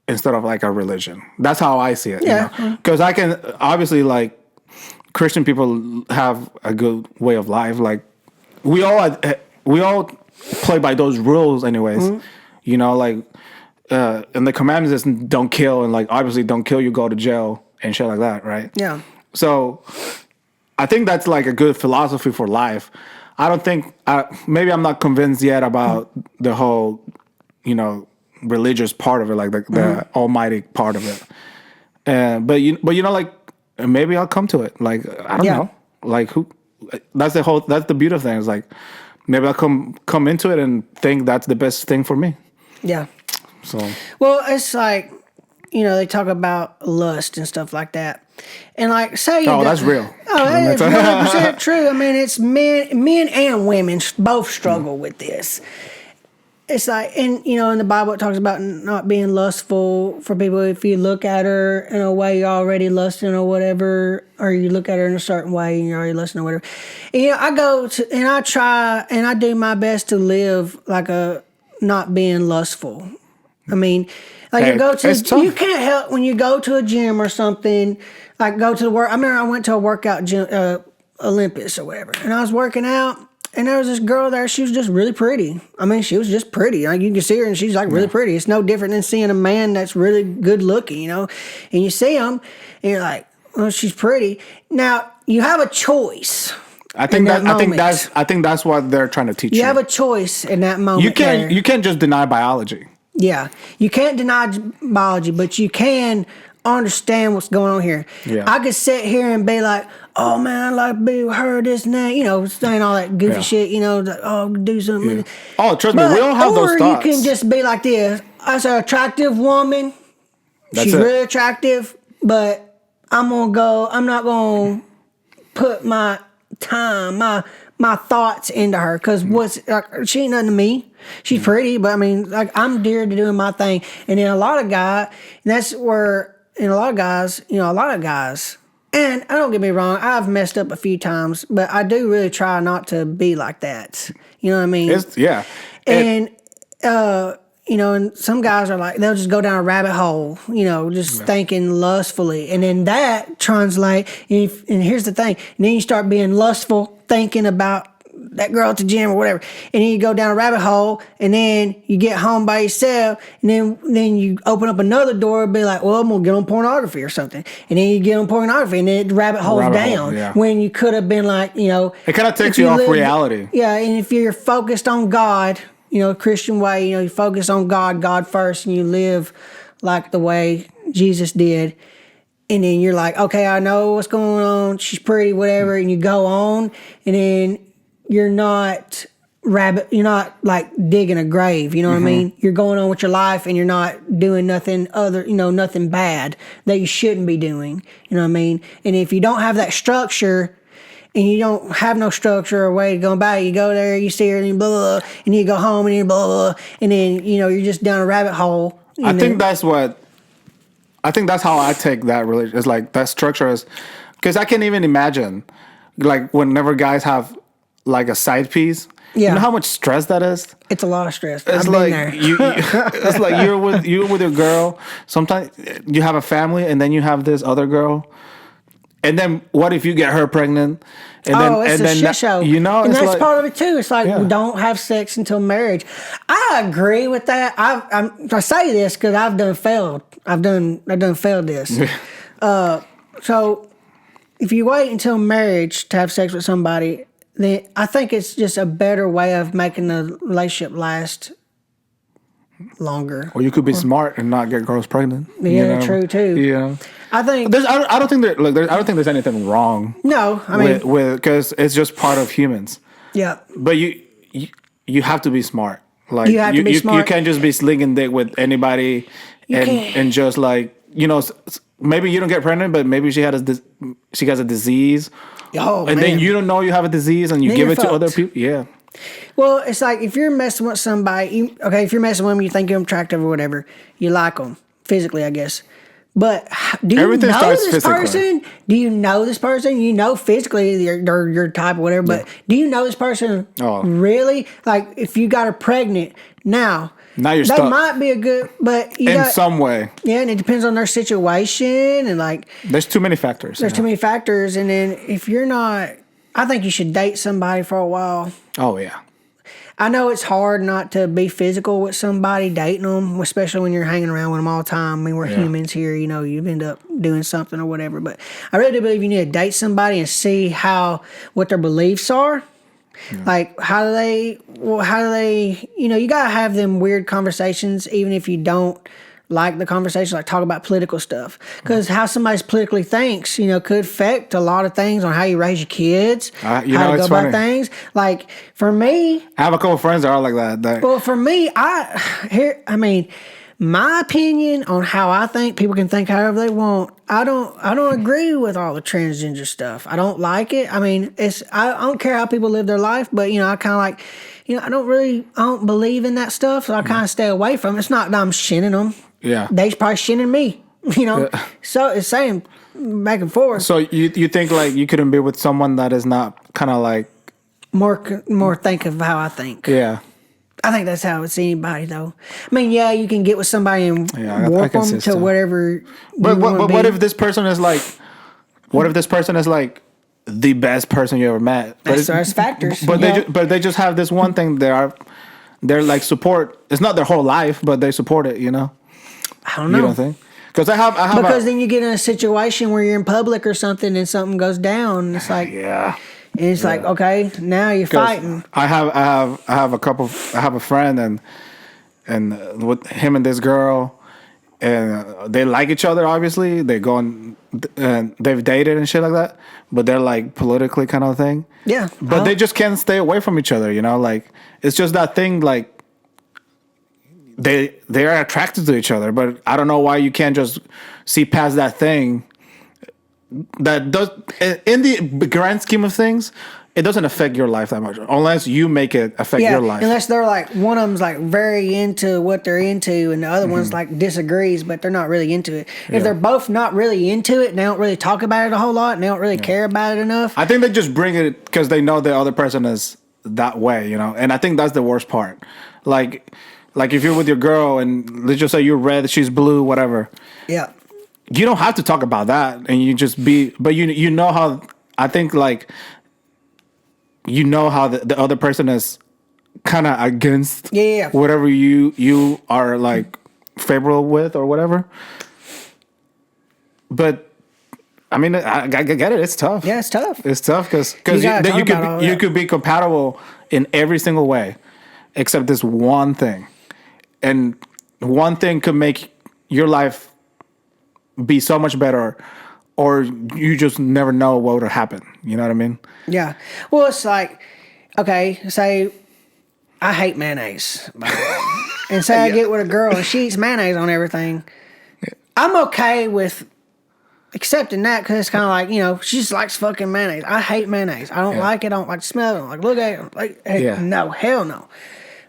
instead of like a religion. That's how I see it. Yeah. Because I can obviously like Christian people have a good way of life. Like we all play by those rules, anyways. You know, like and the commandments is don't kill, and like obviously don't kill, you go to jail and shit like that, right? Yeah. So I think that's like a good philosophy for life. I don't think maybe I'm not convinced yet about the whole, religious part of it, like the almighty part of it. But you know, like maybe I'll come to it. Like I don't know. Like who? That's the beautiful thing. Is like maybe I'll come into it and think that's the best thing for me. Yeah. So Well, it's like, they talk about lust and stuff like that. And like, say... that's real. Oh, it's 100% true. I mean, it's men and women both struggle with this. It's like, and, in the Bible, it talks about not being lustful for people. If you look at her in a way you're already lusting or whatever, or you look at her in a certain way and you're already lusting or whatever. And, I go to, and I try, and I do my best to live like a not being lustful. I mean... Like you can't help when you go to a gym or something, like go to the work. I remember I went to a workout gym, Olympus or whatever, and I was working out, and there was this girl there. She was just really pretty. I mean, she was just pretty. Like you can see her, and she's like really pretty. It's no different than seeing a man that's really good looking, And you see him, and you're like, "Oh, she's pretty." Now you have a choice. I think that's what they're trying to teach you. You have a choice in that moment. You can't just deny biology. Yeah, you can't deny biology, but you can understand what's going on here. Yeah. I could sit here and be like, "Oh man, I like to be with her, this and that," saying all that goofy shit. Like, "Oh, do something." Yeah. Oh, trust me, we don't have those thoughts. Or you can just be like this: "That's an attractive woman. She's really attractive, but I'm not gonna put my time, my thoughts into her because she ain't nothing to me. She's pretty, but I mean, like I'm dear to doing my thing." And then a lot of guys, and a lot of guys, and I don't get me wrong, I've messed up a few times, but I do really try not to be like that. You know what I mean? And some guys are like, they'll just go down a rabbit hole, just thinking lustfully. And then that translate, and here's the thing, and then you start being lustful, thinking about that girl at the gym or whatever. And then you go down a rabbit hole, and then you get home by yourself, and then you open up another door and be like, well, I'm going to get on pornography or something. And then you get on pornogaphy, and then the rabbit hole's down. When you could have been like, It kind of takes you off reality. Yeah, and if you're focused on God, Christian way, you focus on God first, and you live like the way Jesus did. And then you're like, okay, I know what's going on. She's pretty, whatever. And you go on, and then you're not like digging a grave. You know what I mean? You're going on with your life, and you're not doing nothing other, nothing bad that you shouldn't be doing. You know what I mean? And if you don't have that structure, and you don't have no structure or way to go about it, you go there, you see her, and you blah, blah, blah, and you go home, and you blah, blah, blah, and then, you're just down a rabbit hole. I think that's how I take that religion. It's like that structure is, because I can't even imagine, like whenever guys have like a side piece. Yeah. You know how much stress that is? It's a lot of stress. It's like it's like you're with your girl. Sometimes you have a family, and then you have this other girl. And then what if you get her pregnant? And it's a shit show. And that's part of it too. It's like we don't have sex until marriage. I agree with that. I say this because I've done failed. I've done failed this. So if you wait until marriage to have sex with somebody, then I think it's just a better way of making the relationship last longer. Or you could be smart and not get girls pregnant. Yeah, true too. Yeah. I think I don't think I don't think there's anything wrong. no. I mean, with because it's just part of humans. yeah. But you have to be smart. Like You have to be smart. You can't just be slinging dick with anybody and just like maybe you don't get pregnant, but maybe she has a disease. Oh, and man. then you don't know you have a disease and you Then give you're it to other fucked. people. Yeah. Well, it's like if you're messing with somebody, if you're messing with them, you think you're attractive or whatever, you like them physically, I guess. But do you Everything know starts this physically. person? Do you know this person? You know physically they're your type or whatever, but do you know this person Oh. really? Like if you got her pregnant now Now you're that stuck. might be a good, but In some way. yeah, and it depends on their situation and like There's too many factors. there's too many factors. And then if you're not, I think you should date somebody for a while. Oh yeah. I know it's hard not to be physical with somebody, dating them, especially when you're hanging around with them all the time. I mean, we're humans here, you end up doing something or whatever. But I really do believe you need to date somebody and see what their beliefs are. Yeah. Like, how do they, you got to have them weird conversations, even if you don't like the conversation, like talk about political stuff. Because how somebody politically thinks, could affect a lot of things on how you raise your kids, how to go it's about funny. things. Like, for me, I have a couple of friends that are like that. well, for me, my opinion on how I think people can think however they want. I don't agree with all the transgender stuff. I don't like it. I mean, I don't care how people live their life, but I kind of like, I don't believe in that stuff, so I kind of stay away from it. It's not that I'm shinning them. Yeah. They's probably shinning me. So it's saying back and forth. So you think like you couldn't be with someone that is not kind of like more think of how I think. Yeah. I think that's how it's anybody, though. I mean, yeah, you can get with somebody and I warp can them see to stuff. whatever. But what if this person is like? What if this person is like the best person you ever met? There's factors. But they just have this one thing. They're like support. It's not their whole life, but they support it. I don't know. You don't think? Because I have because then you get in a situation where you're in public or something and something goes down. And it's like yeah. And it's like, okay, now you're fighting. I have a friend and with him and this girl, and they like each other. Obviously, they go and they've dated and shit like that. But they're like politically kind of thing. Yeah, but they just can't stay away from each other. Like it's just that thing. Like they are attracted to each other, but I don't know why you can't just see past that thing. That does, in the grand scheme of things, it doesn't affect your life that much unless you make it affect your life. Unless they're like, one of them's like very into what they're into and the other one's like disagrees, but they're not really into it. If they're both not really into it and they don't really talk about it a whole lot and they don't really care about it enough. I think they just bring it because they know the other person is that way, and I think that's the worst part. Like if you're with your girl and let's just say you're red, she's blue, whatever. Yeah. You don't have to talk about that, and you just be. But you know how I think like. You know how the other person is kind of against whatever you are like favorable with or whatever. But I mean, I get it. It's tough. Yeah, it's tough. It's tough because you could be compatible in every single way, except this one thing, and one thing could make your life be so much better, or you just never know what would happen. You know what I mean? Yeah. Well, it's like, okay, say I hate mayonnaise, and say I get with a girl and she eats mayonnaise on everything. I'm okay with accepting that because it's kind of like, she just likes fucking mayonnaise. I hate mayonnaise. I don't like it. I don't like the smell. I don't like look at it. Like, hey, no, hell no.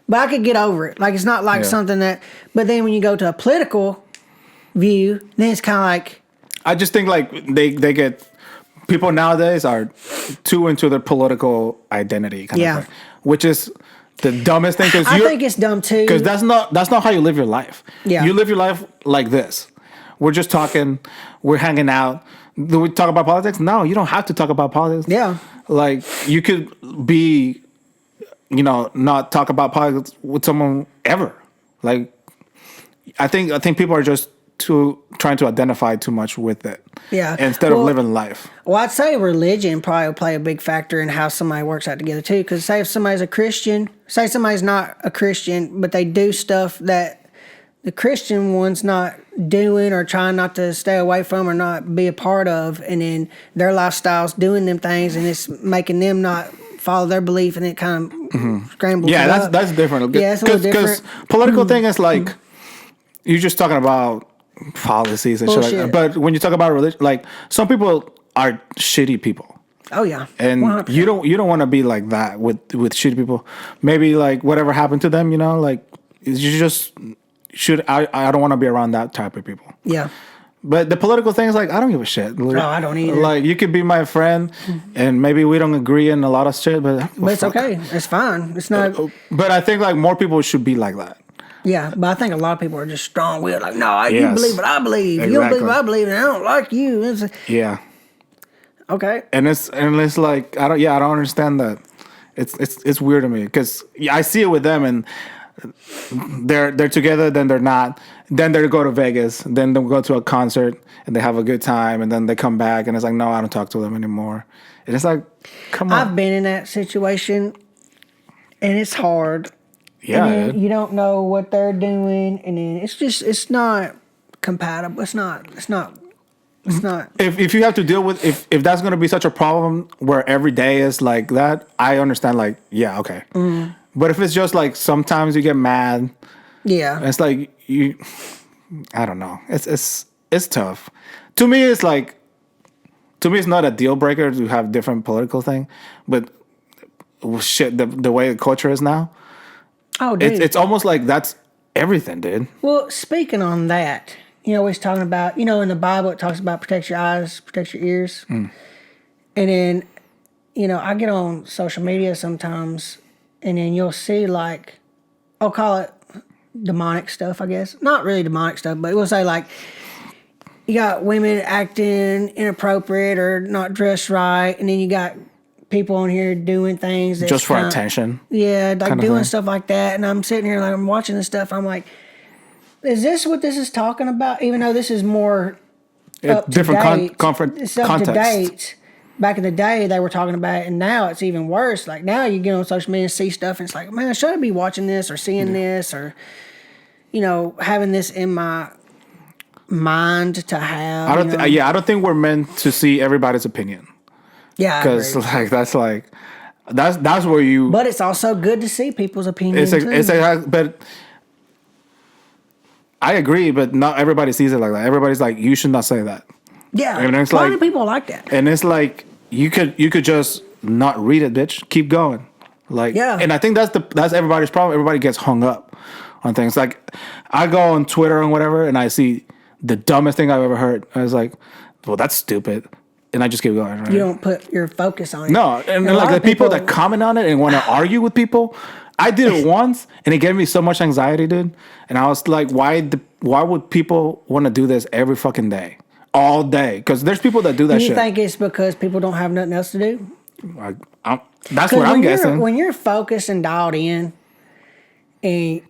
But I could get over it. Like, it's not like something that, but then when you go to a political view, then it's kind of like, I just think like they get people nowadays are too into their political identity kind of thing, which is the dumbest thing. I think it's dumb too because that's not how you live your life. Yeah, you live your life like this. We're just talking. We're hanging out. Do we talk about politics? No, you don't have to talk about politics. Yeah, like you could be, not talk about politics with someone ever. Like I think people are just trying to identify too much with it. Yeah. Instead of living life. Well, I'd say religion probably will play a big factor in how somebody works out together too. Because say if somebody's a Christian, say somebody's not a Christian, but they do stuff that the Christian one's not doing or trying not to stay away from or not be a part of, and then their lifestyle's doing them things, and it's making them not follow their belief, and it kind of scrambles. Yeah, it up. that's different. Yeah, it's a little different. Because political thing is like you're just talking about policies and shit like that. But when you talk about religion, like some people are shitty people. Oh yeah, and 100%. you don't want to be like that with shitty people. Maybe like whatever happened to them, like you just should. I don't want to be around that type of people. Yeah. But the political thing is like I don't give a shit. No, I don't either. Like you could be my friend, and maybe we don't agree in a lot of shit, but it's okay. It's fine. It's not. But I think like more people should be like that. Yeah, but I think a lot of people are just strong-willed. Like, no, you believe what I believe. Exactly. You don't believe what I believe, and I don't like you. It's like, yeah. Okay. And it's like I don't understand that. It's weird to me because I see it with them and they're together, then they're not, then they go to Vegas, then they'll go to a concert and they have a good time, and then they come back and it's like, no, I don't talk to them anymore. And it's like, come on. I've been in that situation, and it's hard. Yeah, and you don't know what they're doing, and then it's not compatible. It's not. If you have to deal with if that's gonna be such a problem where every day is like that, I understand. Like, yeah, okay. But if it's just like sometimes you get mad, yeah, it's like I don't know. It's tough. To me, it's not a deal breaker to have different political thing, but shit, the way the culture is now. Oh, dude. It's almost like that's everything, dude. Well, speaking on that, he's talking about, in the Bible, it talks about protect your eyes, protect your ears. And then, I get on social media sometimes, and then you'll see, like, I'll call it demonic stuff, I guess. Not really demonic stuff, but it will say, like, you got women acting inappropriate or not dressed right, and then you got people on here doing things that's just for attention. Yeah, like doing stuff like that. And I'm sitting here, like, I'm watching this stuff. I'm like, is this what this is talking about? Even though this is more up different it's up context. to date. Back in the day, they were talking about it, and now it's even worse. Like, now you get on social media and see stuff, and it's like, man, should I be watching this or seeing this or, having this in my mind to have? I don't think we're meant to see everybody's opinion. Yeah, because that's where you. But it's also good to see people's opinions. But I agree, but not everybody sees it like that. Everybody's like, you should not say that. Yeah, and it's a lot of people like that. And it's like you could just not read it, bitch. Keep going. Like, yeah. And I think that's everybody's problem. Everybody gets hung up on things. Like, I go on Twitter and whatever, and I see the dumbest thing I've ever heard. I was like, well, that's stupid. And I just keep going. Right? You don't put your focus on it. No, and like the people that comment on it and want to argue with people, I did it once, and it gave me so much anxiety, dude. And I was like, why would people want to do this every fucking day, all day? Because there's people that do that shit. You think it's because people don't have nothing else to do? That's what I'm guessing. When you're focused and dialed in, and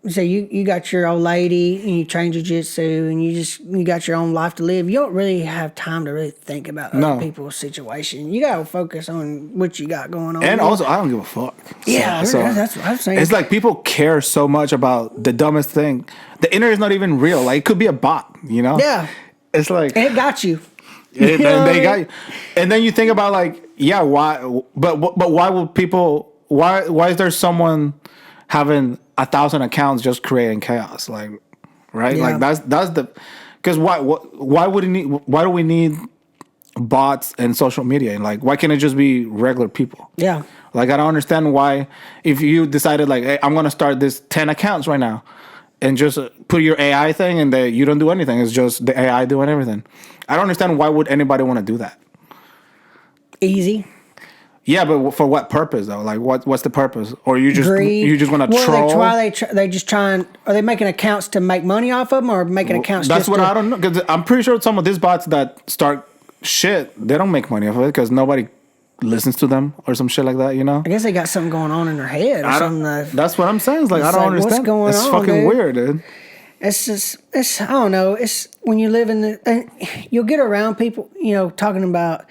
so you got your old lady and you train jiu-jitsu and you got your own life to live, you don't really have time to really think about other people's situation. You got to focus on what you got going on. And also, I don't give a fuck. Yeah, so that's what I'm saying. It's like people care so much about the dumbest thing. The internet is not even real. Like, it could be a bot, Yeah. It's like... And it got you. They got you. And then you think about like, yeah, why? But why would people? Why is there someone having 1,000 accounts just creating chaos? Like, right? Yeah. Like that's the because why do we need bots and social media? And like, why can't it just be regular people? Yeah. Like, I don't understand why if you decided like, hey, I'm gonna start this 10 accounts right now. And just put your AI thing and you don't do anything. It's just the AI doing everything. I don't understand why would anybody want to do that. Easy. Yeah, but for what purpose though? Like, what's the purpose? Or you just want to troll? They just trying? Are they making accounts to make money off of them, or making accounts? That's what I don't know. Because I'm pretty sure some of these bots that start shit, they don't make money off of it because nobody listens to them or some shit like that. I guess they got something going on in their head or something. That's what I'm saying. It's like I don't understand. What's going on? It's fucking dude? weird, dude. it's I don't know. It's when you live in and you'll get around people, talking about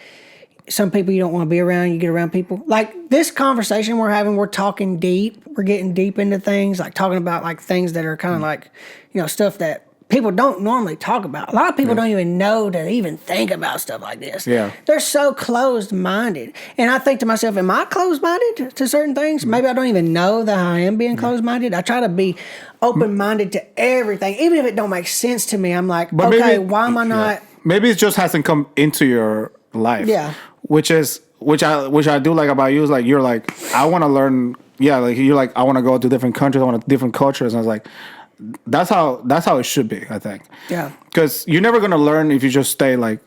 some people you don't want to be around. You get around people like this conversation we're having. We're talking deep. We're getting deep into things, like talking about like things that are kind of like, stuff that people don't normally talk about. A lot of people don't even know to even think about stuff like this. Yeah. They're so closed-minded. And I think to myself, am I closed-minded to certain things? Maybe I don't even know that I am being closed-minded. I try to be open-minded to everything. Even if it don't make sense to me, I'm like, But okay, maybe, why am I not... Maybe it just hasn't come into your life. Yeah. Which I do like about you is like, you're like, I want to learn. Yeah. Like you're like, I want to go to different countries. I want different cultures. And I was like, that's how it should be, I think. Yeah. Because you're never going to learn if you just stay like,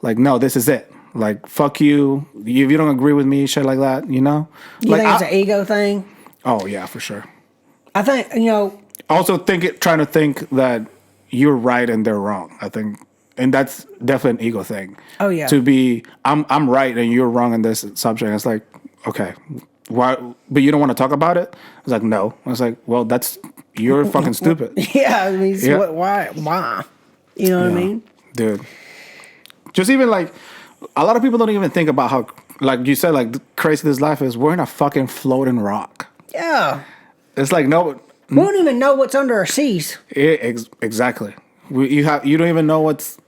no, this is it. Like, fuck you. If you don't agree with me, shit like that, You like, think it's an ego thing? Oh yeah, for sure. I think, Also trying to think that you're right and they're wrong, I think. And that's definitely an ego thing. Oh, yeah. To be, I'm right and you're wrong in this subject. It's like, okay, why? But you don't want to talk about it? I was like, no. I was like, well, you're fucking stupid. Yeah, I mean, why? You know what I mean? Dude. Just even like, a lot of people don't even think about how, like you said, like crazy this life is. We're in a fucking floating rock. Yeah. It's like, no. We don't even know what's under our seas. Exactly. You don't even know what's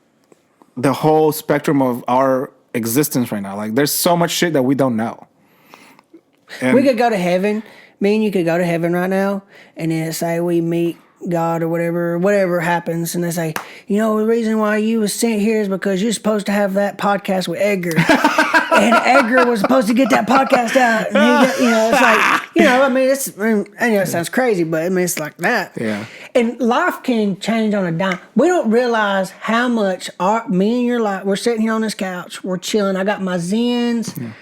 the whole spectrum of our existence right now. Like, there's so much shit that we don't know. And we could go to heaven. Me and you could go to heaven right now, and then say we meet God or whatever happens, and they say, the reason why you was sent here is because you're supposed to have that podcast with Edgar, and Edgar was supposed to get that podcast out. And it's like, I mean, I know it sounds crazy, but I mean, it's like that. Yeah. And life can change on a dime. We don't realize how much me and your life. We're sitting here on this couch. We're chilling. I got my Zens. Yeah.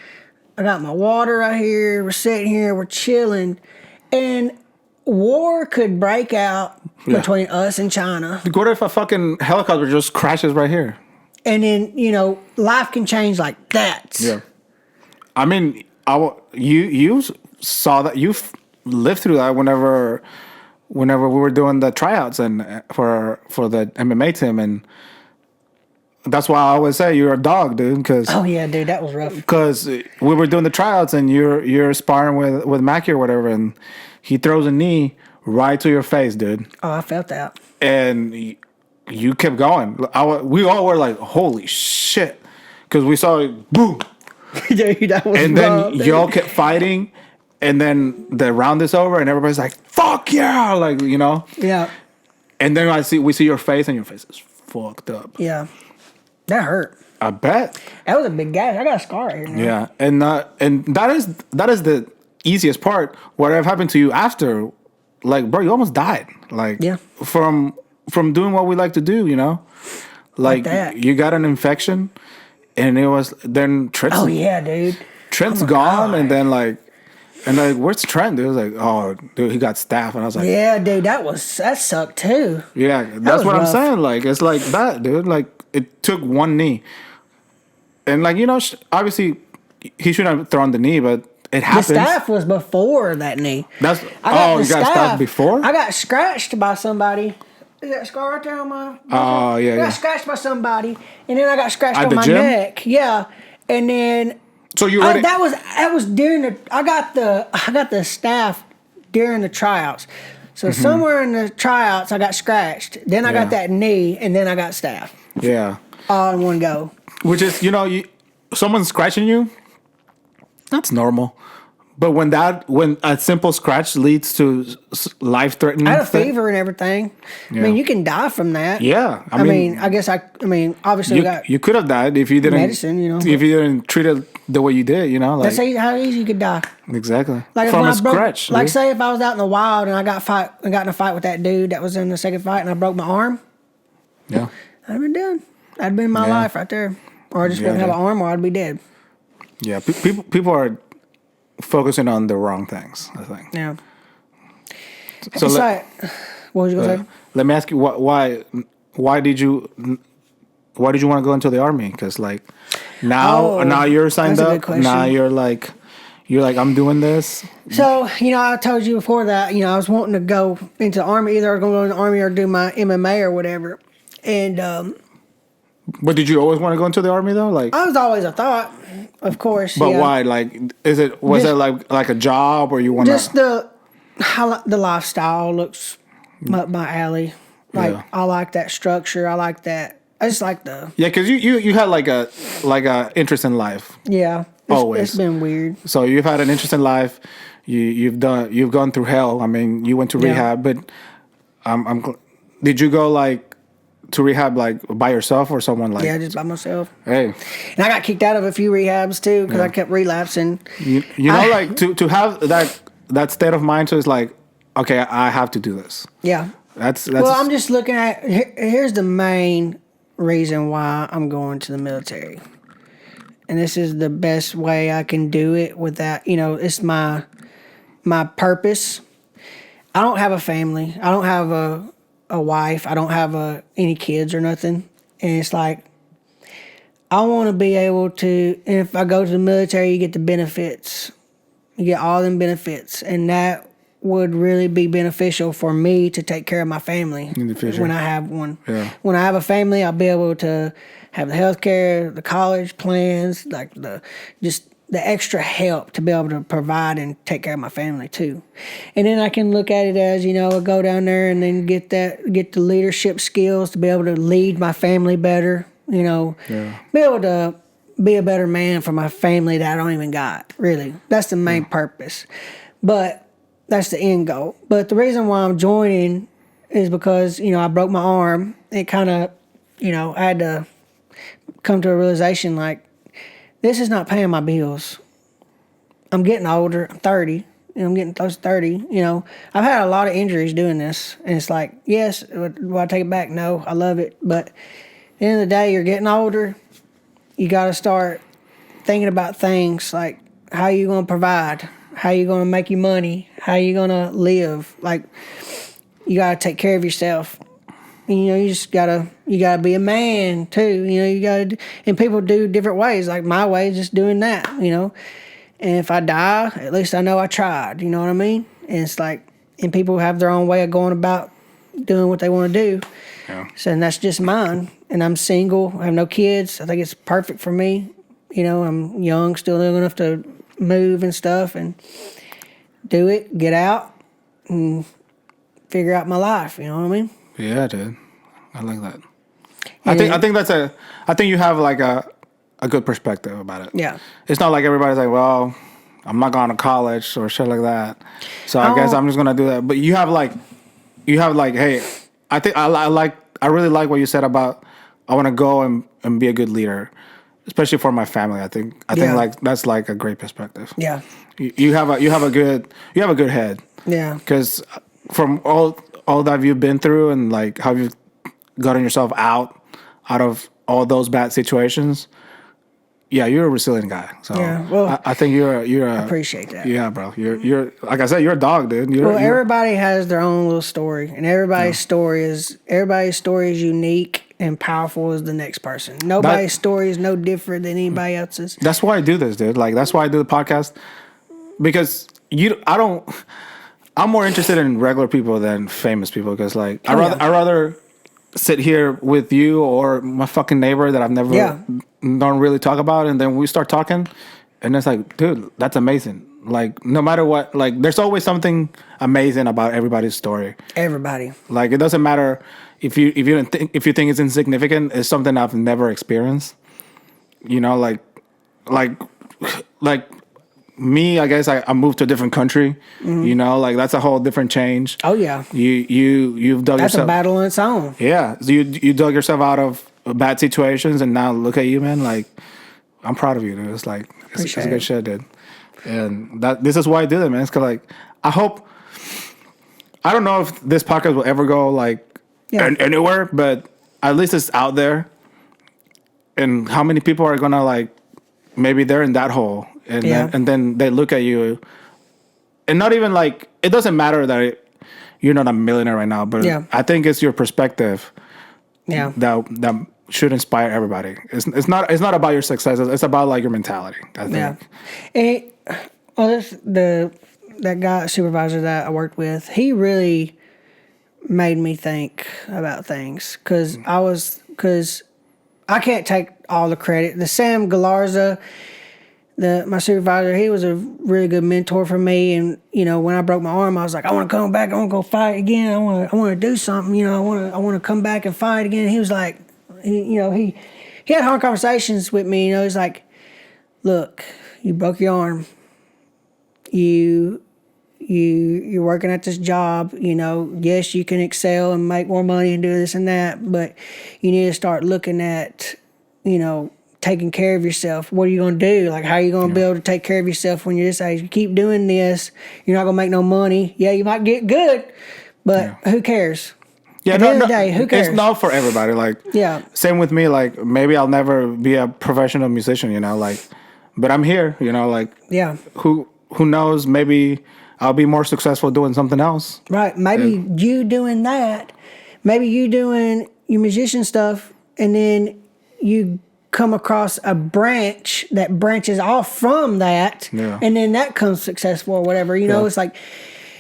I got my water right here. We're sitting here. We're chilling, and war could break out between us and China. What if a fucking helicopter just crashes right here? And then, life can change like that. Yeah. I mean, you saw that. You lived through that whenever we were doing the tryouts and for the MMA team. And that's why I always say you're a dog, dude. Cause, oh, yeah, dude, that was rough. Because we were doing the tryouts and you're sparring with Mackie or whatever. And he throws a knee right to your face, dude. Oh, I felt that. And you kept going. We all were like, holy shit. Because we saw it, boom. Dude, that was and rough, then y'all kept fighting. And then the round is over and everybody's like, fuck yeah. Like, Yeah. And then we see your face and your face is fucked up. Yeah. That hurt. I bet. That was a big gash. I got a scar right here now. Yeah. And that is the easiest part. Whatever happened to you after, like, bro, you almost died. Like, yeah. From doing what we like to do, like that. You got an infection, and it was then Trent's. Oh yeah, dude. Trent's gone, God. and then where's Trent? Dude, it was like, oh, dude, he got staph, and I was like, yeah, dude, that sucked too. Yeah, that's what rough. I'm saying. Like, it's like that, dude. Like, it took one knee, and like obviously, he shouldn't have thrown the knee, but. It happens. The staph was before that knee. You got staph before? I got scratched by somebody. Is that scar right there on my? Oh yeah. I got scratched by somebody, and then I got scratched at on my gym? neck. Yeah, and then. So you ready? That was during the. I got the staph during the tryouts. So somewhere in the tryouts, I got scratched. Then I got that knee, and then I got staph. Yeah. All in one go. Which is, someone's scratching you. That's normal. But when a simple scratch leads to life-threatening... I had a fever and everything. Yeah. I mean, you can die from that. Yeah. I mean, obviously you could have died if you didn't... Medicine, If you didn't treat it the way you did, Like, that's how easy you could die. Exactly. Like from a scratch. Like, say if I was out in the wild and I got in a fight with that dude that was in the second fight and I broke my arm. Yeah. I'd have been done. That'd have been my life right there. Or I just wouldn't have an arm or I'd be dead. Yeah, people are focusing on the wrong things, I think. Yeah. So what was you gonna say? Let me ask you, why did you want to go into the army? Because like now you're signed up. Now you're like You're like, I'm doing this. So, I told you before that, I was wanting to go into the Army. Either I was going to go in the Army or do my MMA or whatever. And But did you always want to go into the Army though? Like, I was always a thought, of course. but yeah. why? Like, was it like a job or you want Just how the lifestyle looks up my alley. Like, Yeah. I like that structure. I like that. I just like Yeah, because you had like a interest in life. yeah. Always. It's been weird. So you've had an interest in life. You've gone through hell. I mean, you went to Yeah. rehab, but did you go like to rehab like by yourself or someone like? Yeah, just by myself. Hey, And I got kicked out of a few rehabs too because I kept relapsing. you know, like to have that state of mind. So it's like, okay, I have to do this. Yeah. That's Well, I'm just looking at here's the main reason why I'm going to the military. And this is the best way I can do it without, it's my purpose. I don't have a family. I don't have a wife. I don't have any kids or nothing. And it's like, I want to be able to, and if I go to the military, you get the benefits. You get all them benefits. And that would really be beneficial for me to take care of my family In the future. when I have one. Yeah. When I have a family, I'll be able to have the health care, the college plans, like the extra help to be able to provide and take care of my family too. And then I can look at it as, go down there and then get the leadership skills to be able to lead my family better, be able to be a better man for my family that I don't even got, really. That's the main purpose. But that's the end goal. But the reason why I'm joining is because, I broke my arm. It kind of, I had to come to a realization like, this is not paying my bills. I'm getting older. I'm 30. I'm getting close to 30. I've had a lot of injuries doing this. And it's like, yes, will I take it back? No, I love it. But at the end of the day, you're getting older. You got to start thinking about things like how you going to provide, how you going to make your money, how you going to live. Like, you got to take care of yourself. You just gotta be a man too. You gotta, and people do different ways. Like my way is just doing that. And if I die, at least I know I tried. You know what I mean? And it's like, and people have their own way of going about doing what they want to do. Yeah. So and that's just mine. And I'm single. I have no kids. I think it's perfect for me. I'm young, still young enough to move and stuff and do it, get out, and figure out my life. You know what I mean? Yeah, dude. I like that. I think you have like a good perspective about it. Yeah. It's not like everybody's like, well, I'm not going to college or shit like that. So I guess I'm just gonna do that. But you have like, hey, I really like what you said about I want to go and be a good leader, especially for my family. I think like that's like a great perspective. Yeah. You have a good head. Yeah. Because from all that you've been through and like how you've gotten yourself out of all those bad situations, yeah, you're a resilient guy. So Yeah, well, I think you're I appreciate that. yeah, bro. You're like I said, you're a dog, dude. Everybody has their own little story, and everybody's story is unique and powerful as the next person. Nobody's story is no different than anybody else's. That's why I do this, dude. Like that's why I do the podcast, because I'm more interested in regular people than famous people because, like, I rather sit here with you or my fucking neighbor that I've never don't really talk about, and then we start talking, and it's like, dude, that's amazing. Like, no matter what, like, there's always something amazing about everybody's story. Everybody. Like, it doesn't matter if you think it's insignificant. It's something I've never experienced. Like me, I guess I moved to a different country. Mm-hmm. Like that's a whole different change. Oh yeah. You've dug that's yourself. A battle on its own. Yeah. So you dug yourself out of bad situations, and now look at you, man. Like I'm proud of you, dude. It's like it's a good shit, dude. And this is why I did it, man. It's 'cause like I don't know if this podcast will ever go like anywhere, but at least it's out there. And how many people are gonna like maybe they're in that hole. And then they look at you, and not even like it doesn't matter that you're not a millionaire right now, but I think it's your perspective, that should inspire everybody. It's not about your success. It's about like your mentality. I think. Yeah, Well, that guy supervisor that I worked with, he really made me think about things because I can't take all the credit. The Sam Galarza, my supervisor, he was a really good mentor for me. And when I broke my arm, I was like, I want to come back. I want to go fight again. I want to do something. I want to come back and fight again. He was like, he had hard conversations with me. He's like, look, you broke your arm. You're working at this job. Yes, you can excel and make more money and do this and that, but you need to start looking at, taking care of yourself. What are you going to do? Like, how are you going to be able to take care of yourself when you're this age? You keep doing this, you're not going to make no money. Yeah, you might get good, but who cares? Yeah, At the end of the day, who cares? It's not for everybody. Like, same with me. Like, maybe I'll never be a professional musician, but I'm here, who knows? Maybe I'll be more successful doing something else. Right. Maybe you doing that. Maybe you doing your musician stuff, and then you come across a branch that branches off from that, and then that comes successful or whatever. It's like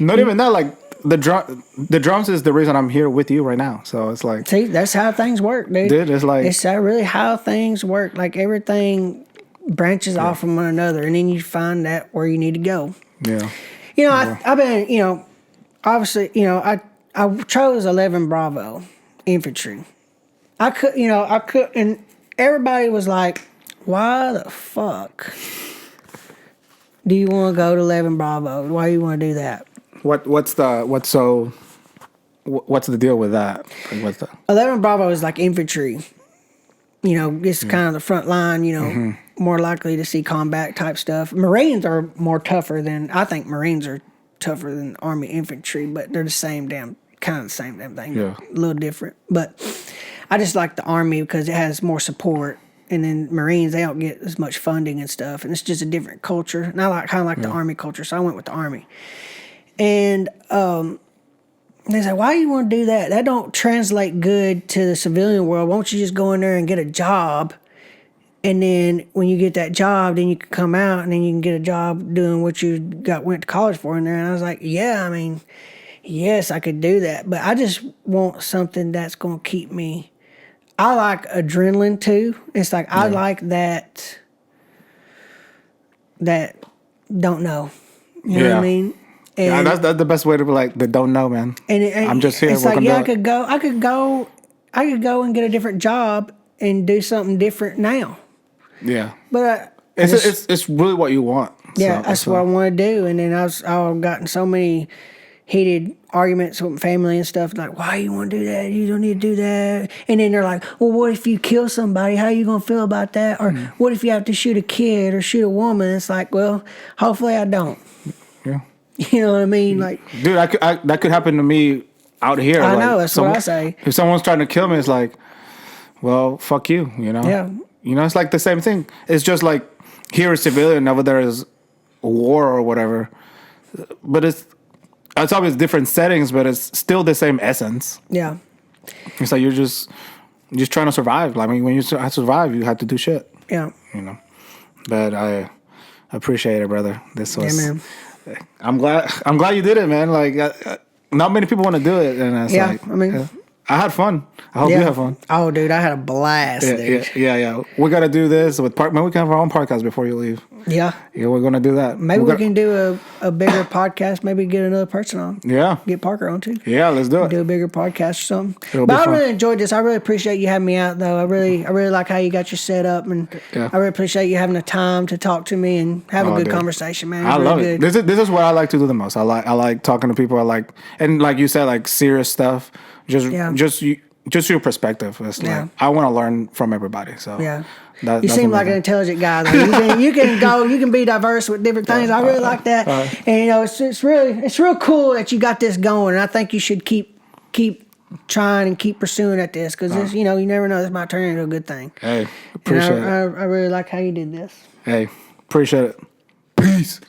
not even that. Like the drums is the reason I'm here with you right now. So it's like, see, that's how things work, dude. It's like it's really how things work. Like everything branches off from one another, and then you find that where you need to go. Yeah. I've been, obviously, I chose 11 Bravo infantry. I could, and everybody was like, why the fuck do you want to go to 11 Bravo? Why do you want to do that? What's the deal with that? Like, what's the 11 Bravo is like infantry. It's kind of the front line, more likely to see combat type stuff. Marines are more tougher than, I think Marines are tougher than Army infantry, but they're the same damn thing. Yeah. A little different. But I just like the Army because it has more support. And then Marines, they don't get as much funding and stuff. And it's just a different culture. And I kind of like the Army culture, so I went with the Army. And they say, why do you want to do that? That don't translate good to the civilian world. Why don't you just go in there and get a job? And then when you get that job, then you can come out and then you can get a job doing what you went to college for in there. And I was like, yes, I could do that. But I just want something that's going to keep me. I like adrenaline too. It's like, I like that don't know. You know what I mean? And that's the best way to be like, the don't know, man. And I'm just here. It's like, I could go and get a different job and do something different now. Yeah. But it's really what you want. Yeah, that's what I want to do. And then I've gotten so many heated arguments with my family and stuff. Like, why you want to do that? You don't need to do that. And then they're like, well, what if you kill somebody? How are you going to feel about that? Or what if you have to shoot a kid or shoot a woman? It's like, well, hopefully I don't. Yeah. You know what I mean? Like, dude, that could happen to me out here. I know, that's what I say. If someone's trying to kill me, it's like, well, fuck you, Yeah. It's like the same thing. It's just like here is civilian, over there is war or whatever. But it's always different settings, but it's still the same essence. Yeah. It's like you're just trying to survive. I mean, when you have to survive, you have to do shit. Yeah. But I appreciate it, brother. This was. Yeah, man. I'm glad you did it, man. Like, not many people want to do it, and it's I had fun. I hope you have fun. Oh, dude, I had a blast. Yeah. We got to do this with Park. Man, we can have our own podcast before you leave. Yeah. Yeah, we're gonna do that. Maybe we can do a bigger podcast. Maybe get another person on. Yeah. Get Parker on too. Yeah, let's do it. Do a bigger podcast or something. But I really enjoyed this. I really appreciate you having me out, though. I really like how you got your set up, and I really appreciate you having the time to talk to me and have a good conversation, man. I love it. This is what I like to do the most. I like talking to people. And like you said, like serious stuff. Just your perspective. It's like I want to learn from everybody. So you seem like an intelligent guy. Though. You can be diverse with different things. I really like that. And it's real cool that you got this going. And I think you should keep trying and keep pursuing at this because you never know, this might turn into a good thing. Hey, appreciate it. I really like how you did this. Hey, appreciate it. Peace.